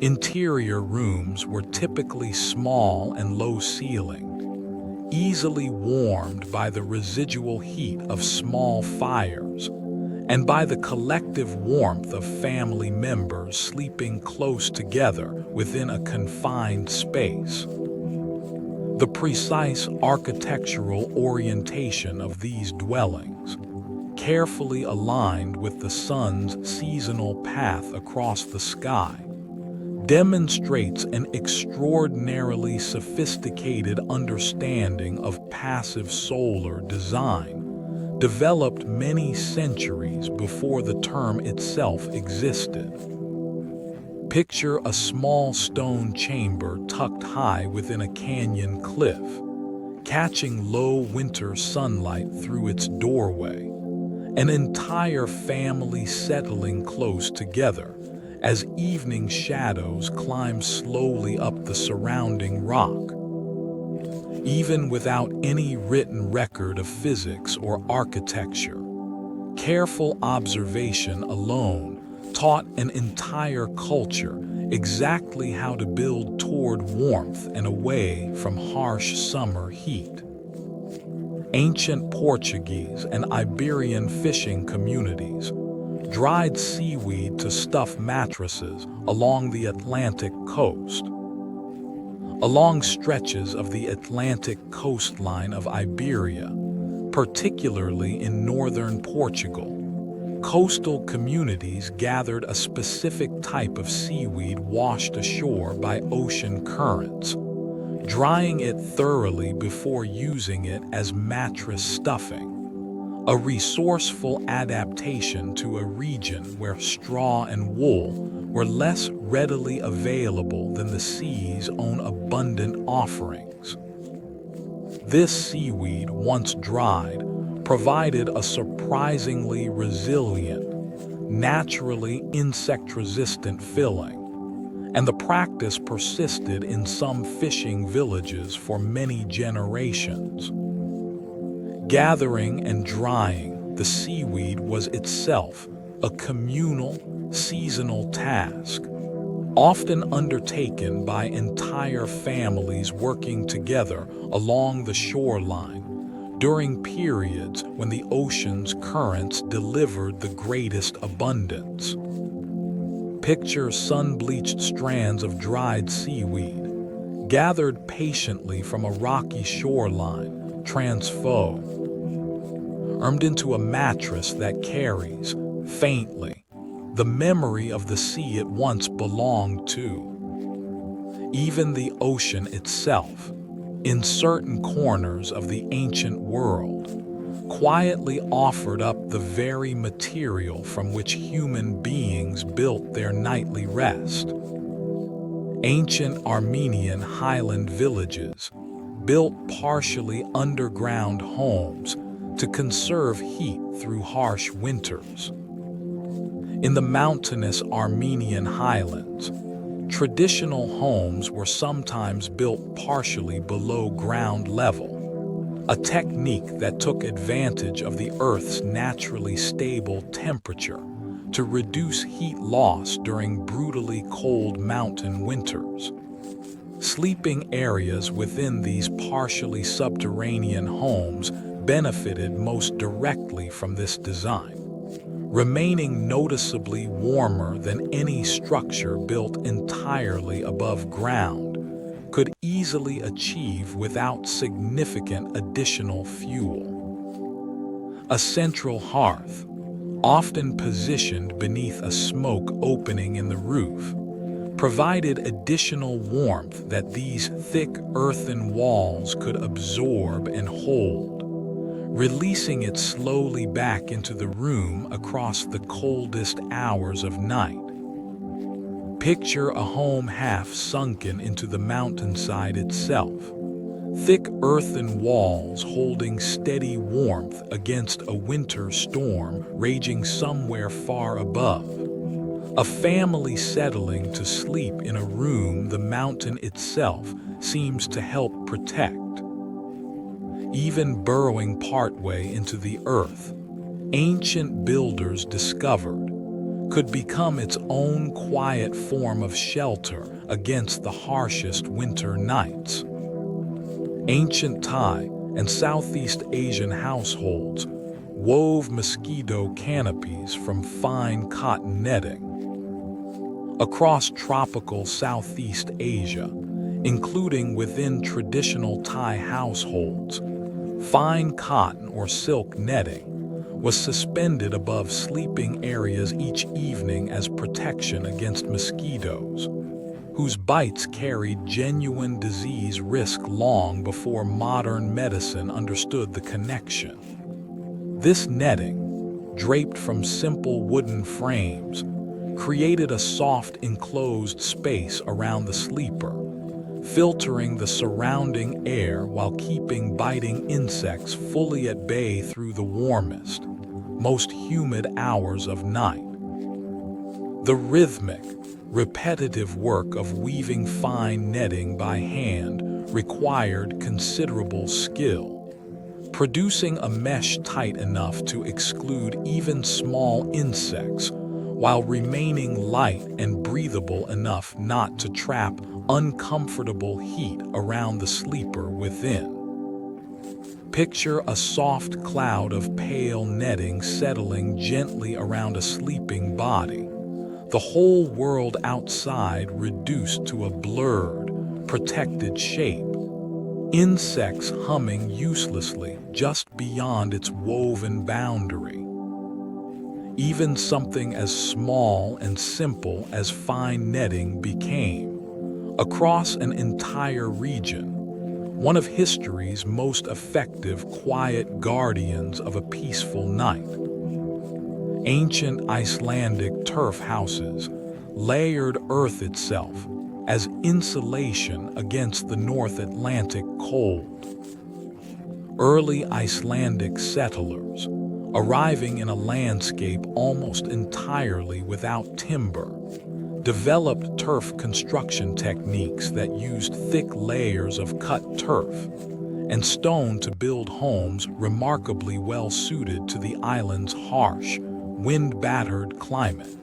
Interior rooms were typically small and low-ceilinged, easily warmed by the residual heat of small fires and by the collective warmth of family members sleeping close together within a confined space. The precise architectural orientation of these dwellings, carefully aligned with the sun's seasonal path across the sky, demonstrates an extraordinarily sophisticated understanding of passive solar design, developed many centuries before the term itself existed. Picture a small stone chamber tucked high within a canyon cliff, catching low winter sunlight through its doorway, an entire family settling close together as evening shadows climb slowly up the surrounding rock. Even without any written record of physics or architecture, careful observation alone taught an entire culture exactly how to build toward warmth and away from harsh summer heat. Ancient Portuguese and Iberian fishing communities dried seaweed to stuff mattresses along the Atlantic coast. Along stretches of the Atlantic coastline of Iberia, particularly in northern Portugal, coastal communities gathered a specific type of seaweed washed ashore by ocean currents, drying it thoroughly before using it as mattress stuffing, a resourceful adaptation to a region where straw and wool were less readily available than the sea's own abundant offerings. This seaweed, once dried, provided a surprisingly resilient, naturally insect-resistant filling, and the practice persisted in some fishing villages for many generations. Gathering and drying the seaweed was itself a communal, seasonal task, often undertaken by entire families working together along the shoreline during periods when the ocean's currents delivered the greatest abundance. Picture sun-bleached strands of dried seaweed, gathered patiently from a rocky shoreline, transformed into a mattress that carries, faintly, the memory of the sea it once belonged to. Even the ocean itself, in certain corners of the ancient world, quietly offered up the very material from which human beings built their nightly rest. Ancient Armenian highland villages built partially underground homes to conserve heat through harsh winters. In the mountainous Armenian highlands, traditional homes were sometimes built partially below ground level, a technique that took advantage of the Earth's naturally stable temperature to reduce heat loss during brutally cold mountain winters. Sleeping areas within these partially subterranean homes benefited most directly from this design, remaining noticeably warmer than any structure built entirely above ground could easily achieve without significant additional fuel. A central hearth, often positioned beneath a smoke opening in the roof, provided additional warmth that these thick earthen walls could absorb and hold, releasing it slowly back into the room across the coldest hours of night. Picture a home half sunken into the mountainside itself, thick earthen walls holding steady warmth against a winter storm raging somewhere far above. A family settling to sleep in a room the mountain itself seems to help protect. Even burrowing partway into the earth, ancient builders discovered could become its own quiet form of shelter against the harshest winter nights. Ancient Thai and Southeast Asian households wove mosquito canopies from fine cotton netting. Across tropical Southeast Asia, including within traditional Thai households, fine cotton or silk netting was suspended above sleeping areas each evening as protection against mosquitoes, whose bites carried genuine disease risk long before modern medicine understood the connection. This netting, draped from simple wooden frames, created a soft enclosed space around the sleeper, filtering the surrounding air while keeping biting insects fully at bay through the warmest, most humid hours of night. The rhythmic, repetitive work of weaving fine netting by hand required considerable skill, producing a mesh tight enough to exclude even small insects while remaining light and breathable enough not to trap uncomfortable heat around the sleeper within. Picture a soft cloud of pale netting settling gently around a sleeping body, the whole world outside reduced to a blurred, protected shape, insects humming uselessly just beyond its woven boundary. Even something as small and simple as fine netting became, across an entire region, one of history's most effective quiet guardians of a peaceful night. Ancient Icelandic turf houses layered earth itself as insulation against the North Atlantic cold. Early Icelandic settlers, arriving in a landscape almost entirely without timber, developed turf construction techniques that used thick layers of cut turf and stone to build homes remarkably well suited to the island's harsh, wind-battered climate.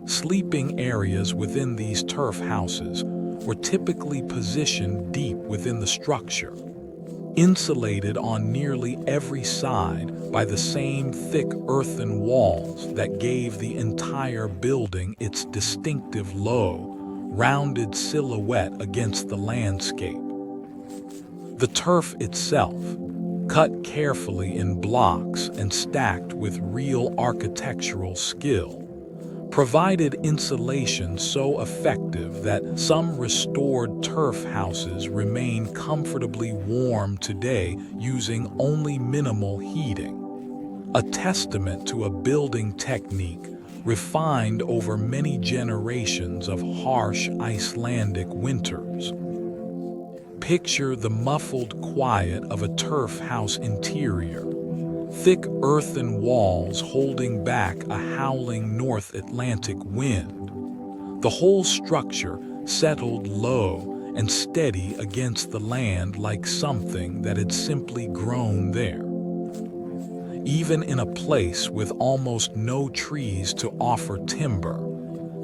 Sleeping areas within these turf houses were typically positioned deep within the structure, insulated on nearly every side by the same thick earthen walls that gave the entire building its distinctive low, rounded silhouette against the landscape. The turf itself, cut carefully in blocks and stacked with real architectural skill, provided insulation so effective that some restored turf houses remain comfortably warm today using only minimal heating, a testament to a building technique refined over many generations of harsh Icelandic winters. Picture the muffled quiet of a turf house interior, thick earthen walls holding back a howling North Atlantic wind. The whole structure settled low and steady against the land like something that had simply grown there. Even in a place with almost no trees to offer timber,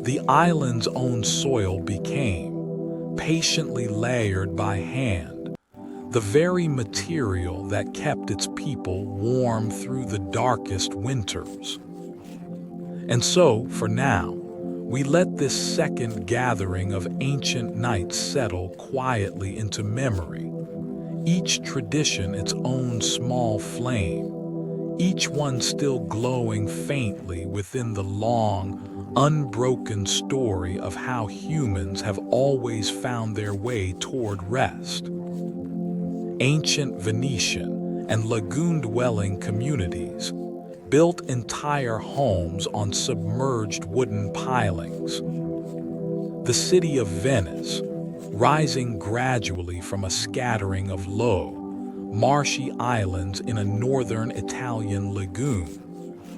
the island's own soil became, patiently layered by hand, the very material that kept its people warm through the darkest winters. And so, for now, we let this second gathering of ancient nights settle quietly into memory, each tradition its own small flame, each one still glowing faintly within the long, unbroken story of how humans have always found their way toward rest. Ancient Venetian and lagoon-dwelling communities built entire homes on submerged wooden pilings. The city of Venice, rising gradually from a scattering of low, marshy islands in a northern Italian lagoon,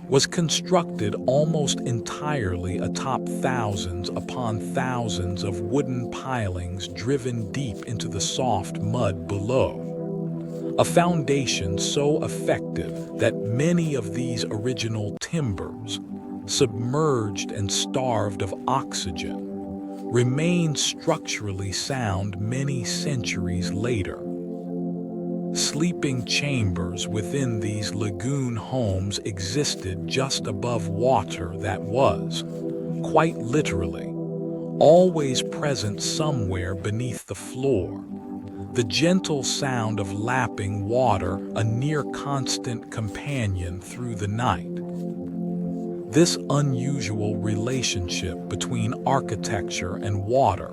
was constructed almost entirely atop thousands upon thousands of wooden pilings driven deep into the soft mud below. A foundation so effective that many of these original timbers, submerged and starved of oxygen, remain structurally sound many centuries later. Sleeping chambers within these lagoon homes existed just above water that was, quite literally, always present somewhere beneath the floor. The gentle sound of lapping water, a near-constant companion through the night. This unusual relationship between architecture and water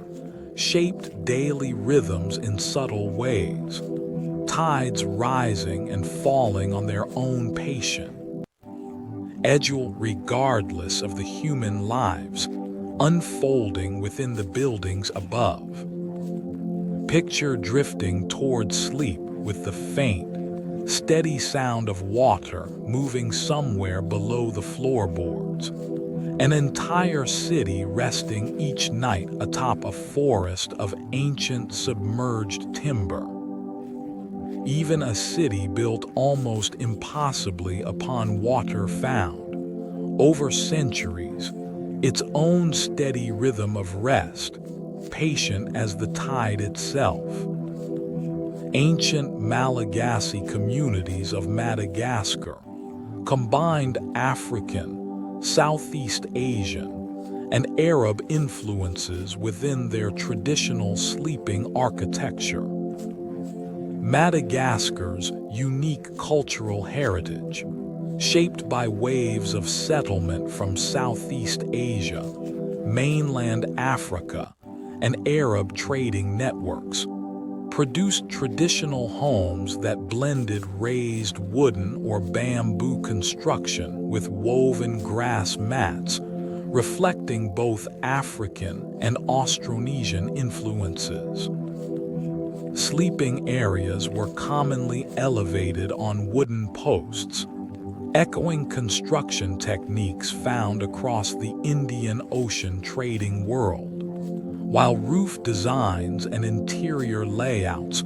shaped daily rhythms in subtle ways, tides rising and falling on their own patient schedule regardless of the human lives unfolding within the buildings above. Picture drifting toward sleep with the faint, steady sound of water moving somewhere below the floorboards. An entire city resting each night atop a forest of ancient submerged timber. Even a city built almost impossibly upon water found, over centuries, its own steady rhythm of rest, patient as the tide itself. Ancient Malagasy communities of Madagascar combined African, Southeast Asian, and Arab influences within their traditional sleeping architecture. Madagascar's unique cultural heritage, shaped by waves of settlement from Southeast Asia, mainland Africa, and Arab trading networks, produced traditional homes that blended raised wooden or bamboo construction with woven grass mats, reflecting both African and Austronesian influences. Sleeping areas were commonly elevated on wooden posts, echoing construction techniques found across the Indian Ocean trading world, while roof designs and interior layouts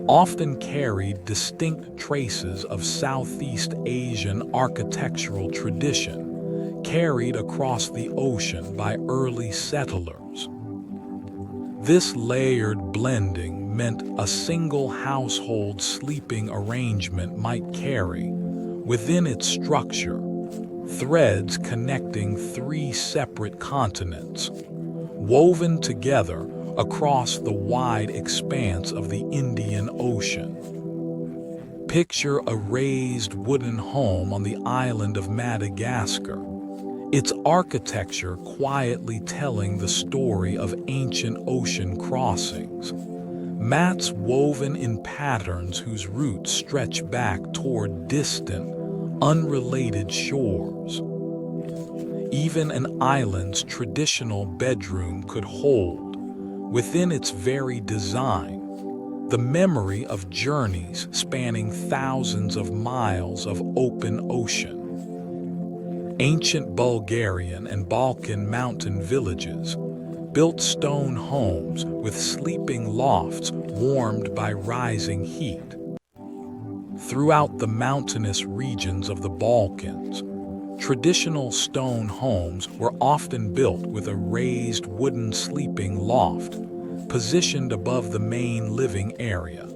often carried distinct traces of Southeast Asian architectural tradition carried across the ocean by early settlers. This layered blending meant a single household sleeping arrangement might carry, within its structure, threads connecting three separate continents, woven together across the wide expanse of the Indian Ocean. Picture a raised wooden home on the island of Madagascar, its architecture quietly telling the story of ancient ocean crossings, mats woven in patterns whose roots stretch back toward distant, unrelated shores. Even an island's traditional bedroom could hold, within its very design, the memory of journeys spanning thousands of miles of open ocean. Ancient Bulgarian and Balkan mountain villages, built stone homes with sleeping lofts warmed by rising heat. Throughout the mountainous regions of the Balkans, traditional stone homes were often built with a raised wooden sleeping loft positioned above the main living area,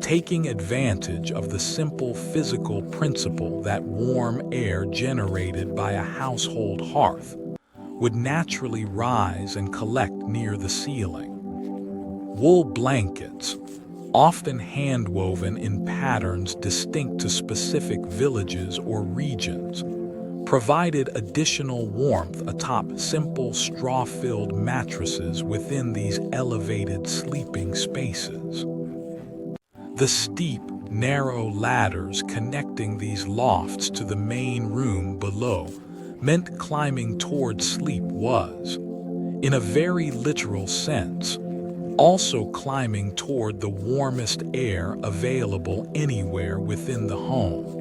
taking advantage of the simple physical principle that warm air generated by a household hearth would naturally rise and collect near the ceiling. Wool blankets, often hand-woven in patterns distinct to specific villages or regions, provided additional warmth atop simple straw-filled mattresses within these elevated sleeping spaces. The steep, narrow ladders connecting these lofts to the main room below meant climbing toward sleep was, in a very literal sense, also climbing toward the warmest air available anywhere within the home.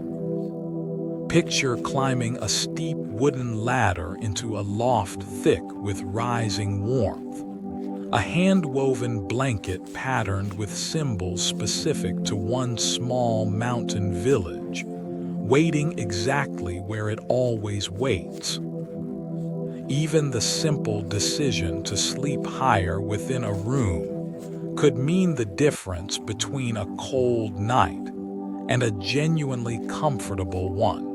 Picture climbing a steep wooden ladder into a loft thick with rising warmth. A hand-woven blanket patterned with symbols specific to one small mountain village, waiting exactly where it always waits. Even the simple decision to sleep higher within a room could mean the difference between a cold night and a genuinely comfortable one.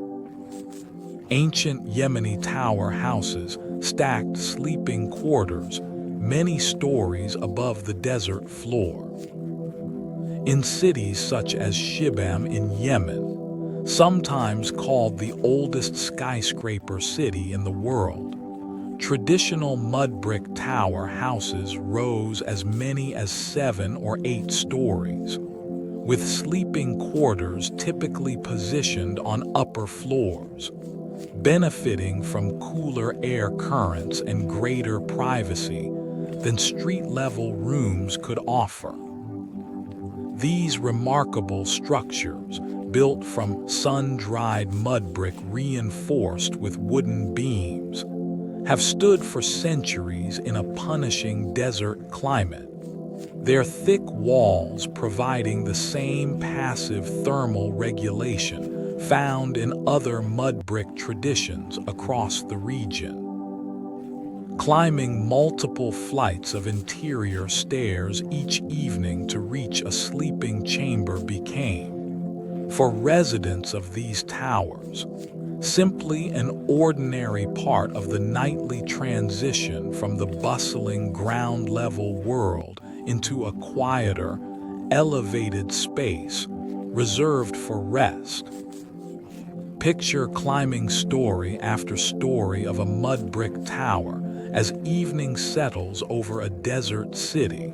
Ancient Yemeni tower houses stacked sleeping quarters many stories above the desert floor. In cities such as Shibam in Yemen, sometimes called the oldest skyscraper city in the world, traditional mud brick tower houses rose as many as 7 or 8 stories, with sleeping quarters typically positioned on upper floors, benefiting from cooler air currents and greater privacy than street-level rooms could offer. These remarkable structures, built from sun-dried mud brick reinforced with wooden beams, have stood for centuries in a punishing desert climate, their thick walls providing the same passive thermal regulation found in other mud brick traditions across the region. Climbing multiple flights of interior stairs each evening to reach a sleeping chamber became, for residents of these towers, simply an ordinary part of the nightly transition from the bustling ground-level world into a quieter, elevated space reserved for rest. Picture climbing story after story of a mud brick tower as evening settles over a desert city,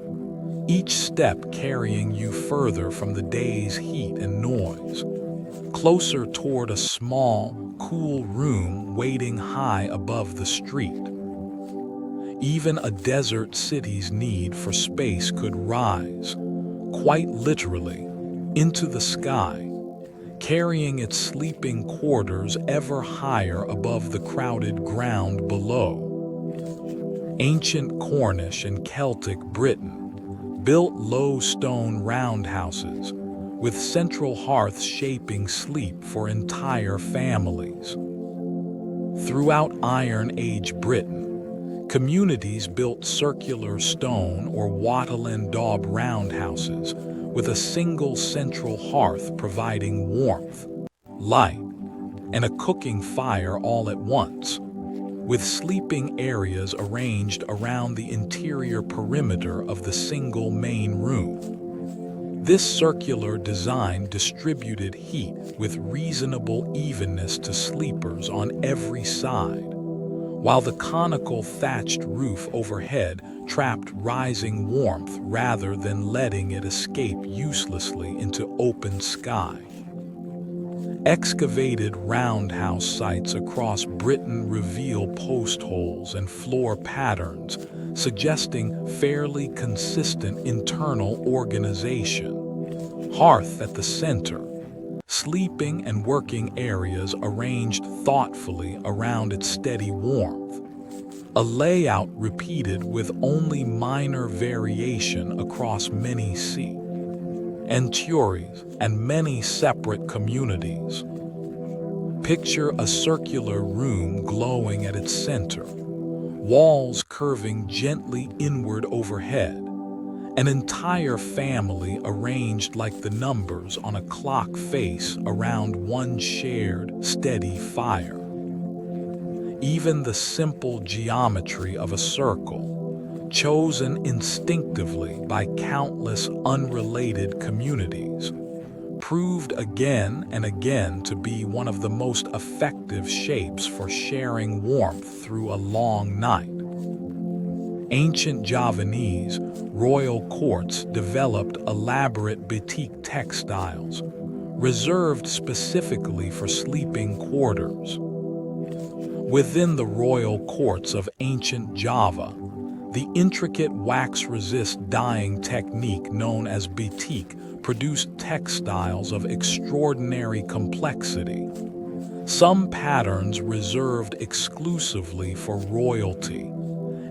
each step carrying you further from the day's heat and noise, closer toward a small, cool room waiting high above the street. Even a desert city's need for space could rise, quite literally, into the sky, carrying its sleeping quarters ever higher above the crowded ground below. Ancient Cornish and Celtic Britain built low stone roundhouses, with central hearths shaping sleep for entire families. Throughout Iron Age Britain, communities built circular stone or wattle and daub roundhouses with a single central hearth providing warmth, light, and a cooking fire all at once, with sleeping areas arranged around the interior perimeter of the single main room. This circular design distributed heat with reasonable evenness to sleepers on every side, while the conical thatched roof overhead trapped rising warmth rather than letting it escape uselessly into open sky. Excavated roundhouse sites across Britain reveal post holes and floor patterns, suggesting fairly consistent internal organization. Hearth at the center, sleeping and working areas arranged thoughtfully around its steady warmth. a layout repeated with only minor variation across many centuries and many separate communities. Picture a circular room glowing at its center, walls curving gently inward overhead, an entire family arranged like the numbers on a clock face around one shared, steady fire. Even the simple geometry of a circle, chosen instinctively by countless unrelated communities, proved again and again to be one of the most effective shapes for sharing warmth through a long night. Ancient Javanese royal courts developed elaborate batik textiles, reserved specifically for sleeping quarters. Within the royal courts of ancient Java, the intricate wax-resist dyeing technique known as batik produced textiles of extraordinary complexity. Some patterns reserved exclusively for royalty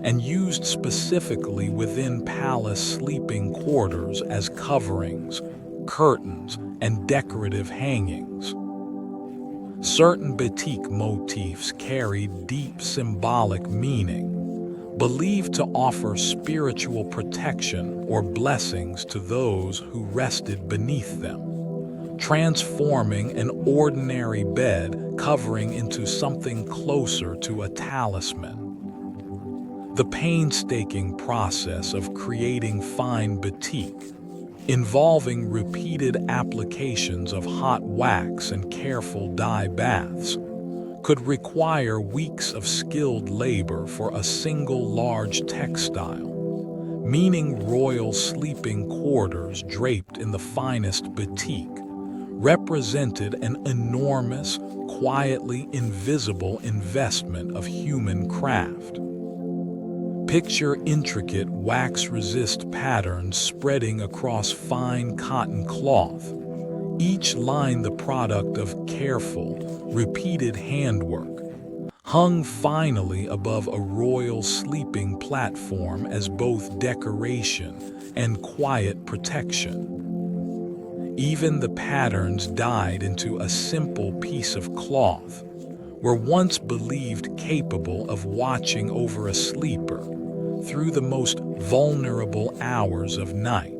and used specifically within palace sleeping quarters as coverings, curtains, and decorative hangings. Certain batik motifs carried deep symbolic meaning, believed to offer spiritual protection or blessings to those who rested beneath them, transforming an ordinary bed covering into something closer to a talisman. The painstaking process of creating fine batik, involving repeated applications of hot wax and careful dye baths, could require weeks of skilled labor for a single large textile, meaning royal sleeping quarters draped in the finest batik represented an enormous, quietly invisible investment of human craft. Picture intricate wax-resist patterns spreading across fine cotton cloth, each line the product of careful, repeated handwork, hung finally above a royal sleeping platform as both decoration and quiet protection. Even the patterns dyed into a simple piece of cloth were once believed capable of watching over a sleeper through the most vulnerable hours of night.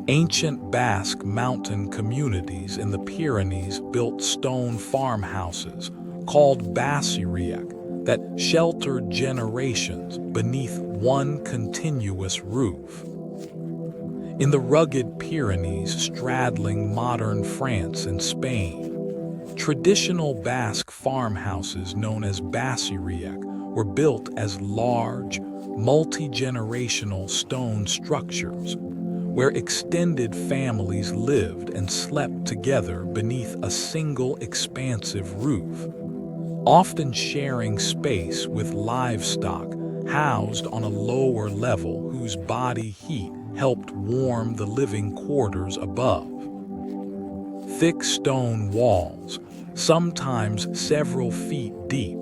Ancient Basque mountain communities in the Pyrenees built stone farmhouses called basiriak that sheltered generations beneath one continuous roof. In the rugged Pyrenees straddling modern France and Spain, traditional Basque farmhouses known as basiriak were built as large, multi-generational stone structures where extended families lived and slept together beneath a single expansive roof, often sharing space with livestock housed on a lower level whose body heat helped warm the living quarters above. Thick stone walls, sometimes several feet deep,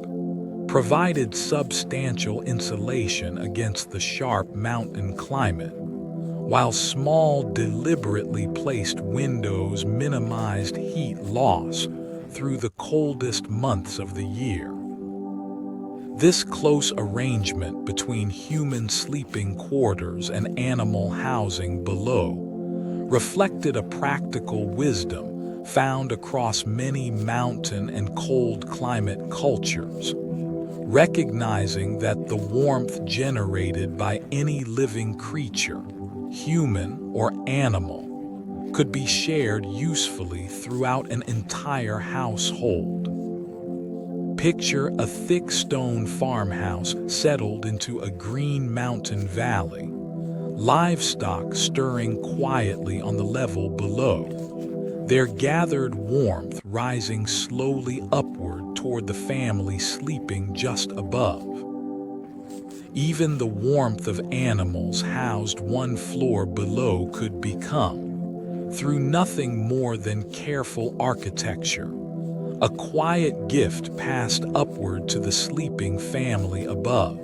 provided substantial insulation against the sharp mountain climate, while small, deliberately placed windows minimized heat loss through the coldest months of the year. This close arrangement between human sleeping quarters and animal housing below reflected a practical wisdom found across many mountain and cold climate cultures, recognizing that the warmth generated by any living creature, human or animal, could be shared usefully throughout an entire household. Picture a thick stone farmhouse settled into a green mountain valley, livestock stirring quietly on the level below, their gathered warmth rising slowly upward toward the family sleeping just above. Even the warmth of animals housed one floor below could become, through nothing more than careful architecture, a quiet gift passed upward to the sleeping family above.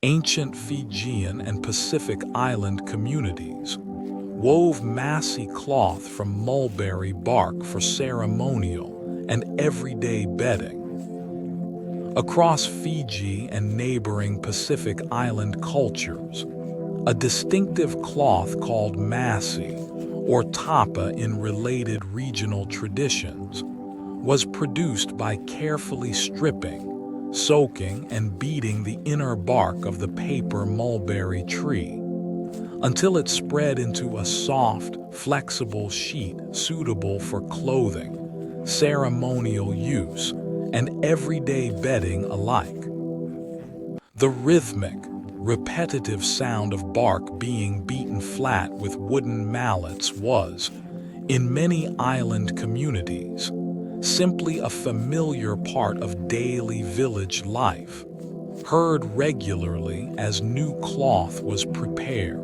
Ancient Fijian and Pacific Island communities wove massy cloth from mulberry bark for ceremonial and everyday bedding. Across Fiji and neighboring Pacific Island cultures, a distinctive cloth called masi, or tapa in related regional traditions, was produced by carefully stripping, soaking, and beating the inner bark of the paper mulberry tree until it spread into a soft, flexible sheet suitable for clothing, ceremonial use, and everyday bedding alike. The rhythmic, repetitive sound of bark being beaten flat with wooden mallets was, in many island communities, simply a familiar part of daily village life, heard regularly as new cloth was prepared.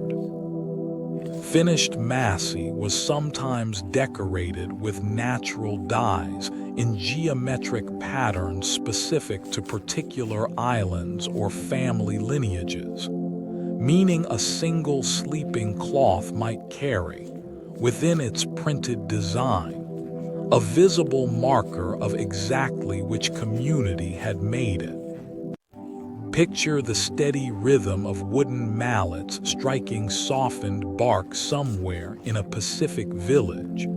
Finished masi was sometimes decorated with natural dyes in geometric patterns specific to particular islands or family lineages, meaning a single sleeping cloth might carry, within its printed design, a visible marker of exactly which community had made it. Picture the steady rhythm of wooden mallets striking softened bark somewhere in a Pacific village,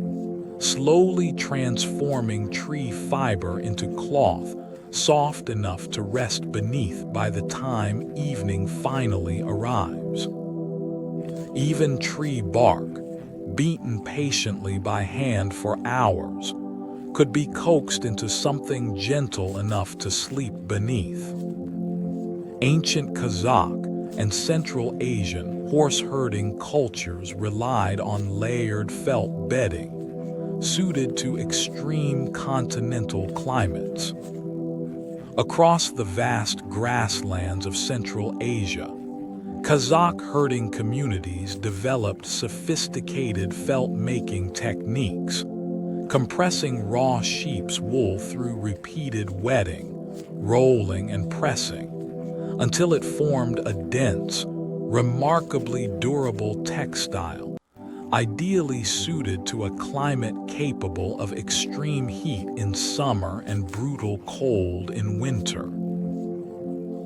slowly transforming tree fiber into cloth soft enough to rest beneath by the time evening finally arrives. Even tree bark, beaten patiently by hand for hours, could be coaxed into something gentle enough to sleep beneath. Ancient Kazakh and Central Asian horse-herding cultures relied on layered felt bedding, suited to extreme continental climates. Across the vast grasslands of Central Asia, Kazakh herding communities developed sophisticated felt-making techniques, compressing raw sheep's wool through repeated wetting, rolling, and pressing, until it formed a dense, remarkably durable textile, ideally suited to a climate capable of extreme heat in summer and brutal cold in winter.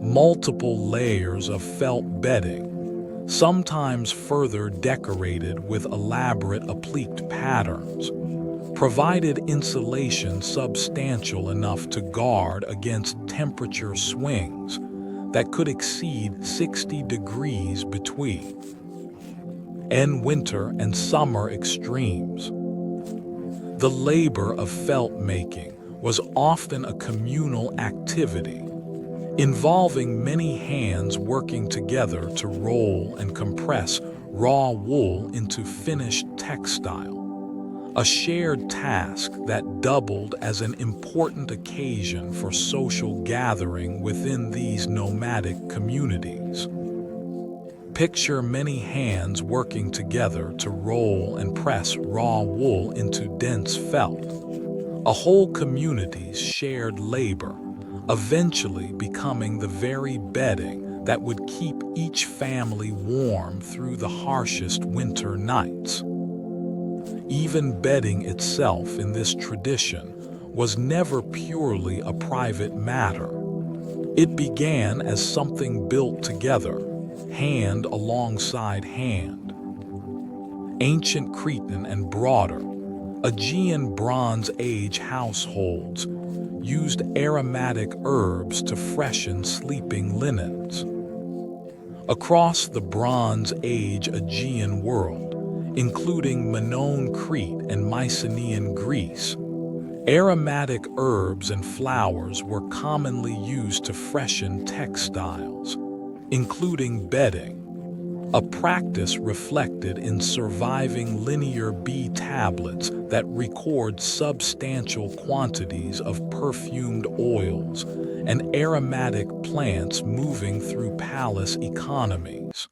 Multiple layers of felt bedding, sometimes further decorated with elaborate appliqued patterns, provided insulation substantial enough to guard against temperature swings that could exceed 60 degrees between winter and summer extremes. The labor of felt making was often a communal activity, involving many hands working together to roll and compress raw wool into finished textile, a shared task that doubled as an important occasion for social gathering within these nomadic communities. Picture many hands working together to roll and press raw wool into dense felt, a whole community's shared labor, eventually becoming the very bedding that would keep each family warm through the harshest winter nights. Even bedding itself in this tradition was never purely a private matter. It began as something built together, hand alongside hand. Ancient Cretan and broader Aegean Bronze Age households used aromatic herbs to freshen sleeping linens. Across the Bronze Age Aegean world, including Minoan Crete and Mycenaean Greece, aromatic herbs and flowers were commonly used to freshen textiles, including bedding, a practice reflected in surviving linear B tablets that record substantial quantities of perfumed oils and aromatic plants moving through palace economies.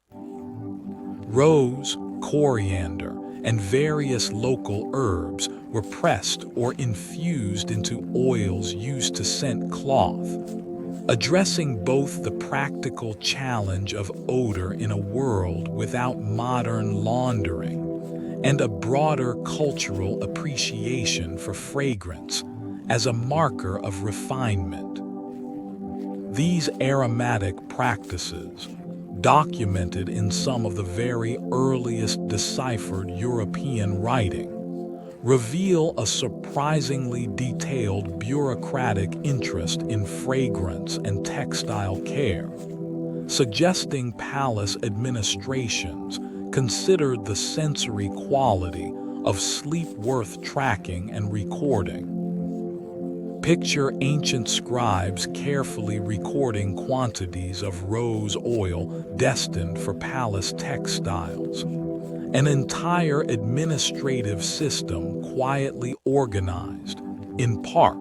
Rose, coriander, and various local herbs were pressed or infused into oils used to scent cloth, addressing both the practical challenge of odor in a world without modern laundering and a broader cultural appreciation for fragrance as a marker of refinement. These aromatic practices, documented in some of the very earliest deciphered European writing, reveal a surprisingly detailed bureaucratic interest in fragrance and textile care, suggesting palace administrations considered the sensory quality of sleep worth tracking and recording. Picture ancient scribes carefully recording quantities of rose oil destined for palace textiles, an entire administrative system quietly organized, in part,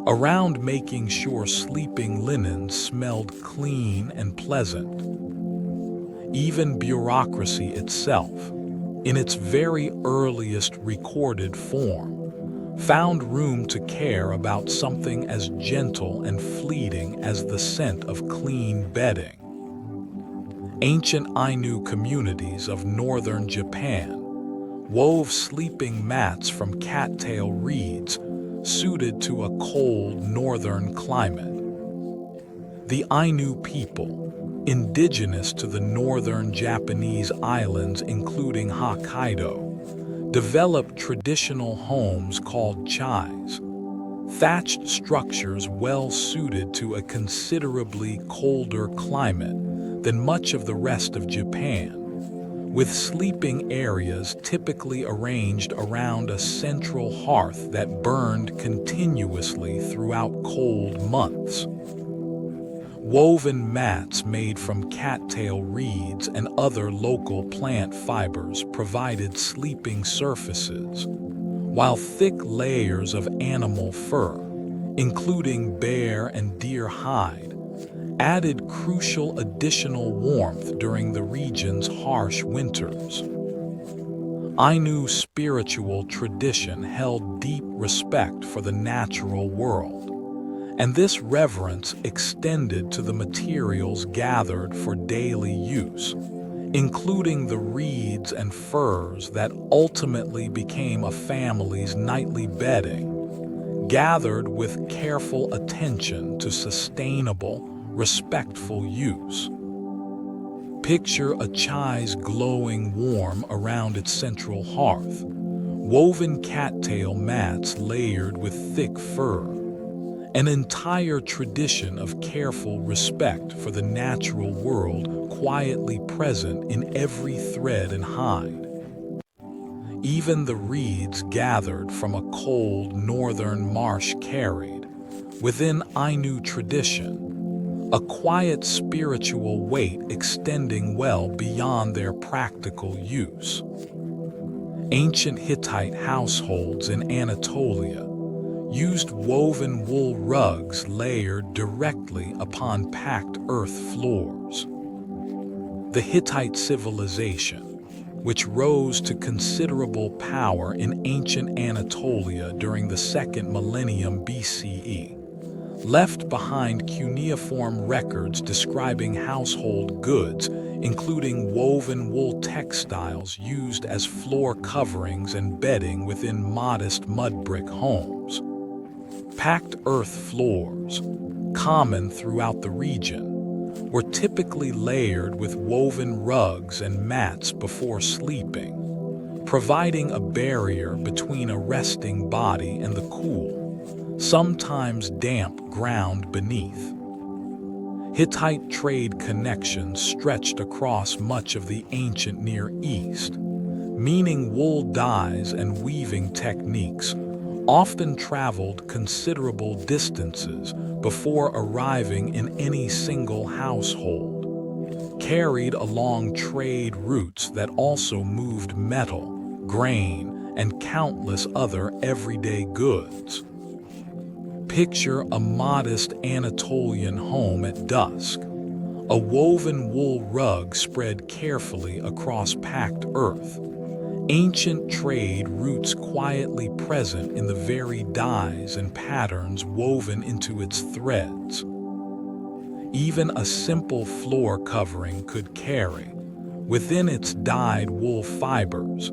around making sure sleeping linen smelled clean and pleasant. Even bureaucracy itself, in its very earliest recorded form, found room to care about something as gentle and fleeting as the scent of clean bedding. Ancient Ainu communities of northern Japan wove sleeping mats from cattail reeds suited to a cold northern climate. The Ainu people, indigenous to the northern Japanese islands including Hokkaido, developed traditional homes called chais, thatched structures well suited to a considerably colder climate than much of the rest of Japan, with sleeping areas typically arranged around a central hearth that burned continuously throughout cold months. Woven mats made from cattail reeds and other local plant fibers provided sleeping surfaces, while thick layers of animal fur, including bear and deer hide, added crucial additional warmth during the region's harsh winters. Ainu spiritual tradition held deep respect for the natural world, and this reverence extended to the materials gathered for daily use, including the reeds and furs that ultimately became a family's nightly bedding, gathered with careful attention to sustainable, respectful use. Picture a chai's glowing warm around its central hearth, woven cattail mats layered with thick fur, an entire tradition of careful respect for the natural world quietly present in every thread and hide. Even the reeds gathered from a cold northern marsh carried, within Ainu tradition, a quiet spiritual weight extending well beyond their practical use. Ancient Hittite households in Anatolia used woven wool rugs layered directly upon packed earth floors. The Hittite civilization, which rose to considerable power in ancient Anatolia during the 2nd millennium BCE, left behind cuneiform records describing household goods, including woven wool textiles used as floor coverings and bedding within modest mud brick homes. Packed earth floors, common throughout the region, were typically layered with woven rugs and mats before sleeping, providing a barrier between a resting body and the cool, sometimes damp ground beneath. Hittite trade connections stretched across much of the ancient Near East, meaning wool dyes and weaving techniques often traveled considerable distances before arriving in any single household, carried along trade routes that also moved metal, grain, and countless other everyday goods. Picture a modest Anatolian home at dusk, a woven wool rug spread carefully across packed earth, Ancient trade routes quietly present in the very dyes and patterns woven into its threads. Even a simple floor covering could carry, within its dyed wool fibers,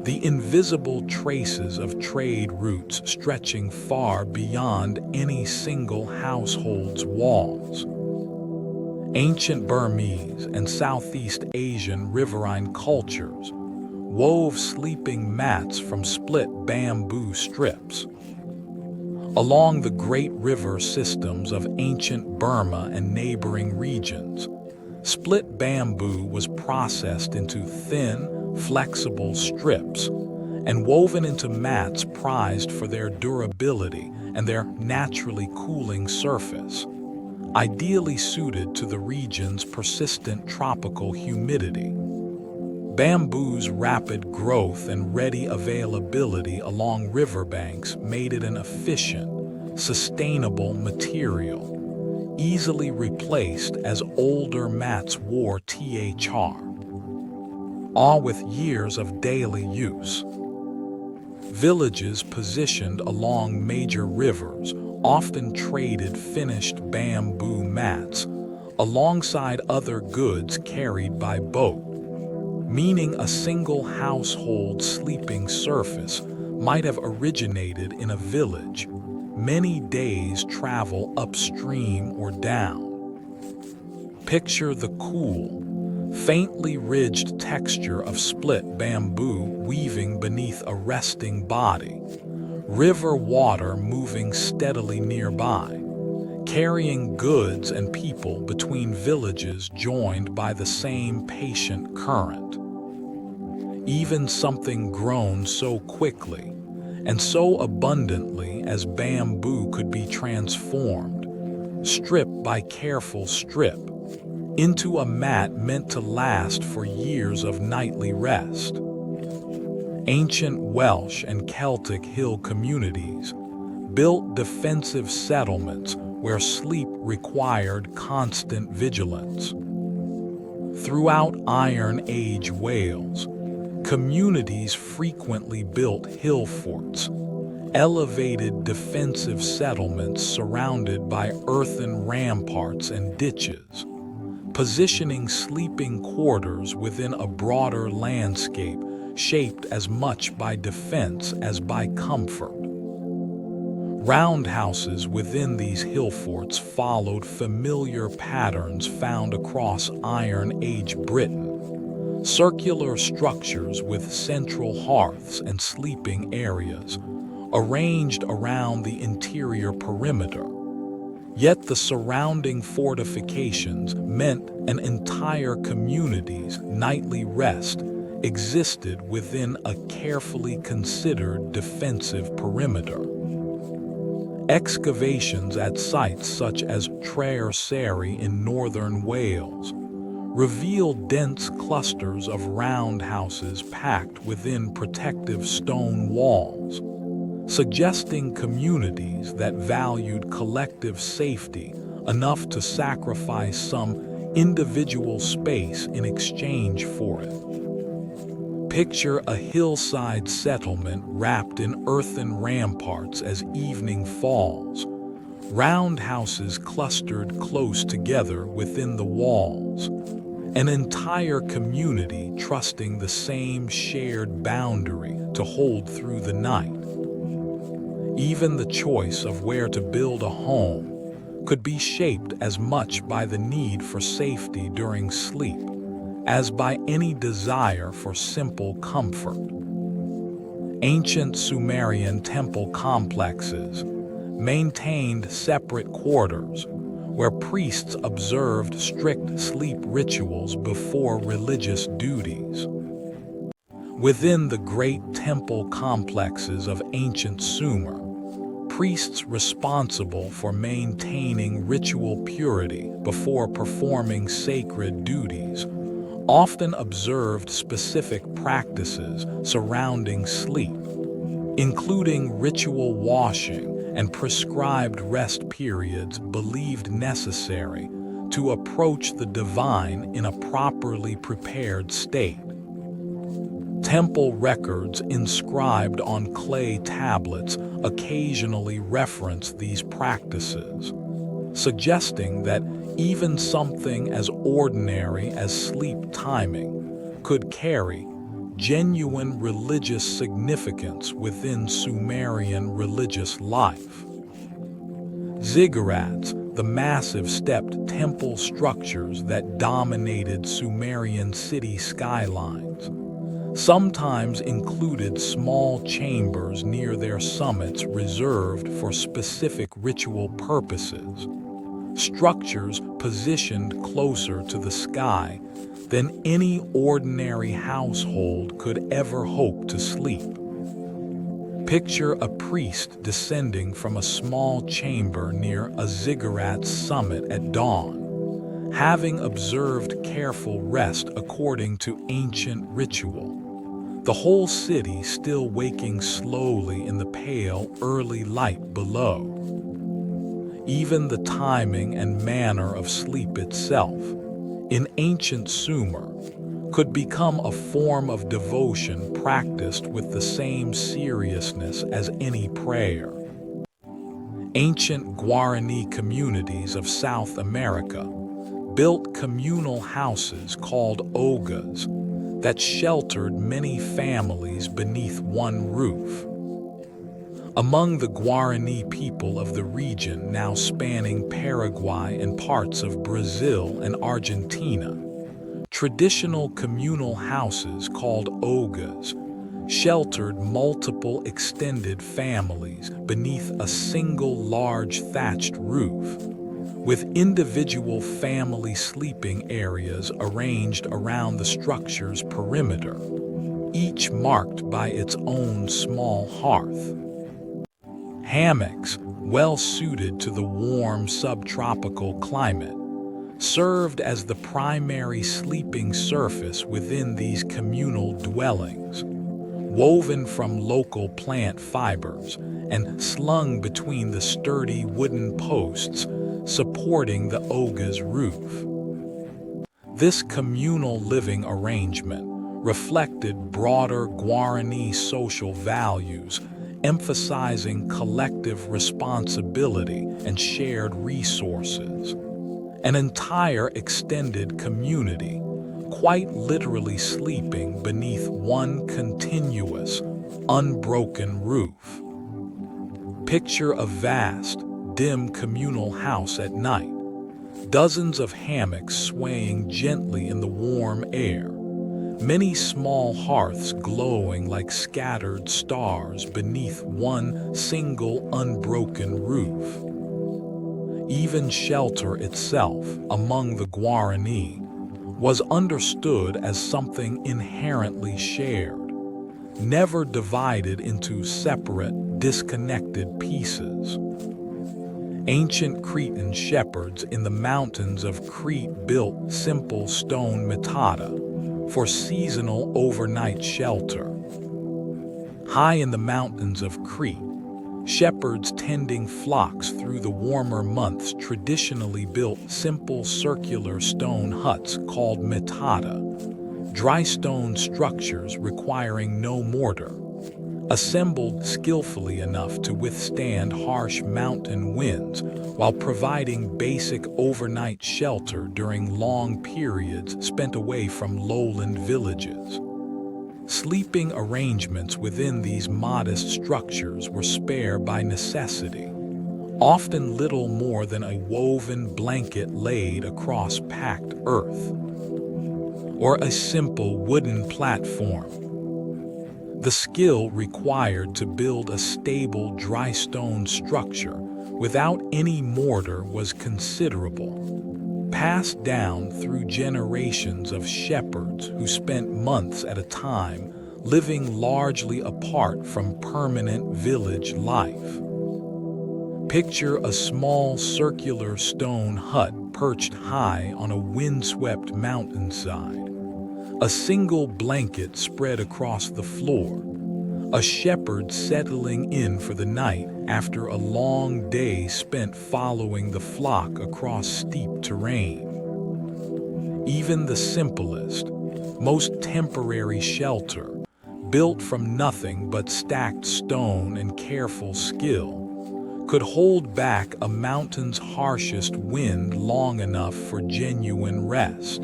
the invisible traces of trade routes stretching far beyond any single household's walls. Ancient Burmese and Southeast Asian riverine cultures wove sleeping mats from split bamboo strips. Along the great river systems of ancient Burma and neighboring regions, split bamboo was processed into thin, flexible strips and woven into mats prized for their durability and their naturally cooling surface, ideally suited to the region's persistent tropical humidity. Bamboo's rapid growth and ready availability along riverbanks made it an efficient, sustainable material, easily replaced as older mats wore thr, all with years of daily use. Villages positioned along major rivers often traded finished bamboo mats alongside other goods carried by boat, meaning a single household sleeping surface might have originated in a village many days' travel upstream or down. Picture the cool, faintly ridged texture of split bamboo weaving beneath a resting body, river water moving steadily nearby, carrying goods and people between villages joined by the same patient current. Even something grown so quickly and so abundantly as bamboo could be transformed, strip by careful strip, into a mat meant to last for years of nightly rest. Ancient Welsh and Celtic hill communities built defensive settlements where sleep required constant vigilance. Throughout Iron Age Wales, communities frequently built hill forts, elevated defensive settlements surrounded by earthen ramparts and ditches, positioning sleeping quarters within a broader landscape shaped as much by defense as by comfort. Roundhouses within these hill forts followed familiar patterns found across Iron Age Britain, circular structures with central hearths and sleeping areas arranged around the interior perimeter. Yet the surrounding fortifications meant an entire community's nightly rest existed within a carefully considered defensive perimeter. Excavations at sites such as Traer Seri in northern Wales reveal dense clusters of roundhouses packed within protective stone walls, suggesting communities that valued collective safety enough to sacrifice some individual space in exchange for it. Picture a hillside settlement wrapped in earthen ramparts as evening falls, roundhouses clustered close together within the walls, an entire community trusting the same shared boundary to hold through the night. Even the choice of where to build a home could be shaped as much by the need for safety during sleep as by any desire for simple comfort. Ancient Sumerian temple complexes maintained separate quarters where priests observed strict sleep rituals before religious duties. Within the great temple complexes of ancient Sumer, priests responsible for maintaining ritual purity before performing sacred duties often observed specific practices surrounding sleep, including ritual washing and prescribed rest periods believed necessary to approach the divine in a properly prepared state. Temple records inscribed on clay tablets occasionally reference these practices, suggesting that even something as ordinary as sleep timing could carry genuine religious significance within Sumerian religious life. Ziggurats, the massive stepped temple structures that dominated Sumerian city skylines, sometimes included small chambers near their summits reserved for specific ritual purposes, structures positioned closer to the sky than any ordinary household could ever hope to sleep. Picture a priest descending from a small chamber near a ziggurat's summit at dawn, having observed careful rest according to ancient ritual. The whole city still waking slowly in the pale, early light below. Even the timing and manner of sleep itself, in ancient Sumer, could become a form of devotion practiced with the same seriousness as any prayer. Ancient Guarani communities of South America built communal houses called ogas that sheltered many families beneath one roof. Among the Guarani people of the region now spanning Paraguay and parts of Brazil and Argentina, traditional communal houses called ogas sheltered multiple extended families beneath a single large thatched roof, with individual family sleeping areas arranged around the structure's perimeter, each marked by its own small hearth. Hammocks, well suited to the warm subtropical climate, served as the primary sleeping surface within these communal dwellings, woven from local plant fibers and slung between the sturdy wooden posts supporting the oga's roof. This communal living arrangement reflected broader Guarani social values, emphasizing collective responsibility and shared resources. An entire extended community, quite literally sleeping beneath one continuous, unbroken roof. Picture a vast, dim communal house at night, dozens of hammocks swaying gently in the warm air, many small hearths glowing like scattered stars beneath one single unbroken roof. Even shelter itself, among the Guarani, was understood as something inherently shared, never divided into separate, disconnected pieces. Ancient Cretan shepherds in the mountains of Crete built simple stone matata for seasonal overnight shelter. High in the mountains of Crete, shepherds tending flocks through the warmer months traditionally built simple circular stone huts called matata, dry stone structures requiring no mortar, assembled skillfully enough to withstand harsh mountain winds while providing basic overnight shelter during long periods spent away from lowland villages. Sleeping arrangements within these modest structures were spare by necessity, often little more than a woven blanket laid across packed earth, or a simple wooden platform. The skill required to build a stable dry stone structure without any mortar was considerable, passed down through generations of shepherds who spent months at a time living largely apart from permanent village life. Picture a small circular stone hut perched high on a windswept mountainside, a single blanket spread across the floor, a shepherd settling in for the night after a long day spent following the flock across steep terrain. Even the simplest, most temporary shelter built from nothing but stacked stone and careful skill, could hold back a mountain's harshest wind long enough for genuine rest.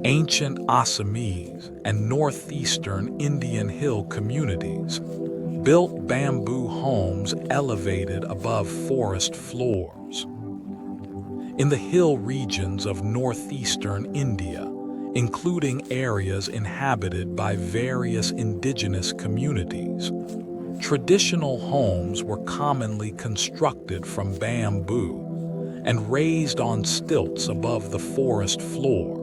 Ancient Assamese and northeastern Indian hill communities built bamboo homes elevated above forest floors. In the hill regions of northeastern India, including areas inhabited by various indigenous communities, traditional homes were commonly constructed from bamboo and raised on stilts above the forest floor,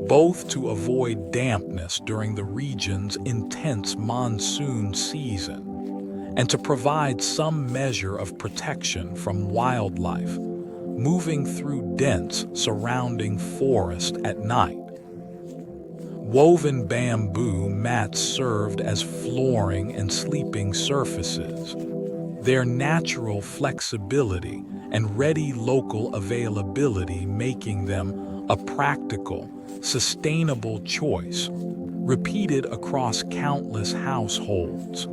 both to avoid dampness during the region's intense monsoon season and to provide some measure of protection from wildlife moving through dense surrounding forest at night. Woven bamboo mats served as flooring and sleeping surfaces, their natural flexibility and ready local availability making them a practical, sustainable choice, repeated across countless households.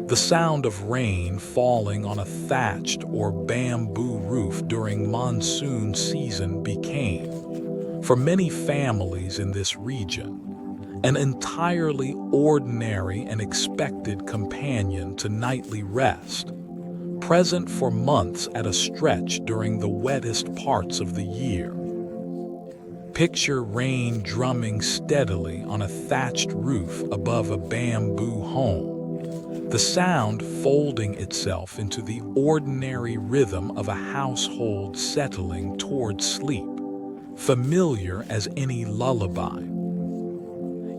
The sound of rain falling on a thatched or bamboo roof during monsoon season became, for many families in this region, an entirely ordinary and expected companion to nightly rest, present for months at a stretch during the wettest parts of the year. Picture rain drumming steadily on a thatched roof above a bamboo home, the sound folding itself into the ordinary rhythm of a household settling toward sleep, familiar as any lullaby.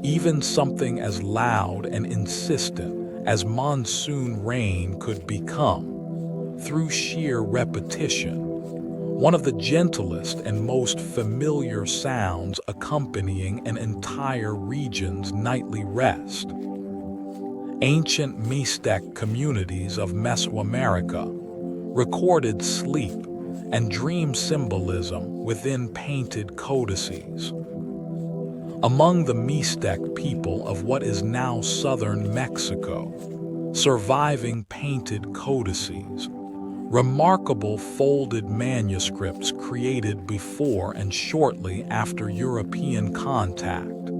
Even something as loud and insistent as monsoon rain could become, through sheer repetition, one of the gentlest and most familiar sounds accompanying an entire region's nightly rest. Ancient Mixtec communities of Mesoamerica recorded sleep and dream symbolism within painted codices. Among the Mixtec people of what is now southern Mexico, surviving painted codices, remarkable folded manuscripts created before and shortly after European contact,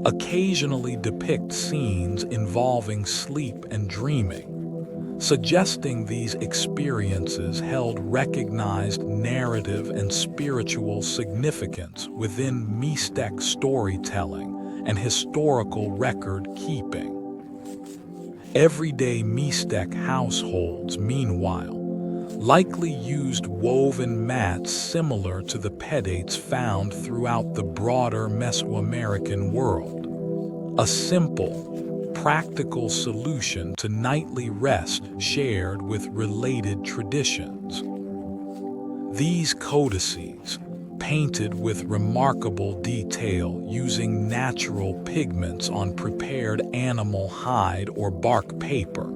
occasionally depict scenes involving sleep and dreaming, suggesting these experiences held recognized narrative and spiritual significance within Mixtec storytelling and historical record-keeping. Everyday Mixtec households, meanwhile, likely used woven mats similar to the pedates found throughout the broader Mesoamerican world, a simple, practical solution to nightly rest shared with related traditions. These codices, painted with remarkable detail using natural pigments on prepared animal hide or bark paper,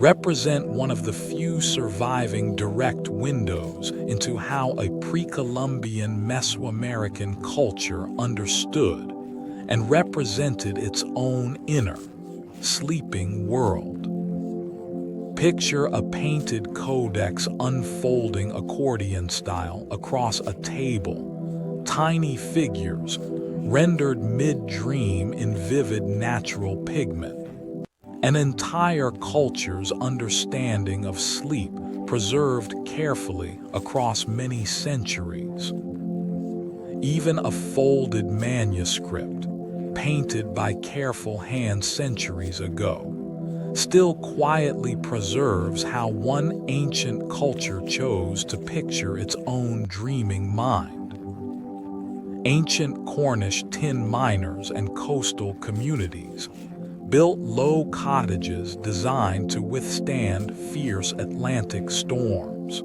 represent one of the few surviving direct windows into how a pre-Columbian Mesoamerican culture understood and represented its own inner, sleeping world. Picture a painted codex unfolding accordion style across a table, tiny figures rendered mid-dream in vivid natural pigment. An entire culture's understanding of sleep preserved carefully across many centuries. Even a folded manuscript, painted by careful hand centuries ago, still quietly preserves how one ancient culture chose to picture its own dreaming mind. Ancient Cornish tin miners and coastal communities built low cottages designed to withstand fierce Atlantic storms.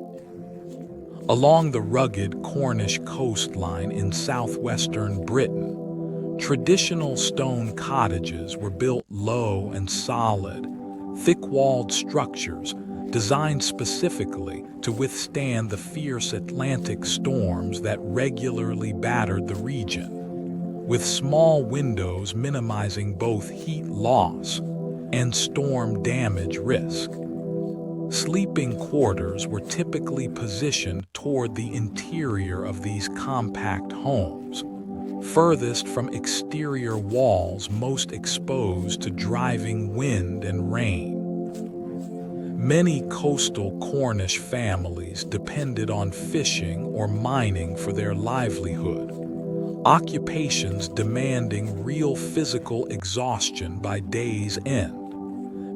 Along the rugged Cornish coastline in southwestern Britain, traditional stone cottages were built low and solid, thick-walled structures designed specifically to withstand the fierce Atlantic storms that regularly battered the region. with small windows minimizing both heat loss and storm damage risk. Sleeping quarters were typically positioned toward the interior of these compact homes, furthest from exterior walls most exposed to driving wind and rain. Many coastal Cornish families depended on fishing or mining for their livelihood, occupations demanding real physical exhaustion by day's end,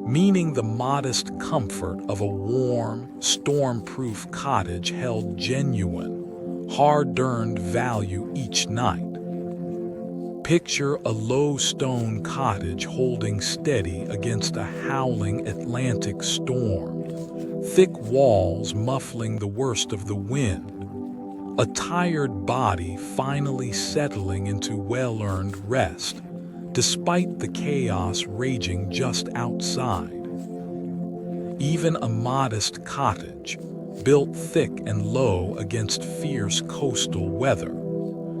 meaning the modest comfort of a warm, storm-proof cottage held genuine, hard-earned value each night. Picture a low stone cottage holding steady against a howling Atlantic storm, thick walls muffling the worst of the wind, a tired body finally settling into well-earned rest, despite the chaos raging just outside. Even a modest cottage, built thick and low against fierce coastal weather,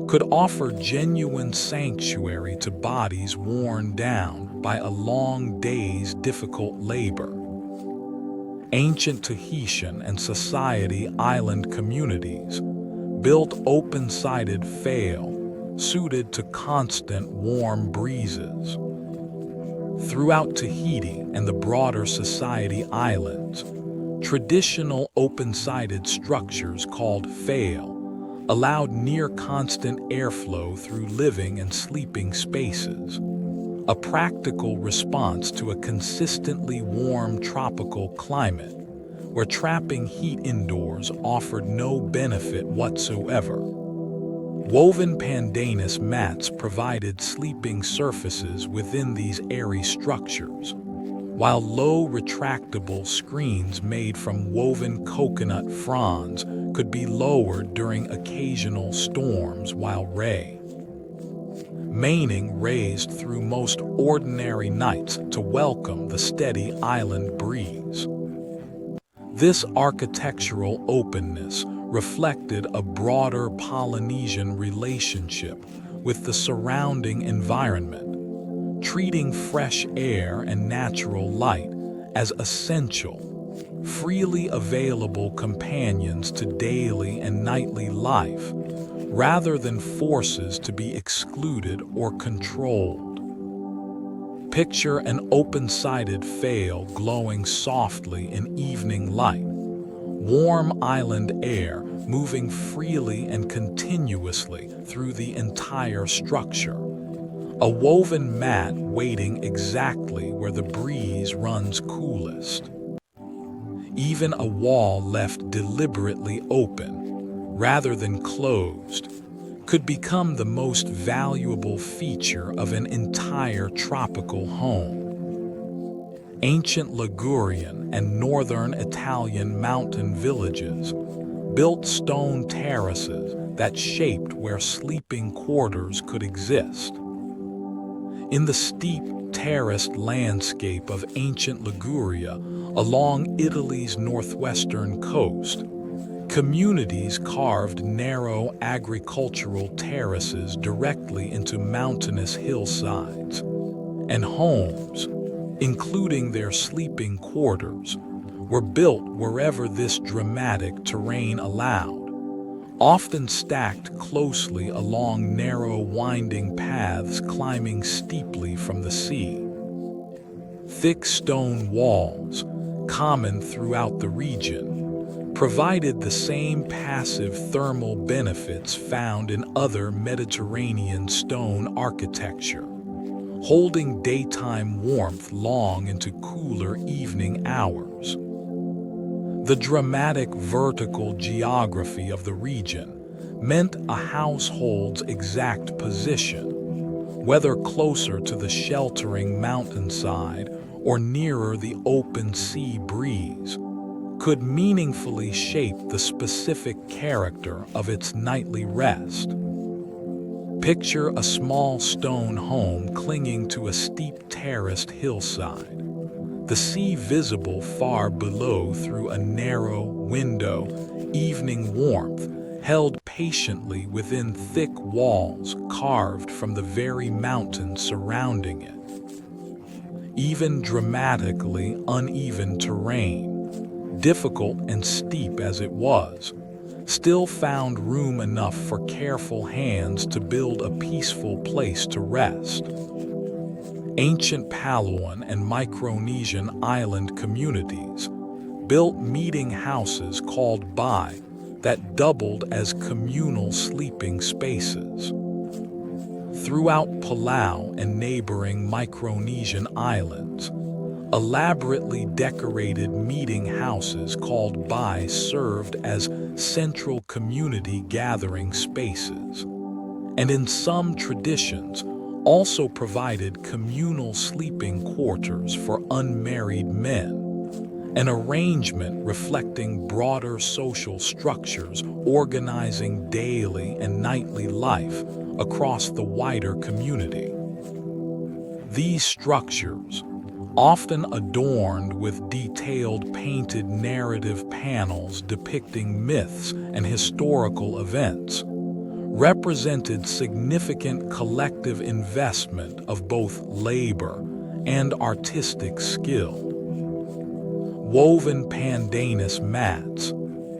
could offer genuine sanctuary to bodies worn down by a long day's difficult labor. Ancient Tahitian and Society Island communities built open-sided fail suited to constant warm breezes. Throughout Tahiti and the broader Society Islands, traditional open-sided structures called fail allowed near-constant airflow through living and sleeping spaces, a practical response to a consistently warm tropical climate where trapping heat indoors offered no benefit whatsoever. Woven pandanus mats provided sleeping surfaces within these airy structures, while low retractable screens made from woven coconut fronds could be lowered during occasional storms while remaining raised through most ordinary nights to welcome the steady island breeze. This architectural openness reflected a broader Polynesian relationship with the surrounding environment, treating fresh air and natural light as essential, freely available companions to daily and nightly life, rather than forces to be excluded or controlled. Picture an open-sided fail glowing softly in evening light, warm island air moving freely and continuously through the entire structure, a woven mat waiting exactly where the breeze runs coolest. Even a wall left deliberately open, rather than closed, could become the most valuable feature of an entire tropical home. Ancient Ligurian and northern Italian mountain villages built stone terraces that shaped where sleeping quarters could exist. In the steep, terraced landscape of ancient Liguria along Italy's northwestern coast, communities carved narrow agricultural terraces directly into mountainous hillsides, and homes, including their sleeping quarters, were built wherever this dramatic terrain allowed, often stacked closely along narrow winding paths climbing steeply from the sea. Thick stone walls, common throughout the region, provided the same passive thermal benefits found in other Mediterranean stone architecture, holding daytime warmth long into cooler evening hours. The dramatic vertical geography of the region meant a household's exact position, whether closer to the sheltering mountainside or nearer the open sea breeze, could meaningfully shape the specific character of its nightly rest. Picture a small stone home clinging to a steep terraced hillside, the sea visible far below through a narrow window, evening warmth held patiently within thick walls carved from the very mountains surrounding it. Even dramatically uneven terrain, difficult and steep as it was, still found room enough for careful hands to build a peaceful place to rest. Ancient Palawan and Micronesian island communities built meeting houses called bai that doubled as communal sleeping spaces. Throughout Palau and neighboring Micronesian islands, elaborately decorated meeting houses called bai served as central community gathering spaces, and in some traditions also provided communal sleeping quarters for unmarried men, an arrangement reflecting broader social structures organizing daily and nightly life across the wider community. These structures, often adorned with detailed painted narrative panels depicting myths and historical events, represented significant collective investment of both labor and artistic skill. Woven pandanus mats,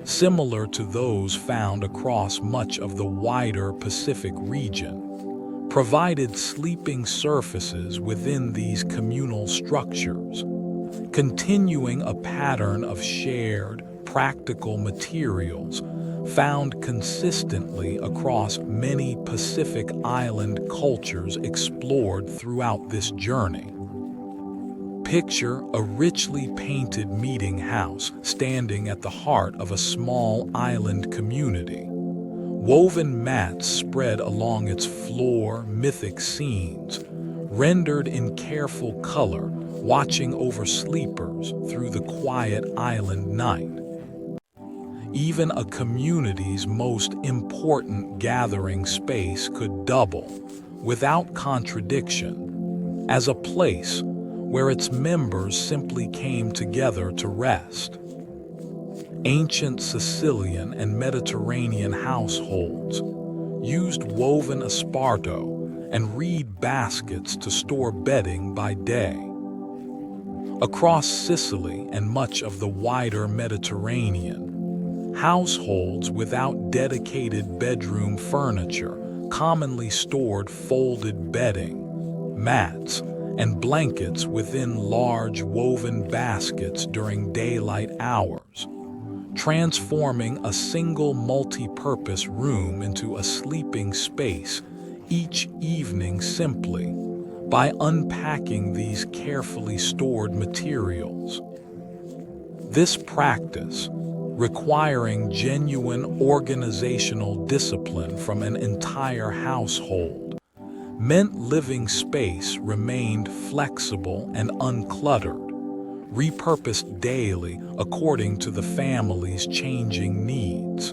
similar to those found across much of the wider Pacific region, provided sleeping surfaces within these communal structures, continuing a pattern of shared, practical materials found consistently across many Pacific Island cultures explored throughout this journey. Picture a richly painted meeting house standing at the heart of a small island community. Woven mats spread along its floor, mythic scenes, rendered in careful color, watching over sleepers through the quiet island night. Even a community's most important gathering space could double, without contradiction, as a place where its members simply came together to rest. Ancient Sicilian and Mediterranean households used woven esparto and reed baskets to store bedding by day. Across Sicily and much of the wider Mediterranean, households without dedicated bedroom furniture commonly stored folded bedding, mats, and blankets within large woven baskets during daylight hours, transforming a single multi-purpose room into a sleeping space each evening simply by unpacking these carefully stored materials. This practice, requiring genuine organizational discipline from an entire household, meant living space remained flexible and uncluttered, repurposed daily according to the family's changing needs.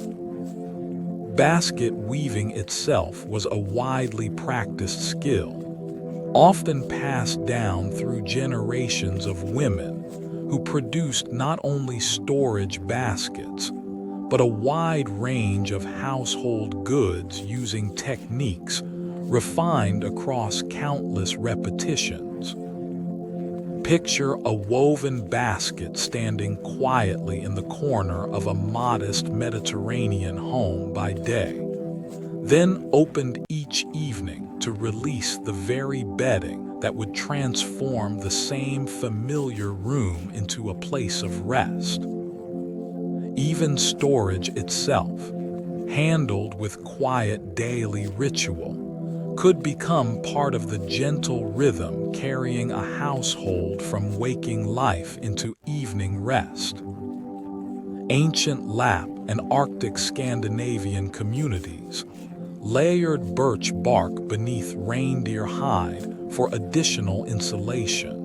Basket weaving itself was a widely practiced skill, often passed down through generations of women who produced not only storage baskets, but a wide range of household goods using techniques refined across countless repetitions. Picture a woven basket standing quietly in the corner of a modest Mediterranean home by day, then opened each evening to release the very bedding that would transform the same familiar room into a place of rest. Even storage itself, handled with quiet daily ritual, could become part of the gentle rhythm carrying a household from waking life into evening rest. Ancient Lapp and Arctic Scandinavian communities layered birch bark beneath reindeer hide for additional insulation.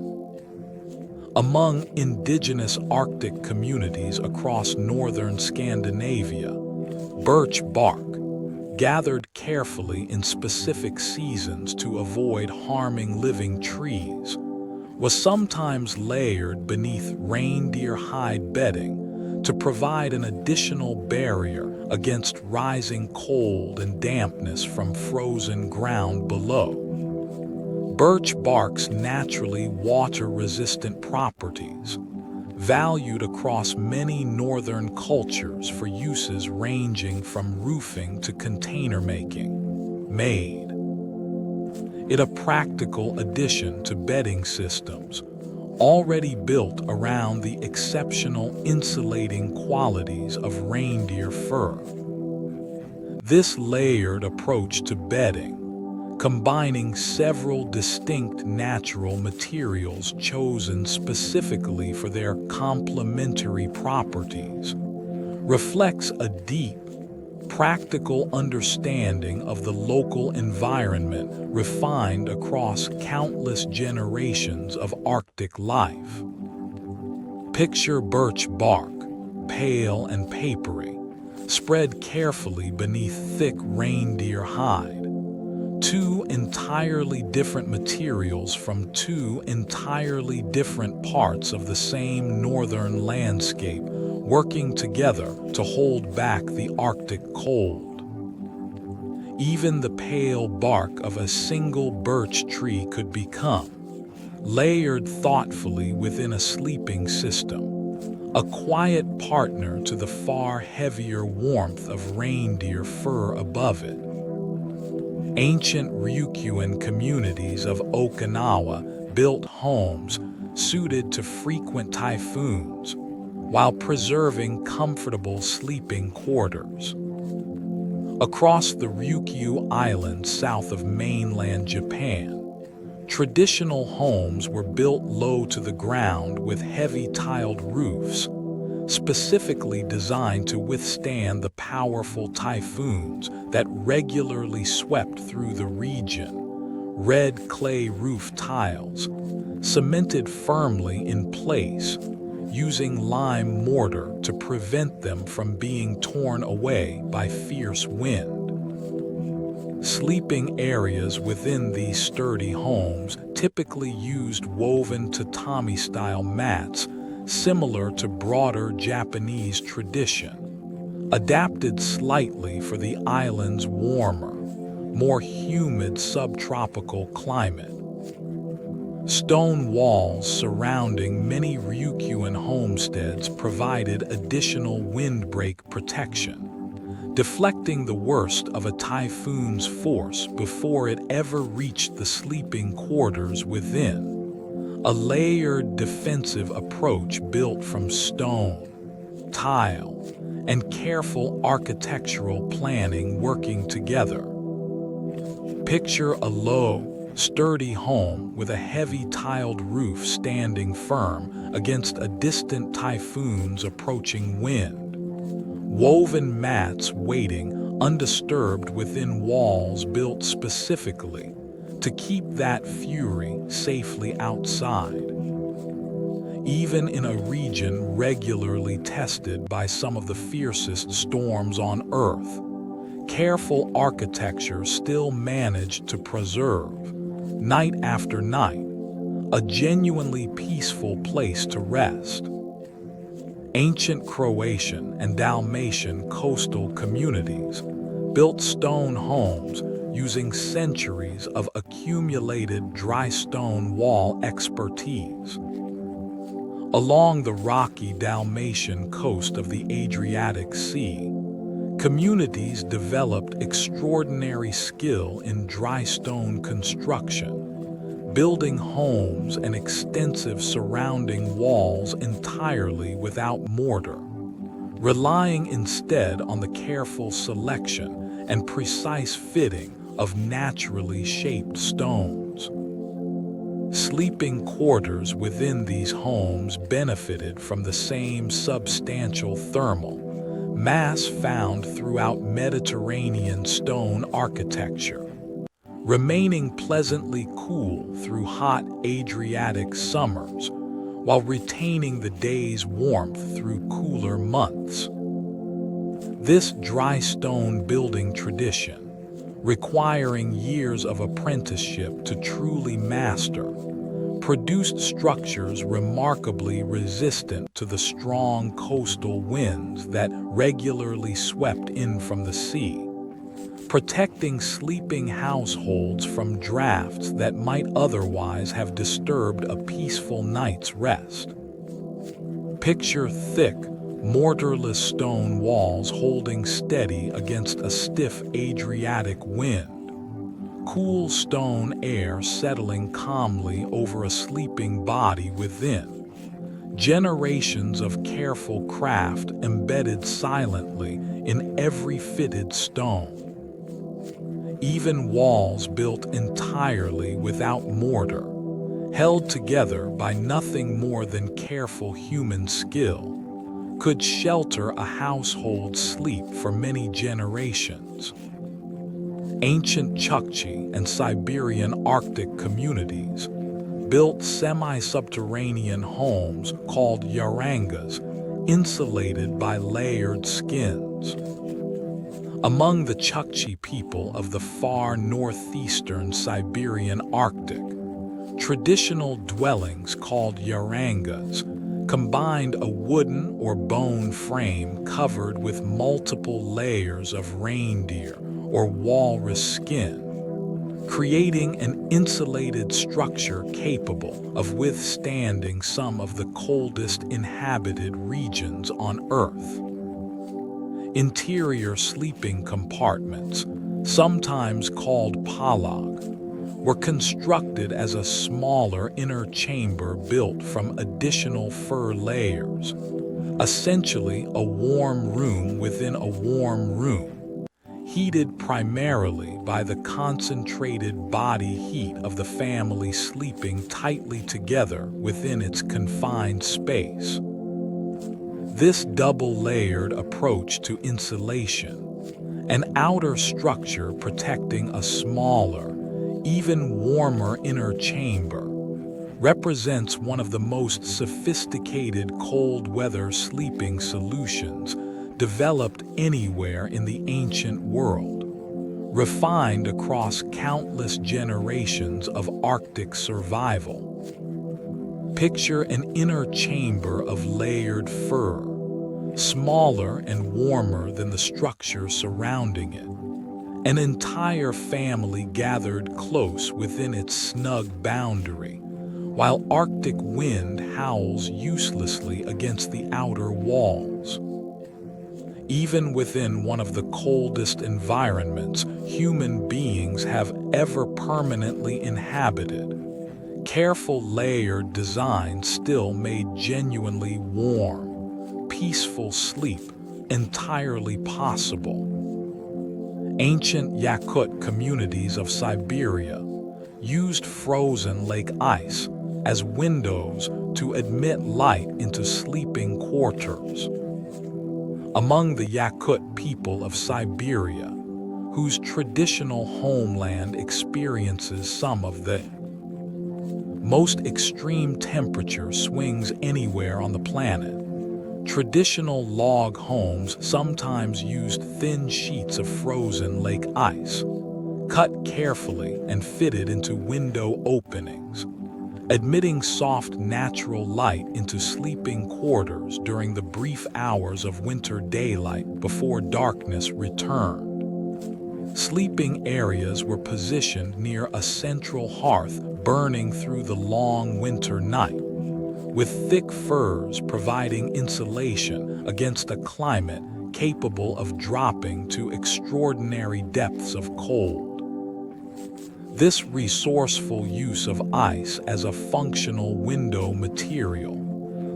Among indigenous Arctic communities across northern Scandinavia, birch bark, gathered carefully in specific seasons to avoid harming living trees, was sometimes layered beneath reindeer hide bedding to provide an additional barrier against rising cold and dampness from frozen ground below. Birch bark's naturally water-resistant properties, valued across many northern cultures for uses ranging from roofing to container making, made it a practical addition to bedding systems already built around the exceptional insulating qualities of reindeer fur. This layered approach to bedding, combining several distinct natural materials chosen specifically for their complementary properties, reflects a deep, practical understanding of the local environment refined across countless generations of Arctic life. Picture birch bark, pale and papery, spread carefully beneath thick reindeer hide. Two entirely different materials from two entirely different parts of the same northern landscape working together to hold back the Arctic cold. Even the pale bark of a single birch tree could become layered thoughtfully within a sleeping system, a quiet partner to the far heavier warmth of reindeer fur above it. Ancient Ryukyuan communities of Okinawa built homes suited to frequent typhoons while preserving comfortable sleeping quarters. Across the Ryukyu Islands south of mainland Japan, traditional homes were built low to the ground with heavy tiled roofs, specifically designed to withstand the powerful typhoons that regularly swept through the region. Red clay roof tiles, cemented firmly in place, using lime mortar to prevent them from being torn away by fierce wind. Sleeping areas within these sturdy homes typically used woven tatami-style mats similar to broader Japanese tradition, adapted slightly for the island's warmer, more humid subtropical climate. Stone walls surrounding many Ryukyuan homesteads provided additional windbreak protection, deflecting the worst of a typhoon's force before it ever reached the sleeping quarters within. A layered defensive approach built from stone, tile, and careful architectural planning working together. Picture a low, sturdy home with a heavy tiled roof standing firm against a distant typhoon's approaching wind. Woven mats waiting undisturbed within walls built specifically to keep that fury safely outside. Even in a region regularly tested by some of the fiercest storms on Earth, careful architecture still managed to preserve, night after night, a genuinely peaceful place to rest. Ancient Croatian and Dalmatian coastal communities built stone homes using centuries of accumulated dry stone wall expertise. Along the rocky Dalmatian coast of the Adriatic Sea, communities developed extraordinary skill in dry stone construction, building homes and extensive surrounding walls entirely without mortar, relying instead on the careful selection and precise fitting of naturally shaped stones. Sleeping quarters within these homes benefited from the same substantial thermal mass found throughout Mediterranean stone architecture, remaining pleasantly cool through hot Adriatic summers while retaining the day's warmth through cooler months. This dry stone building tradition, requiring years of apprenticeship to truly master, produced structures remarkably resistant to the strong coastal winds that regularly swept in from the sea, protecting sleeping households from drafts that might otherwise have disturbed a peaceful night's rest. Picture thick, mortarless stone walls holding steady against a stiff Adriatic wind, cool stone air settling calmly over a sleeping body within, generations of careful craft embedded silently in every fitted stone. Even walls built entirely without mortar, held together by nothing more than careful human skill, could shelter a household's sleep for many generations. Ancient Chukchi and Siberian Arctic communities built semi-subterranean homes called yarangas, insulated by layered skins. Among the Chukchi people of the far northeastern Siberian Arctic, traditional dwellings called yarangas combined a wooden or bone frame covered with multiple layers of reindeer or walrus skin, creating an insulated structure capable of withstanding some of the coldest inhabited regions on Earth. Interior sleeping compartments, sometimes called palag, were constructed as a smaller inner chamber built from additional fur layers, essentially a warm room within a warm room, heated primarily by the concentrated body heat of the family sleeping tightly together within its confined space. This double-layered approach to insulation, an outer structure protecting a smaller, even warmer inner chamber, represents one of the most sophisticated cold-weather sleeping solutions developed anywhere in the ancient world, refined across countless generations of Arctic survival. Picture an inner chamber of layered fur, smaller and warmer than the structure surrounding it. An entire family gathered close within its snug boundary, while Arctic wind howls uselessly against the outer walls. Even within one of the coldest environments human beings have ever permanently inhabited, careful layered design still made genuinely warm, peaceful sleep entirely possible. Ancient Yakut communities of Siberia used frozen lake ice as windows to admit light into sleeping quarters. Among the Yakut people of Siberia, whose traditional homeland experiences some of the most extreme temperature swings anywhere on the planet, traditional log homes sometimes used thin sheets of frozen lake ice, cut carefully and fitted into window openings, admitting soft natural light into sleeping quarters during the brief hours of winter daylight before darkness returned. Sleeping areas were positioned near a central hearth burning through the long winter night, with thick furs providing insulation against a climate capable of dropping to extraordinary depths of cold. This resourceful use of ice as a functional window material,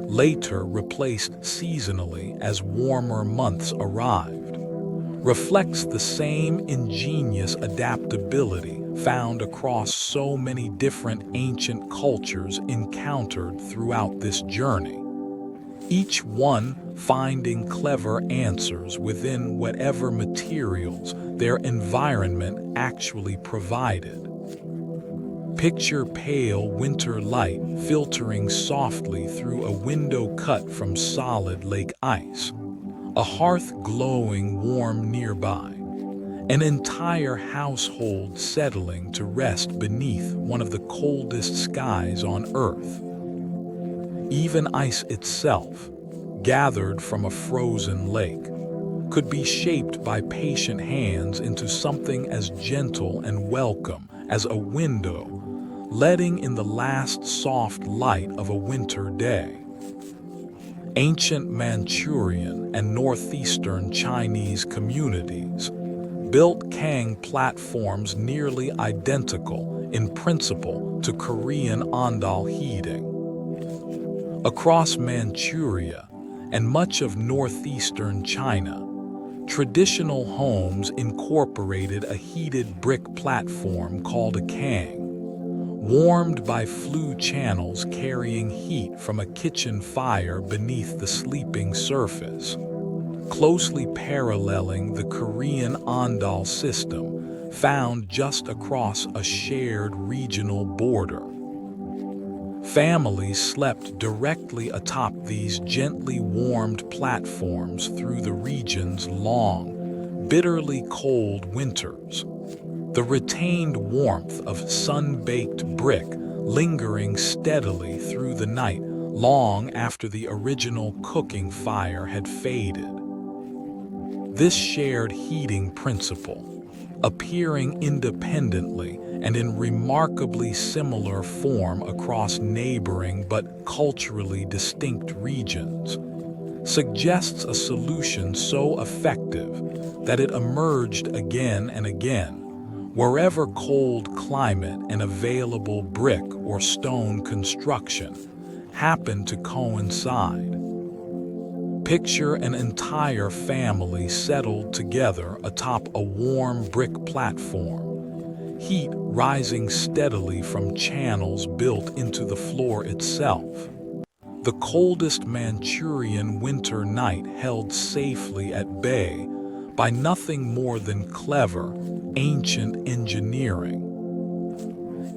later replaced seasonally as warmer months arrived, reflects the same ingenious adaptability found across so many different ancient cultures encountered throughout this journey, each one finding clever answers within whatever materials their environment actually provided. Picture pale winter light filtering softly through a window cut from solid lake ice, a hearth glowing warm nearby, An entire household settling to rest beneath one of the coldest skies on Earth. Even ice itself, gathered from a frozen lake, could be shaped by patient hands into something as gentle and welcome as a window, letting in the last soft light of a winter day. Ancient Manchurian and northeastern Chinese communities built Kang platforms nearly identical in principle to Korean ondal heating. Across Manchuria and much of northeastern China, traditional homes incorporated a heated brick platform called a kang, warmed by flue channels carrying heat from a kitchen fire beneath the sleeping surface, closely paralleling the Korean ondal system found just across a shared regional border. Families slept directly atop these gently warmed platforms through the region's long, bitterly cold winters, the retained warmth of sun-baked brick lingering steadily through the night long after the original cooking fire had faded. This shared heating principle, appearing independently and in remarkably similar form across neighboring but culturally distinct regions, suggests a solution so effective that it emerged again and again, wherever cold climate and available brick or stone construction happened to coincide. Picture an entire family settled together atop a warm brick platform, heat rising steadily from channels built into the floor itself. The coldest Manchurian winter night held safely at bay by nothing more than clever, ancient engineering.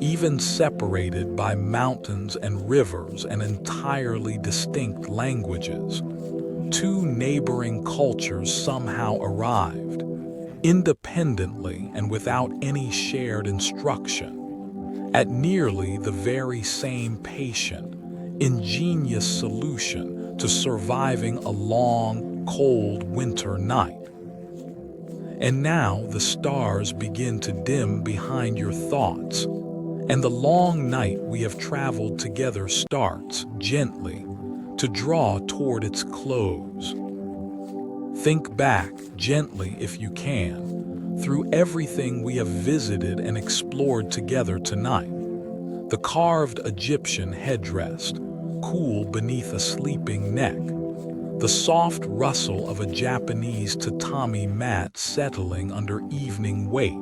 Even separated by mountains and rivers and entirely distinct languages, two neighboring cultures somehow arrived, independently and without any shared instruction, at nearly the very same patient, ingenious solution to surviving a long, cold winter night. And now the stars begin to dim behind your thoughts, and the long night we have traveled together starts, gently, to draw toward its close. Think back, gently if you can, through everything we have visited and explored together tonight. The carved Egyptian headrest, cool beneath a sleeping neck. The soft rustle of a Japanese tatami mat settling under evening weight.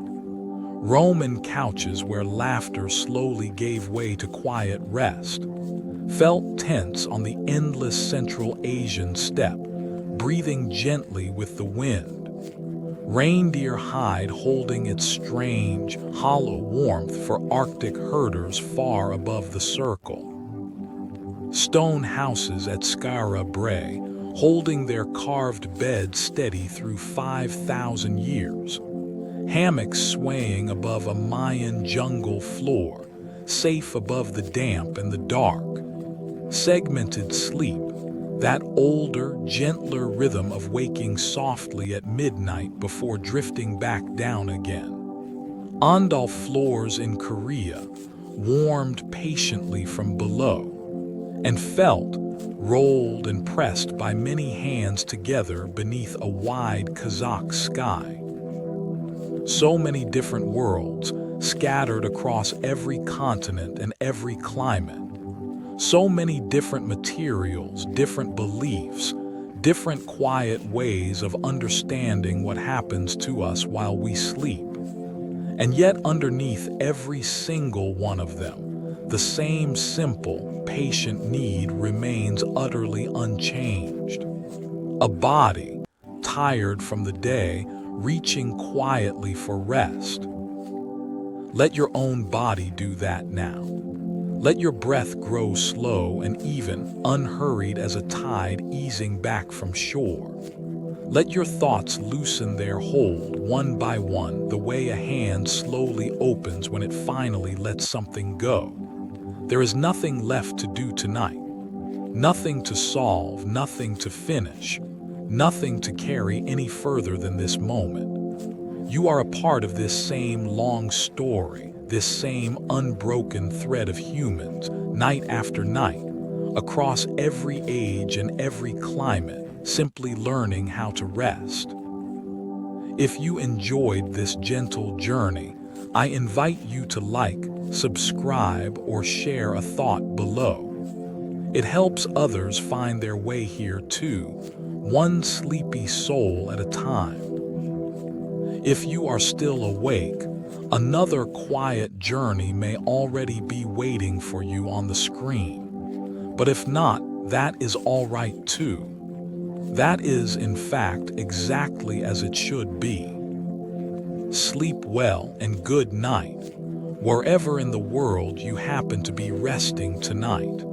Roman couches where laughter slowly gave way to quiet rest. Felt tense on the endless Central Asian steppe, breathing gently with the wind. Reindeer hide holding its strange, hollow warmth for Arctic herders far above the circle. Stone houses at Skara Brae, holding their carved beds steady through 5,000 years. Hammocks swaying above a Mayan jungle floor, safe above the damp and the dark. Segmented sleep, that older, gentler rhythm of waking softly at midnight before drifting back down again. Ondal floors in Korea, warmed patiently from below, and felt, rolled and pressed by many hands together beneath a wide Kazakh sky. So many different worlds, scattered across every continent and every climate. So many different materials, different beliefs, different quiet ways of understanding what happens to us while we sleep. And yet underneath every single one of them, the same simple, patient need remains utterly unchanged. A body, tired from the day, reaching quietly for rest. Let your own body do that now. Let your breath grow slow and even, unhurried as a tide easing back from shore. Let your thoughts loosen their hold one by one, the way a hand slowly opens when it finally lets something go. There is nothing left to do tonight. Nothing to solve, nothing to finish, nothing to carry any further than this moment. You are a part of this same long story, this same unbroken thread of humans, night after night, across every age and every climate, simply learning how to rest. If you enjoyed this gentle journey, I invite you to like, subscribe, or share a thought below. It helps others find their way here too, one sleepy soul at a time. If you are still awake, another quiet journey may already be waiting for you on the screen. But if not, that is all right too. That is, in fact, exactly as it should be. Sleep well and good night, wherever in the world you happen to be resting tonight.